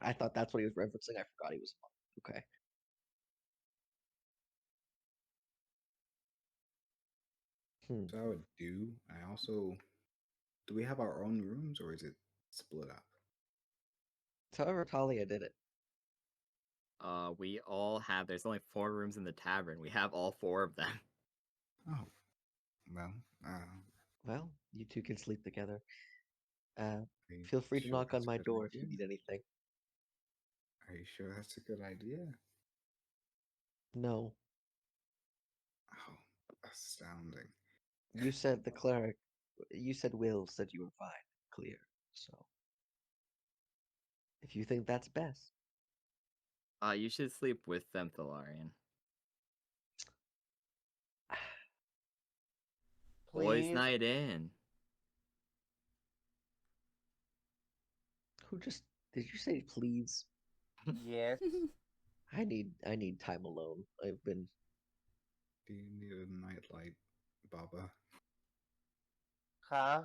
I thought that's what he was referencing. I forgot he was a monk. Okay. So I would do. I also. Do we have our own rooms or is it split up? However, Talia did it. We all have, there's only 4 rooms in the tavern. We have all 4 of them. Oh. Well, Well, you two can sleep together. are you Feel free to sure knock on that's a my good door if idea? you need anything. Are you sure that's a good idea? No. Oh, astounding. You said the cleric. You said Will said you were fine, clear. So, if you think that's best, You should sleep with them, Thalarian. Boys' Please. night in. who just did you say please? Yes. I need time alone. I've been Do you need a nightlight Baba, Huh?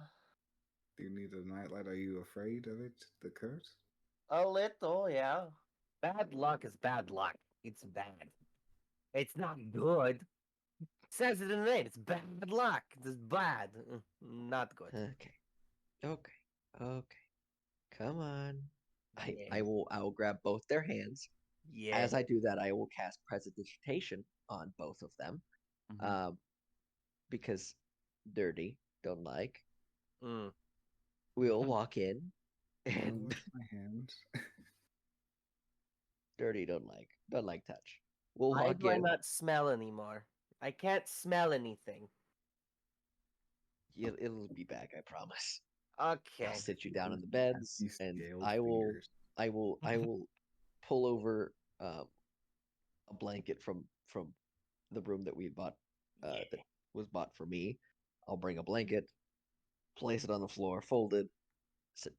do you need a nightlight? Are you afraid of it? The curse? A little, yeah. Bad luck is bad luck. It's bad. It's not good. It says it in the name. It's bad luck. It's bad. Not good. Okay. Come on. I Yeah. will grab both their hands. Yeah. As I do that, I will cast Prestidigitation on both of them. Mhm. Because Dirty don't like. Mm. We'll walk in I'll and wash my hands. Dirty don't like touch. We'll Why walk do I in. not smell anymore? I can't smell anything. It'll be back, I promise. Okay. I'll sit you down in the Those beds, nasty and scaled I will fingers. pull over a blanket from the room that we bought that was bought for me. I'll bring a blanket, place it on the floor, folded, sit,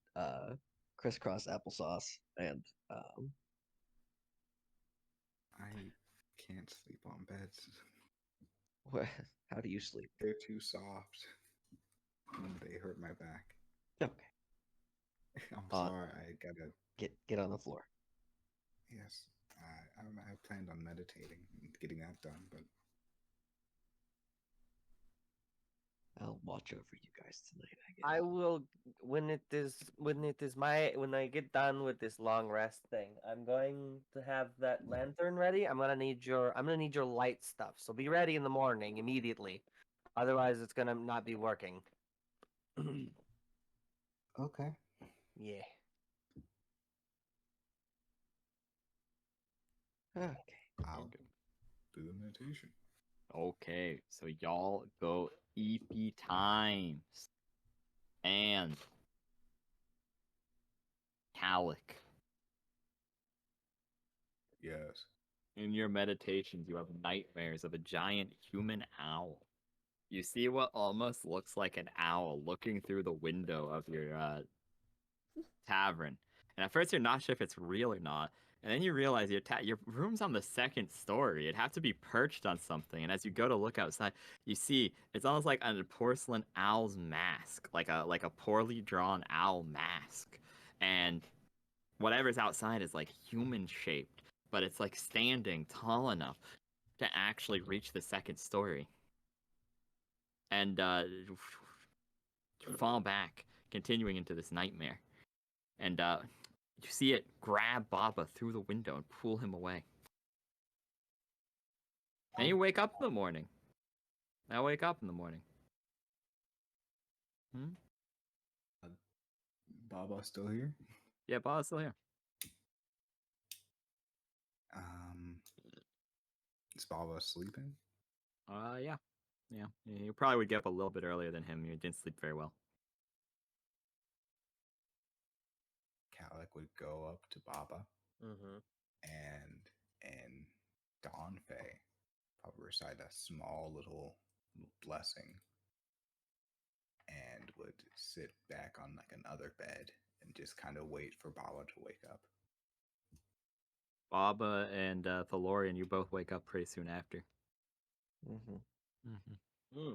crisscross applesauce, and I can't sleep on beds. how do you sleep? They're too soft. And they hurt my back. Okay, I'm Uh, sorry. I gotta. get on the floor. Yes, I planned on meditating and getting that done, but I'll watch over you guys tonight, I guess. I will when I get done with this long rest thing, I'm going to have that lantern ready. I'm gonna need your light stuff. So be ready in the morning immediately. Otherwise it's gonna not be working. okay. Yeah. Okay. I'll do the meditation. Okay, so y'all go EP times. And Calic. Yes. In your meditations, you have nightmares of a giant human owl. You see what almost looks like an owl looking through the window of your tavern. And at first, you're not sure if it's real or not. And then you realize your room's on the second story. It'd have to be perched on something. And as you go to look outside, you see it's almost like a porcelain owl's mask, like a poorly drawn owl mask. And whatever's outside is like human shaped, but it's like standing tall enough to actually reach the second story. And you fall back, continuing into this nightmare. And you see it grab Baba through the window and pull him away. And you wake up in the morning. I wake up in the morning. Baba still here? Yeah, Baba's still here. Is Baba sleeping? Yeah. You probably would get up a little bit earlier than him. You didn't sleep very well. Calic would go up to Baba Mm-hmm. and in Dawnfei probably recite a small little blessing and would sit back on like another bed and just kind of wait for Baba to wake up. Baba and Thalorian, you both wake up pretty soon after. Mm-hmm.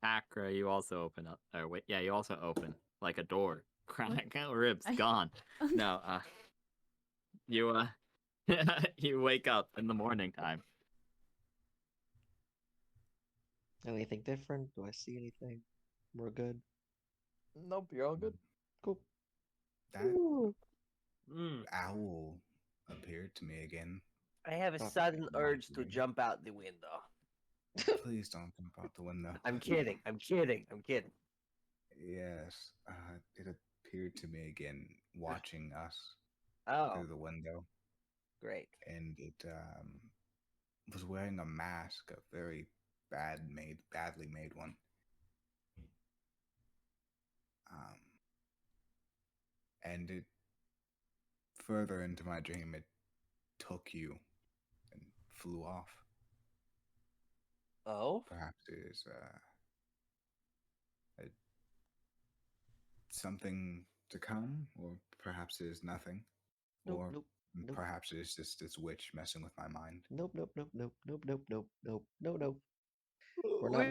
Akra, you also open up. Or wait, yeah, you also open like a door. Crack, ribs gone. No, you you wake up in the morning time. Anything different? Do I see anything? We're good. Nope, you're all good. Cool. That Mm. owl appeared to me again. I have a Stop sudden urge to watching. jump out the window. Please don't jump out the window. I'm kidding. I'm kidding. I'm kidding. Yes, it appeared to me again, watching us Oh, through the window, great. and it was wearing a mask, a very badly made one. And it further into my dream, it took you and flew off. Oh? Perhaps it is something to come, or perhaps it is nothing, or Nope. perhaps it is just this witch messing with my mind. Nope. No. not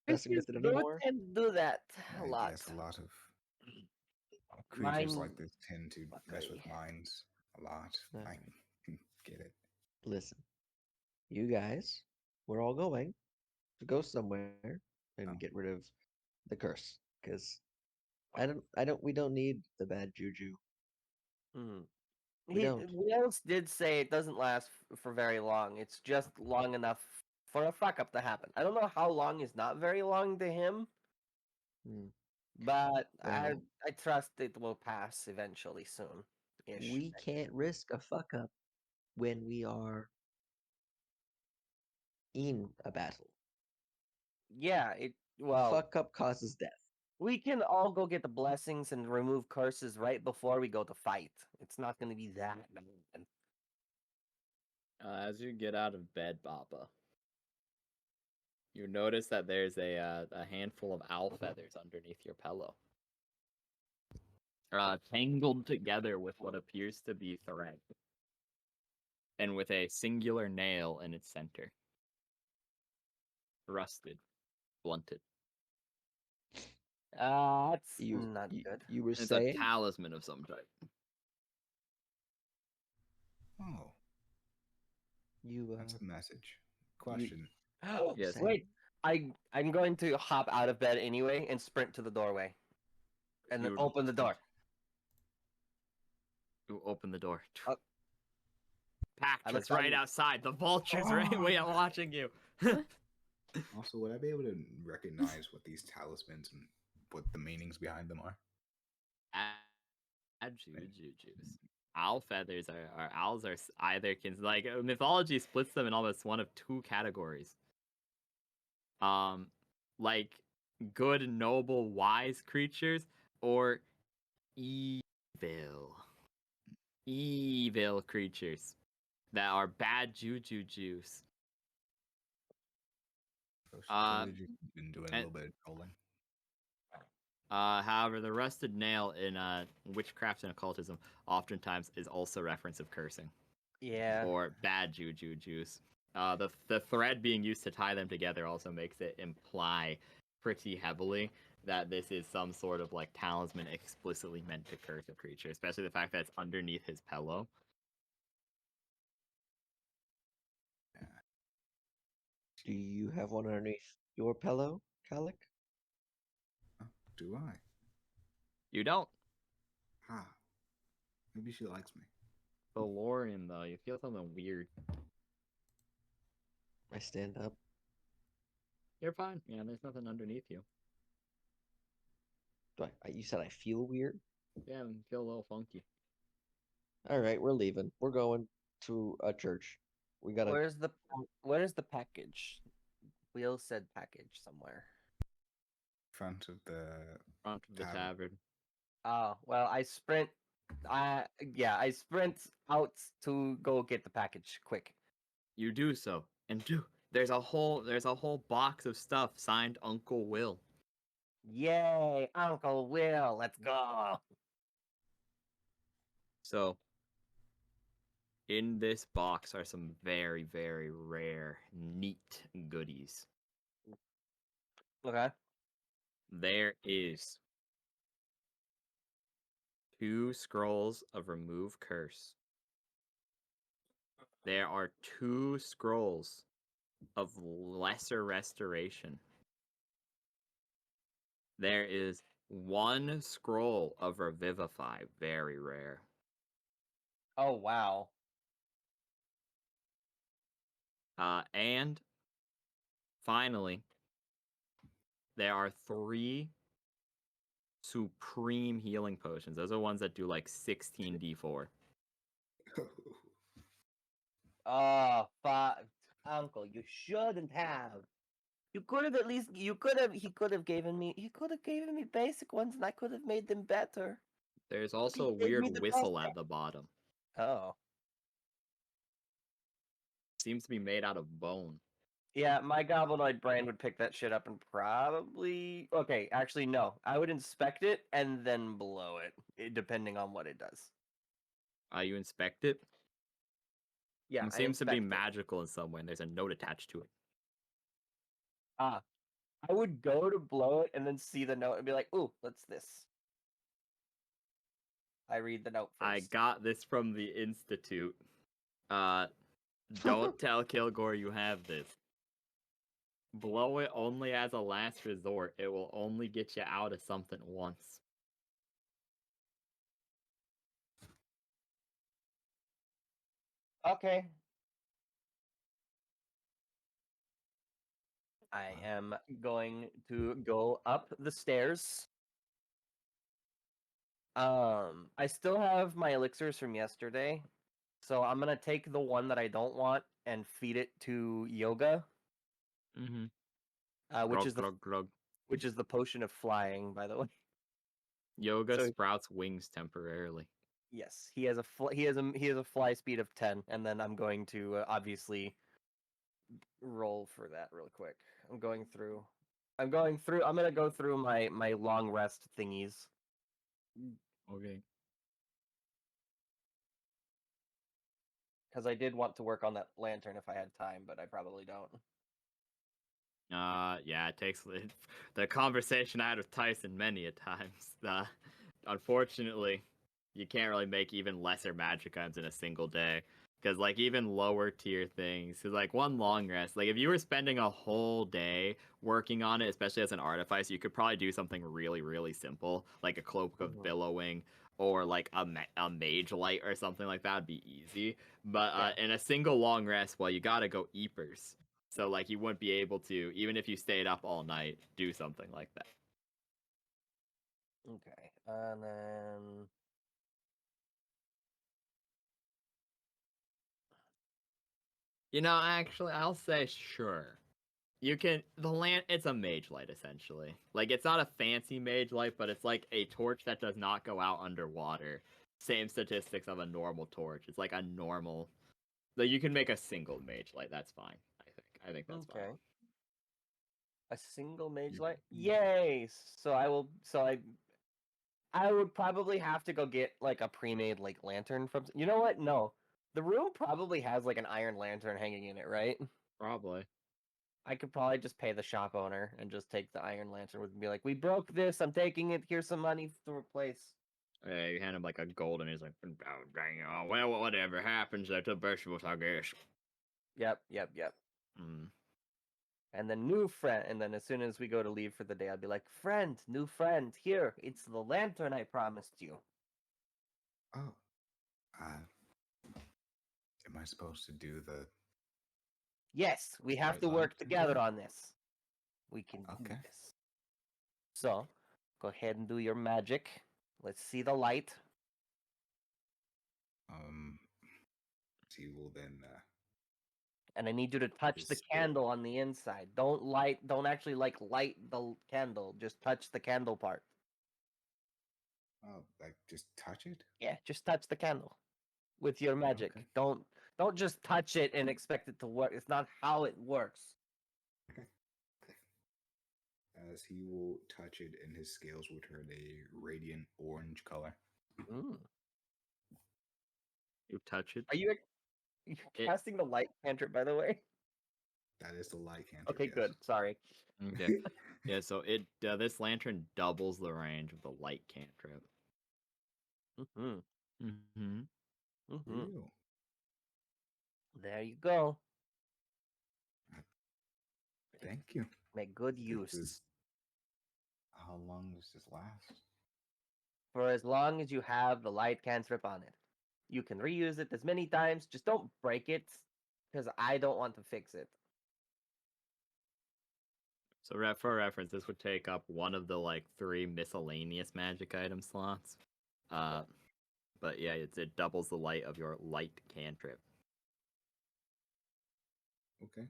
messing with it don't anymore. tend to do that a lot. Yes, a lot of creatures like Mine- this tend to mess with fuckery. minds a lot. I Alright. get it. Listen, you guys, we're all going to go somewhere and Oh. get rid of the curse, because we don't need the bad juju. Mhm. We don't. Wales did say it doesn't last for very long. It's just long enough for a fuck up to happen. I don't know how long is not very long to him, Hmm. but Well, I trust it will pass eventually soon. Ish. we can't risk a fuck up when we are in a battle. Yeah, A well, fuck up causes death. we can all go get the blessings and remove curses right before we go to fight. It's not going to be that bad. As you get out of bed, Baba, you notice that there's a handful of owl feathers underneath your pillow, tangled together with what appears to be thread, and with a singular nail in its center. Rusted, blunted. That's You not you, good. you were It's a saying talisman of some type. Oh, you that's a message. Question. Yes. Same. Wait, I'm going to hop out of bed anyway and sprint to the doorway, and then You- open the door. You open the door. Uh, Pact I'm is right excited. outside. The vulture's right way out watching you. Also, would I be able to recognize what these talismans and what the meanings behind them are? Juice. Owl feathers are owls are either like mythology splits them in almost one of two categories. Like good, noble, wise creatures, or evil creatures that are bad juju juice. Clearly just been doing a and- little bit of trolling. However, the rusted nail in witchcraft and occultism oftentimes is also reference of cursing Yeah. or bad juju juice. The thread being used to tie them together also makes it imply pretty heavily that this is some sort of like talisman explicitly meant to curse a creature, especially the fact that it's underneath his pillow. Do you have one underneath your pillow, Kalik? Do I? You don't. Ah. Maybe she likes me. Valorian, though, you feel something weird. I stand up. You're fine. Yeah, there's nothing underneath you. You said I feel weird? Yeah, you feel a little funky. All right, we're leaving. We're going to a church. We gotta. Where's the package? Wheel said package somewhere. Front of the Front of the tavern. Oh well, I sprint out to go get the package quick. You do so, and there's a whole box of stuff signed Uncle Will. Yay, Uncle Will, let's go. So, in this box are some very, very rare, neat goodies. Okay. There is 2 scrolls of remove curse. There are 2 scrolls of lesser restoration. There is 1 scroll of revivify, very rare. Oh wow. And finally, there are 3 supreme healing potions. Those are ones that do like 16d4. Oh fuck, Uncle, you shouldn't have. You could have at least. He could have given me basic ones, and I could have made them better. There's also a He gave weird me the whistle best at the bottom. Oh. Seems to be made out of bone. Yeah, my goblinoid brain would pick that shit up and probably. Okay, actually, no. I would inspect it and then blow it, depending on what it does. You inspect it. Yeah, It I seems to be inspect it. magical in some way, and there's a note attached to it. I would go to blow it and then see the note and be like, "Ooh, what's this?" I read the note first. I got this from the Institute. Don't tell Kilgore you have this. Blow it only as a last resort. It will only get you out of something once. Okay. I am going to go up the stairs. I still have my elixirs from yesterday, so I'm gonna take the one that I don't want and feed it to Yoga, Mm-hmm. which is Glug. the potion of flying, by the way. Yoga So- sprouts wings temporarily. Yes, he has a fly speed of 10, and then I'm going to obviously roll for that real quick. I'm gonna go through my long rest thingies. Okay. Because I did want to work on that lantern if I had time, but I probably don't. Yeah, it takes the conversation I had with Tyson many a times. Unfortunately, you can't really make even lesser magic items in a single day. Because, like, even lower tier things, because, like, one long rest, like, if you were spending a whole day working on it, especially as an artificer, you could probably do something really, really simple, like a cloak of billowing, or, like, a mage light or something like that would be easy. But in a single long rest, well, you gotta go eepers. So, like, you wouldn't be able to, even if you stayed up all night, do something like that. Okay, and then You know, actually, I'll say sure. You can it's a mage light essentially. Like it's not a fancy mage light, but it's like a torch that does not go out underwater. Same statistics of a normal torch. It's like a normal. Like you can make a single mage light. That's fine. I think that's okay. fine. A single mage You- light? Yay! So I would probably have to go get like a pre-made like lantern from. You know what? No, the room probably has like an iron lantern hanging in it, right? Probably. I could probably just pay the shop owner and just take the iron lantern with me. Be like, we broke this. I'm taking it. Here's some money to replace. Yeah, you hand him like a gold, and he's like, "Oh, dang, oh, well, whatever happens at the vegetables, I guess." Yep. Mm. And then new friend. And then as soon as we go to leave for the day, I'll be like, friend, new friend, here. It's the lantern I promised you. Oh, am I supposed to do the? Yes, we have Right to line work thing? together on this. We can do Okay. this. So, go ahead and do your magic. Let's see the light. He will then. And I need you to touch the Just- candle on the inside. Don't actually like light the candle. Just touch the candle part. Oh, like just touch it. Yeah, just touch the candle with your magic. Okay. Don't just touch it and expect it to work. It's not how it works. As he will touch it, and his scales will turn a radiant orange color. Mm. You touch it. Are you casting the light cantrip, by the way? That is the light cantrip. Okay, yes. good. Sorry. Okay. Yeah. So this lantern doubles the range of the light cantrip. Mm-hmm. Mm-hmm. Mm-hmm. Ew. There you go. Thank you. Make good This use. is- How long does this last? For as long as you have the light cantrip on it. You can reuse it as many times. Just don't break it, because I don't want to fix it. So for reference, this would take up one of the like 3 miscellaneous magic item slots. But yeah, it doubles the light of your light cantrip. Okay.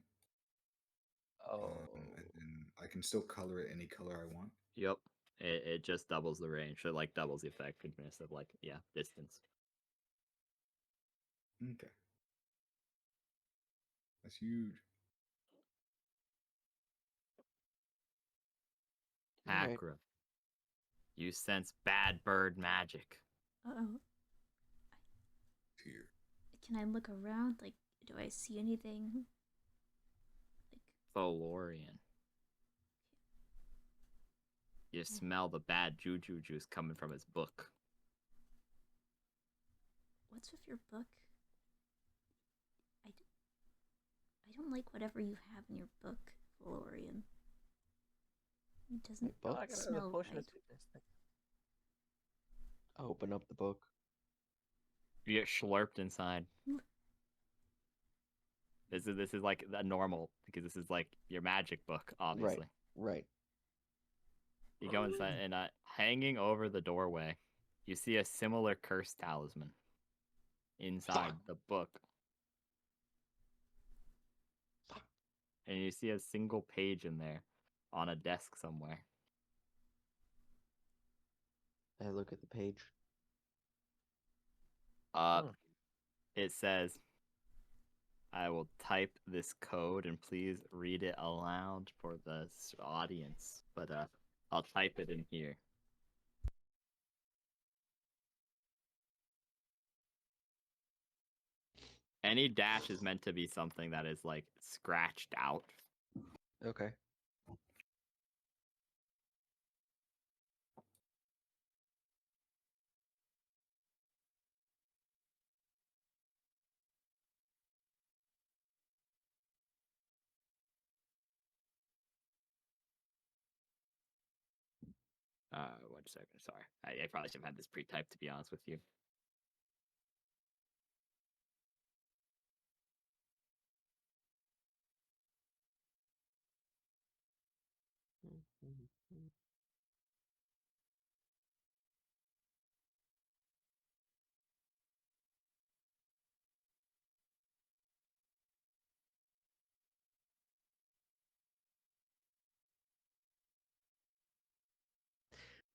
Oh. And then I can still color it any color I want. Yep. It just doubles the range. So it like doubles the effectiveness of like distance. Okay. That's huge. Alright. Acra. You sense bad bird magic. Uh-oh. Here. Can I look around? Like, do I see anything? Like, Tholorian. You smell the bad juju juice coming from his book. What's with your book? I don't like whatever you have in your book, Valorian. It doesn't book? I got smell a potion right. of sweetness. I open up the book. You get slurped inside. This is like a normal, because this is like your magic book, obviously. Right. You go inside, and hanging over the doorway, you see a similar curse talisman inside the book. And you see a single page in there on a desk somewhere. I look at the page. It says, I will type this code and please read it aloud for the audience. But I'll type it in here. Any dash is meant to be something that is like scratched out. Okay. One second. Sorry, I probably should have had this pre-typed, to be honest with you.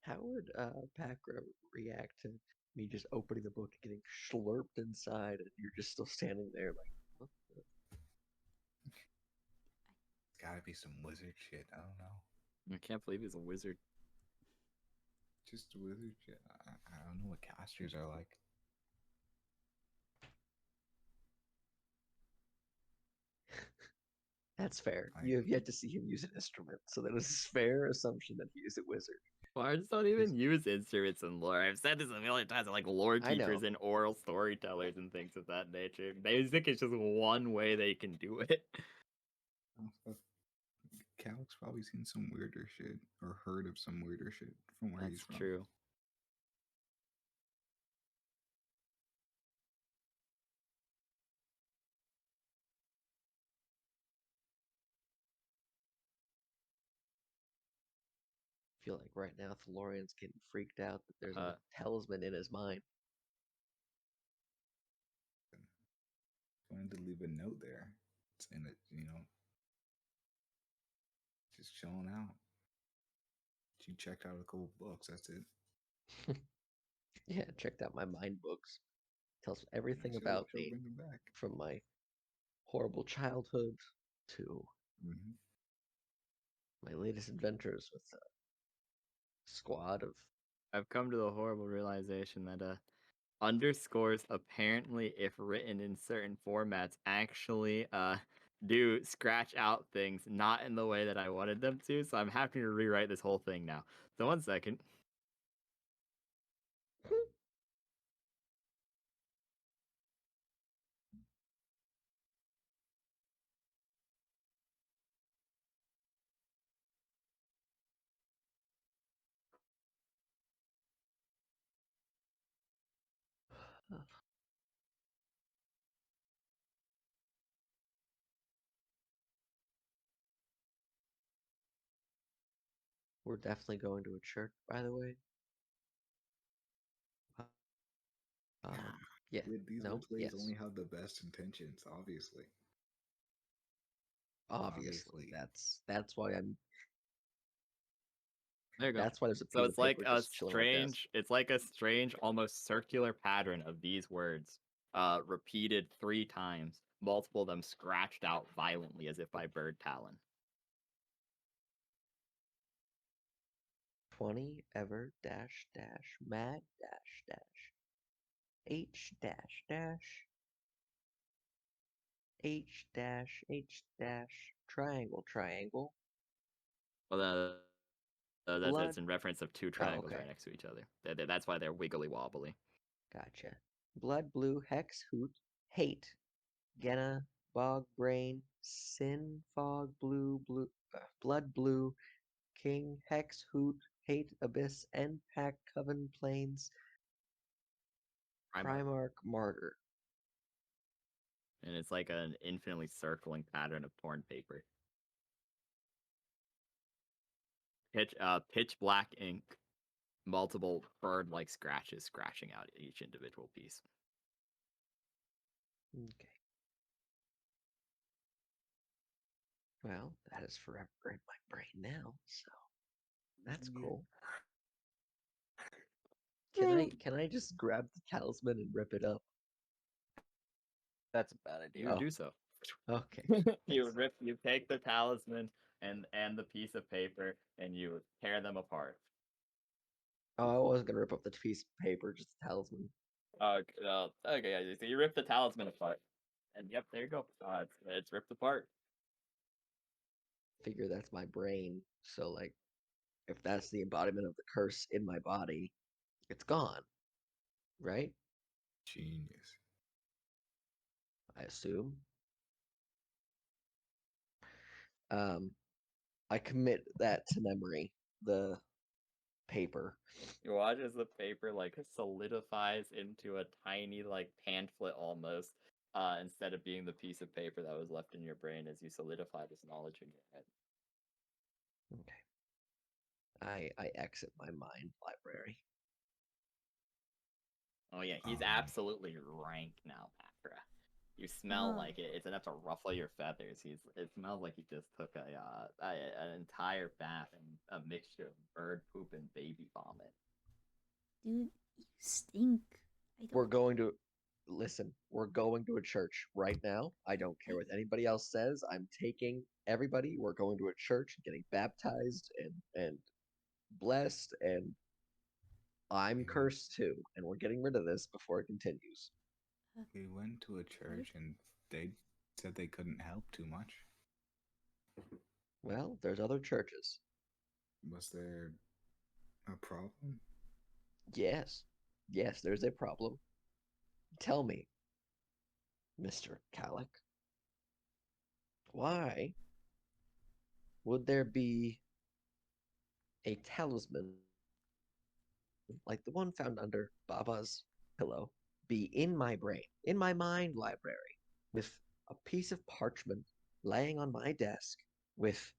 How would Pakra react to me just opening the book and getting slurped inside, and you're just still standing there like, what the? It's gotta be some wizard shit. I don't know. I can't believe he's a wizard. Just wizard shit. I don't know what casters are like. That's fair. I- You have yet to see him use an instrument, so that is a fair assumption that he is a wizard. Bards don't even use instruments in lore. I've said this a million times. Like lore I know. teachers and oral storytellers and things of that nature. Music is just one way they can do it. Calic's probably seen some weirder shit or heard of some weirder shit from where he's That's from. true. I feel like right now Thalorian's getting freaked out that there's a Uh, talisman in his mind. Wanted to leave a note there. It's in it, just chilling out. She checked out a couple books. That's it. Yeah, checked out my mind books. Tells everything She'll about me, bring them back. from my horrible childhood to Mm-hmm. my latest adventures with a squad of. I've come to the horrible realization that underscores apparently, if written in certain formats, actually do scratch out things not in the way that I wanted them to. So I'm happy to rewrite this whole thing now. So 1 second. We're definitely going to a church, by the way. Yeah. These No. plays Yes. only have the best intentions, obviously. Obviously. That's why I'm. There you go. That's why there's a So piece it's of like paper a just chilling on my desk. it's like a strange, almost circular pattern of these words, repeated 3 times, multiple of them scratched out violently as if by bird talon. 20 ever dash dash mad dash dash H dash dash H dash H dash triangle triangle. Well, That's in reference of two triangles okay. right next to each other. That's why they're wiggly wobbly. Gotcha. Blood blue hex hoot hate. Genna bog brain sin fog blood blue king hex hoot hate abyss end pack coven plains Primarch martyr. And it's like an infinitely circling pattern of torn paper. Pitch black ink, multiple bird-like scratches scratching out each individual piece. Okay. Well, that is forever in my brain now, so that's cool. Can I just grab the talisman and rip it up? That's a bad idea. You do so. Okay. You take the talisman and the piece of paper and you tear them apart. Oh, I wasn't gonna rip up the piece of paper, just the talisman. Okay, yeah, so you rip the talisman apart. And yep, there you go. It's ripped apart. Figure that's my brain. So like, if that's the embodiment of the curse in my body, it's gone, right? Genius. I assume. I commit that to memory. The paper. You watch as the paper like solidifies into a tiny like pamphlet almost, instead of being the piece of paper that was left in your brain as you solidify this knowledge in your head. Okay. I exit my mind library. Oh yeah, he's absolutely rank now, Pakra. You smell like it. It's enough to ruffle your feathers. It smells like he just took an entire bath in a mixture of bird poop and baby vomit. Dude, you stink. We're going to listen. We're going to a church right now. I don't care what anybody else says. I'm taking everybody. We're going to a church, getting baptized and blessed, and I'm cursed too. And we're getting rid of this before it continues. We went to a church and they said they couldn't help too much. Well, there's other churches. Was there a problem? Yes. Yes, there's a problem. Tell me, Mr. Calic, why would there be a talisman like the one found under Baba's pillow be in my brain, in my mind library, with a piece of parchment laying on my desk with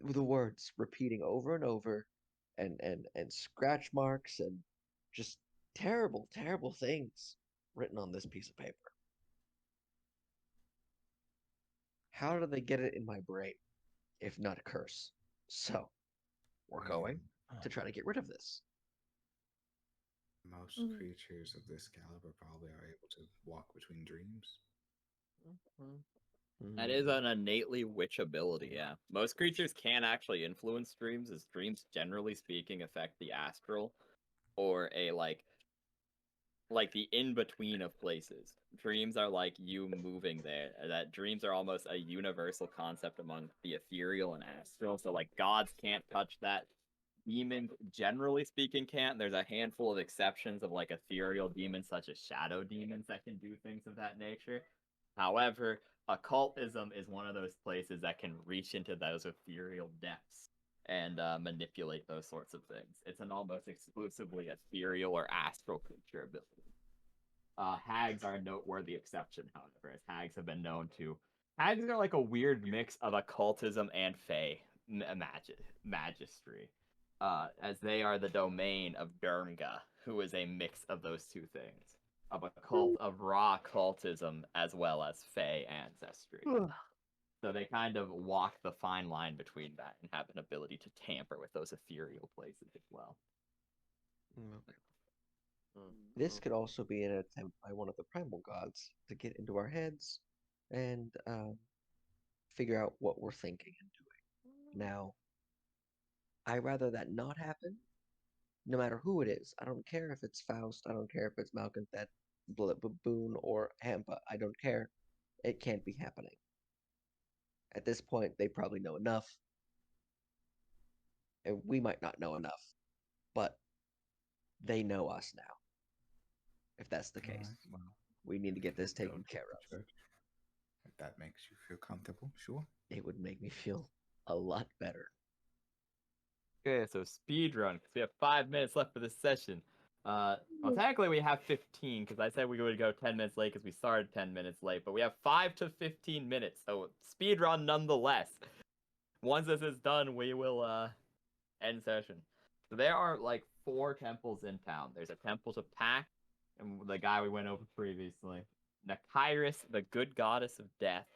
the words repeating over and over and scratch marks and just terrible, terrible things written on this piece of paper? How do they get it in my brain if not a curse? So, we're going to try to get rid of this. Most creatures of this caliber probably are able to walk between dreams. That is an innately witch ability, yeah. Most creatures can actually influence dreams, as dreams, generally speaking, affect the astral, or a like the in-between of places. Dreams are like you moving there. That dreams are almost a universal concept among the ethereal and astral, so like gods can't touch that. Demons, generally speaking, can't. There's a handful of exceptions of like ethereal demons, such as shadow demons, that can do things of that nature. However, occultism is one of those places that can reach into those ethereal depths and manipulate those sorts of things. It's an almost exclusively ethereal or astral creature ability. Hags are a noteworthy exception, however, as hags have been known to. Hags are like a weird mix of occultism and fae magistry, as they are the domain of Durga, who is a mix of those two things, of raw cultism as well as fae ancestry. So they kind of walk the fine line between that and have an ability to tamper with those ethereal places as well. Okay. This could also be an attempt by one of the primal gods to get into our heads and figure out what we're thinking and doing. Now, I rather that not happen, no matter who it is. I don't care if it's Faust. I don't care if it's Malconthet, Baboon, or Hampa. I don't care. It can't be happening. At this point, they probably know enough. And we might not know enough, but they know us now. If that's the case, Alright, well, we need to get this go taken to care the of. church. If that makes you feel comfortable, sure. It would make me feel a lot better. Okay, so speed run because we have 5 minutes left for this session. Well, technically we have 15 because I said we would go 10 minutes late because we started 10 minutes late, but we have 5 to 15 minutes, so speed run nonetheless. Once this is done, we will end session. So there are like 4 temples in town. There's a temple to Pac, and the guy we went over previously. Nakairis, the good goddess of death.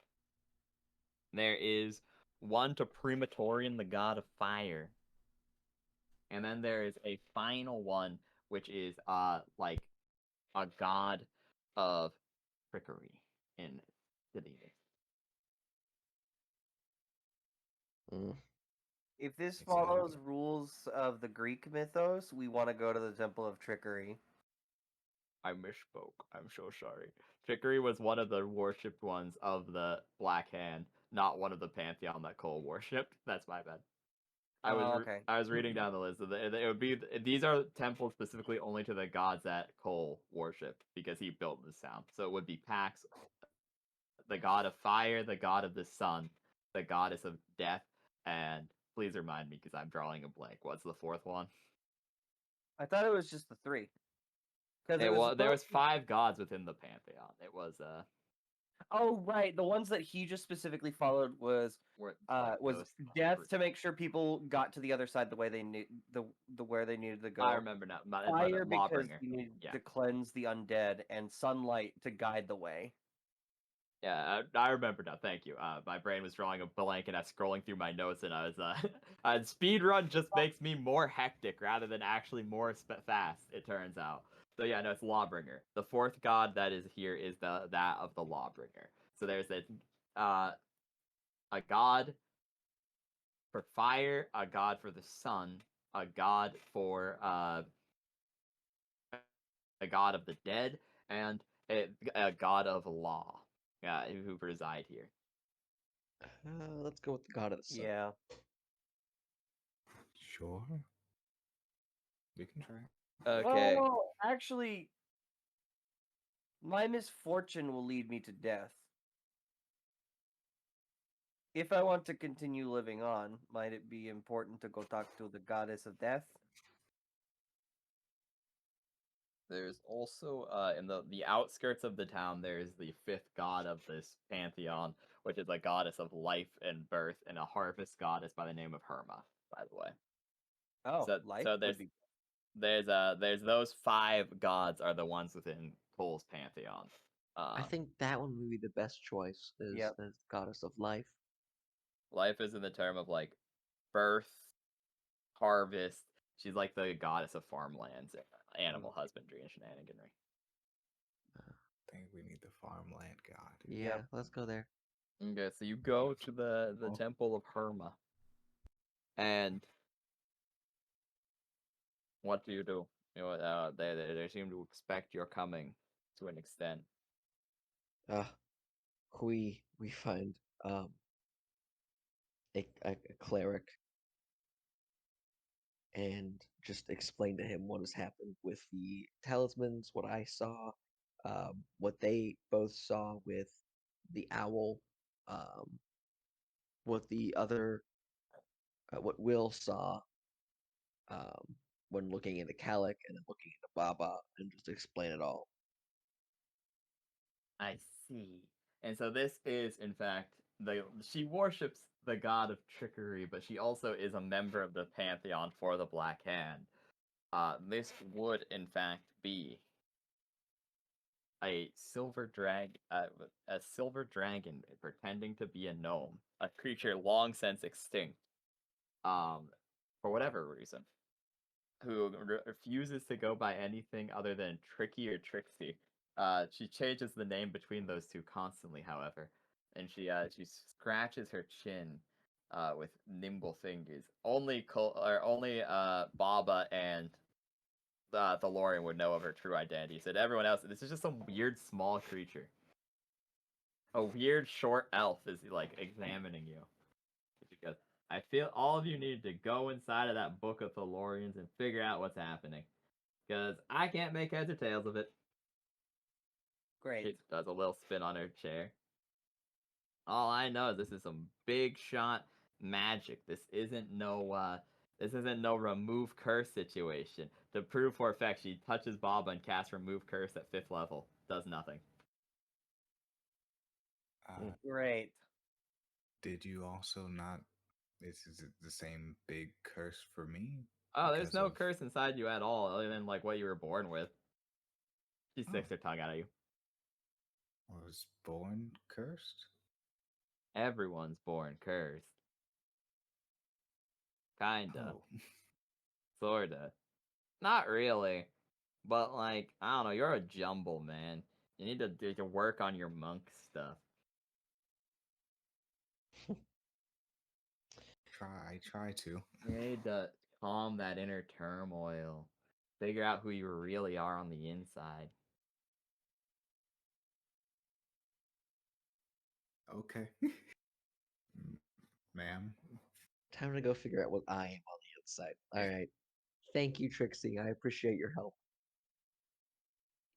There is one to Prematorian, the god of fire. And then there is a final one, which is like a god of trickery in Sedinus. Mm. If this It's follows rules of the Greek mythos, we want to go to the Temple of Trickery. I misspoke. I'm so sorry. Trickery was one of the worshipped ones of the Black Hand, not one of the pantheon that Cole worshipped. That's my bad. Okay. I was reading down the list. It would be these are temples specifically only to the gods that Cole worshipped because he built this town. So it would be Pax, the god of fire, the god of the sun, the goddess of death, and please remind me because I'm drawing a blank. What's the 4th one? I thought it was just the 3. Because There was 5 gods within the pantheon. It was Oh right, the ones that he just specifically followed was those death 3. to make sure people got to the other side the way they knew the where they needed to go. I remember now. Fire because Lawbringer. you needed Yeah. to cleanse the undead, and sunlight to guide the way. Yeah, I remember now. Thank you. My brain was drawing a blank, and I was scrolling through my notes, and I was speed run just makes me more hectic rather than actually more fast. It turns out. So yeah, no, it's Lawbringer. The 4th god that is here is that of the Lawbringer. So there's a god for fire, a god for the sun, a god for a god of the dead, and a god of law, who reside here. Let's go with the god of the sun. Yeah. Sure. We can try. Okay. Well, actually, my misfortune will lead me to death. If I want to continue living on, might it be important to go talk to the goddess of death? There's also in the outskirts of the town. There's the 5th god of this pantheon, which is a goddess of life and birth, and a harvest goddess by the name of Herma. By the way. Oh, So life so would be. there's those 5 gods are the ones within Cole's pantheon. I think that one would be the best choice. Is Yep. the goddess of life. Life is in the term of like birth, harvest. She's like the goddess of farmlands, animal husbandry, and shenaniganry. I think we need the farmland god. Yeah, let's go there. Okay, so you go to the Oh. temple of Herma, and what do? You know, they seem to expect your coming to an extent. We find a cleric and just explain to him what has happened with the talismans, what I saw, what they both saw with the owl, what the other, what Will saw when looking into Calic and then looking into Baba, and just explain it all. I see. And so this is, in fact, she worships the god of trickery, but she also is a member of the pantheon for the Black Hand. This would, in fact, be a silver dragon pretending to be a gnome, a creature long since extinct, for whatever reason, who refuses to go by anything other than Tricky or Trixie. She changes the name between those two constantly, however, and she scratches her chin with nimble fingers. Only Baba and the Lorian would know of her true identity. So to everyone else, this is just some weird small creature. A weird short elf is like examining you. I feel all of you need to go inside of that book of Thalorians and figure out what's happening. Because I can't make heads or tails of it. Great. She does a little spin on her chair. All I know is this is some big shot magic. This isn't no remove curse situation. To prove for a fact, she touches Baba and casts remove curse at 5th level. Does nothing. Great. Did you also not? Is it the same big curse for me? Oh, there's Because no of- curse inside you at all, other than like what you were born with. She sticks her tongue out of you. I was born cursed. Everyone's born cursed. Kinda. Oh, Sorta. Not really. But like, I don't know, you're a jumble, man. You need to work on your monk stuff. I try to. You need to calm that inner turmoil. Figure out who you really are on the inside. Okay, ma'am. Time to go figure out what I am on the outside. All right. Thank you, Trixie. I appreciate your help.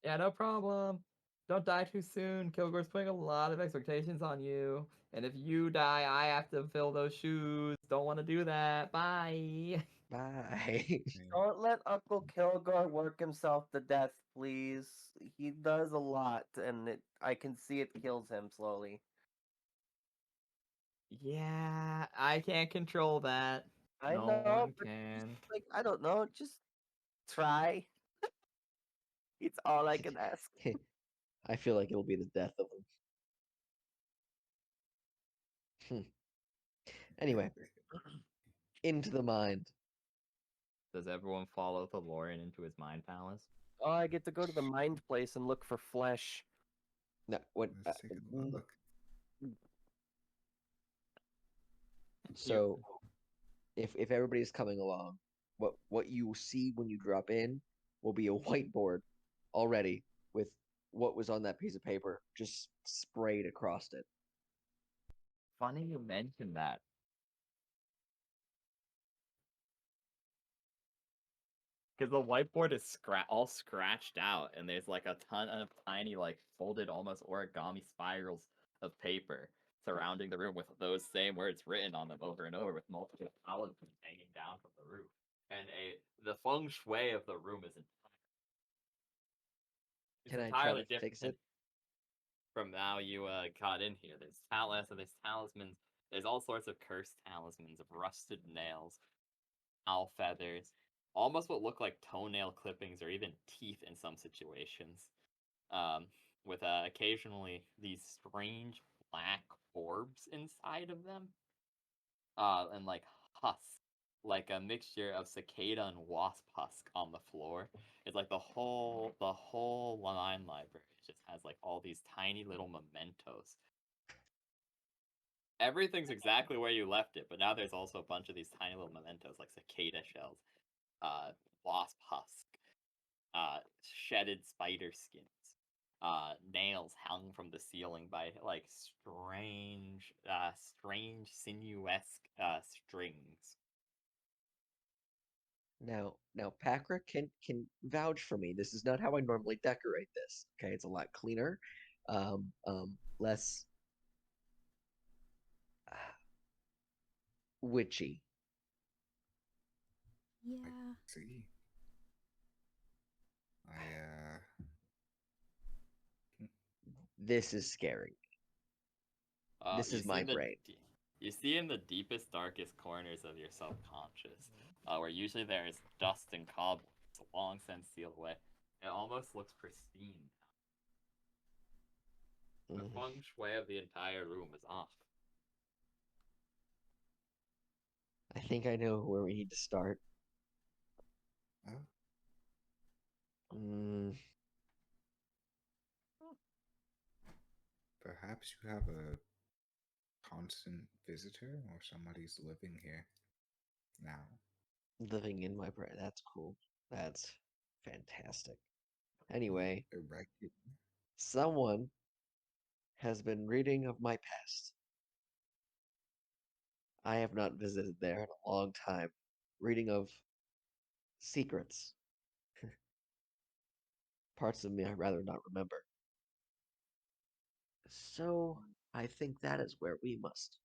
Yeah, no problem. Don't die too soon. Kilgore's putting a lot of expectations on you. And if you die, I have to fill those shoes. Don't want to do that. Bye. Bye. Don't let Uncle Kilgore work himself to death, please. He does a lot, and I can see it kills him slowly. Yeah, I can't control that. I No know, one but can. like I don't know, just try. It's all I can ask. I feel like it'll be the death of him. Anyway, into the mind. Does everyone follow Thalorian into his mind palace? Oh, I get to go to the mind place and look for flesh. No, what? Let's take a look. So, if everybody's coming along, what you see when you drop in will be a whiteboard already with what was on that piece of paper just sprayed across it. Funny you mentioned that. Because the whiteboard is all scratched out, and there's like a ton of tiny, like folded almost origami spirals of paper surrounding the room with those same words written on them over and over with multiple talismans hanging down from the roof. And the feng shui of the room is Can I try entirely to fix different it? from how you got in here. There's there's talismans. There's all sorts of cursed talismans of rusted nails, owl feathers, almost what look like toenail clippings or even teeth in some situations. With occasionally these strange black orbs inside of them. And like husk, like a mixture of cicada and wasp husk on the floor. It's like the whole line library just has like all these tiny little mementos. Everything's exactly where you left it, but now there's also a bunch of these tiny little mementos like cicada shells, wasp husk, shedded spider skins, nails hung from the ceiling by like strange sinuesque strings. Now, Pakra can vouch for me. This is not how I normally decorate this. Okay, it's a lot cleaner, less witchy. Yeah. See, I This is scary. This is my brain. You see in the deepest, darkest corners of your subconscious, where usually there is dust and cobwebs long since sealed away. It almost looks pristine. The feng shui of the entire room is off. I think I know where we need to start. oh, Mm, perhaps you have a constant visitor or somebody's living here now. living in my brain. That's cool. That's fantastic. Anyway, Erected. someone has been reading of my past. I have not visited there in a long time. Reading of secrets. Parts of me I'd rather not remember. So I think that is where we must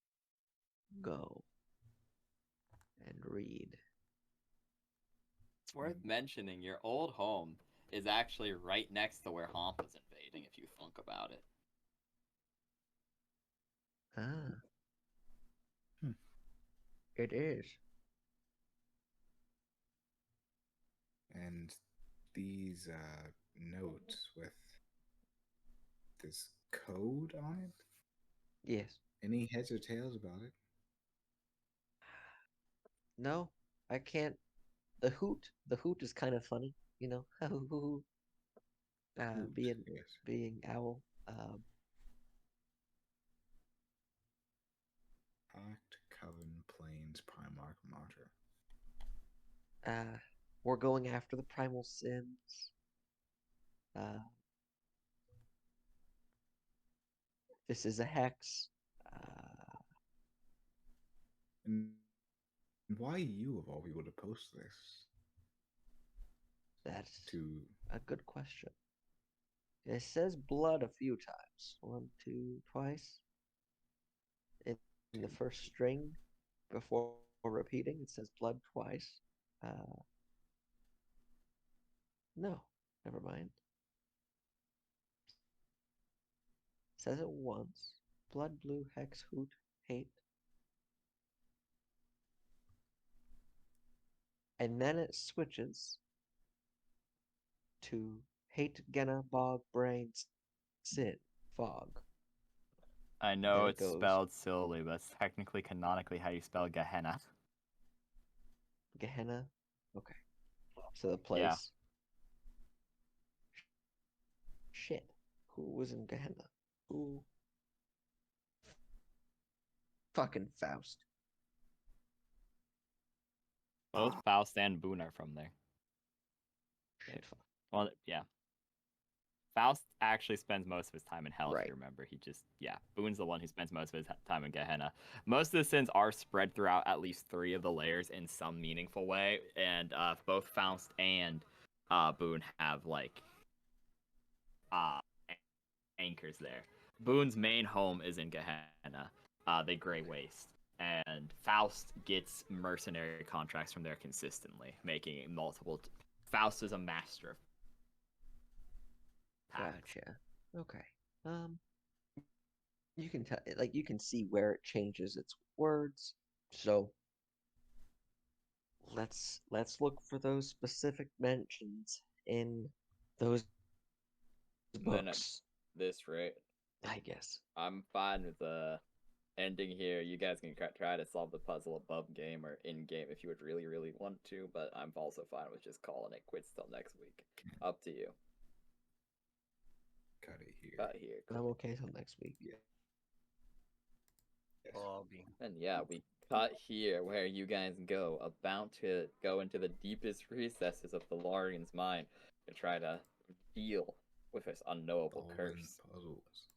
go and read. It's worth mentioning your old home is actually right next to where Homp was invading, if you think about it. Ah. Hmm. It is. And these notes with this code on it? Yes. Any heads or tails about it? No, I can't. The hoot is kind of funny, you know. Hoot, Being I guess. being owl. Pact, Coven, Plains, Primarch, Martyr. We're going after the primal sins. Uh, this is a hex. And why you of all people to post this? That's To a good question. It says blood a few times. One, two, twice. In the first string, before repeating, it says blood twice. No, never mind. Says it once. Blood, blue, hex, hoot, hate. And then it switches to hate, Genna, bog, brain, sin, fog. I know Then it it's goes spelled silly, but it's technically canonically how you spell Gehenna. Gehenna. Okay. So the Yeah. place. Shit. Who was in Gehenna? Who? Fucking Faust. Both Faust and Boone are from there. Shit. Fuck. Well, yeah. Faust actually spends most of his time in hell, if Right. you remember. Boone's the one who spends most of his time in Gehenna. Most of the sins are spread throughout at least 3 of the layers in some meaningful way, and both Faust and Boone have, like, anchors there. Boone's main home is in Gehenna, the Grey Waste, and Faust gets mercenary contracts from there consistently, making it multiple. Faust is a master of pacts. Gotcha. Okay. You can tell, like, you can see where it changes its words. So let's look for those specific mentions in those Then books. this rate, I guess. I'm fine with ending here. You guys can try to solve the puzzle above game or in game if you would really, really want to, but I'm also fine with just calling it quits till next week. Up to you. cut it here. Cut here. I'm okay till next week. Yeah. Yes. Bobby. And yeah, we cut here where you guys go, about to go into the deepest recesses of the Larian's mind to try to deal with this unknowable Solving curse. puzzles.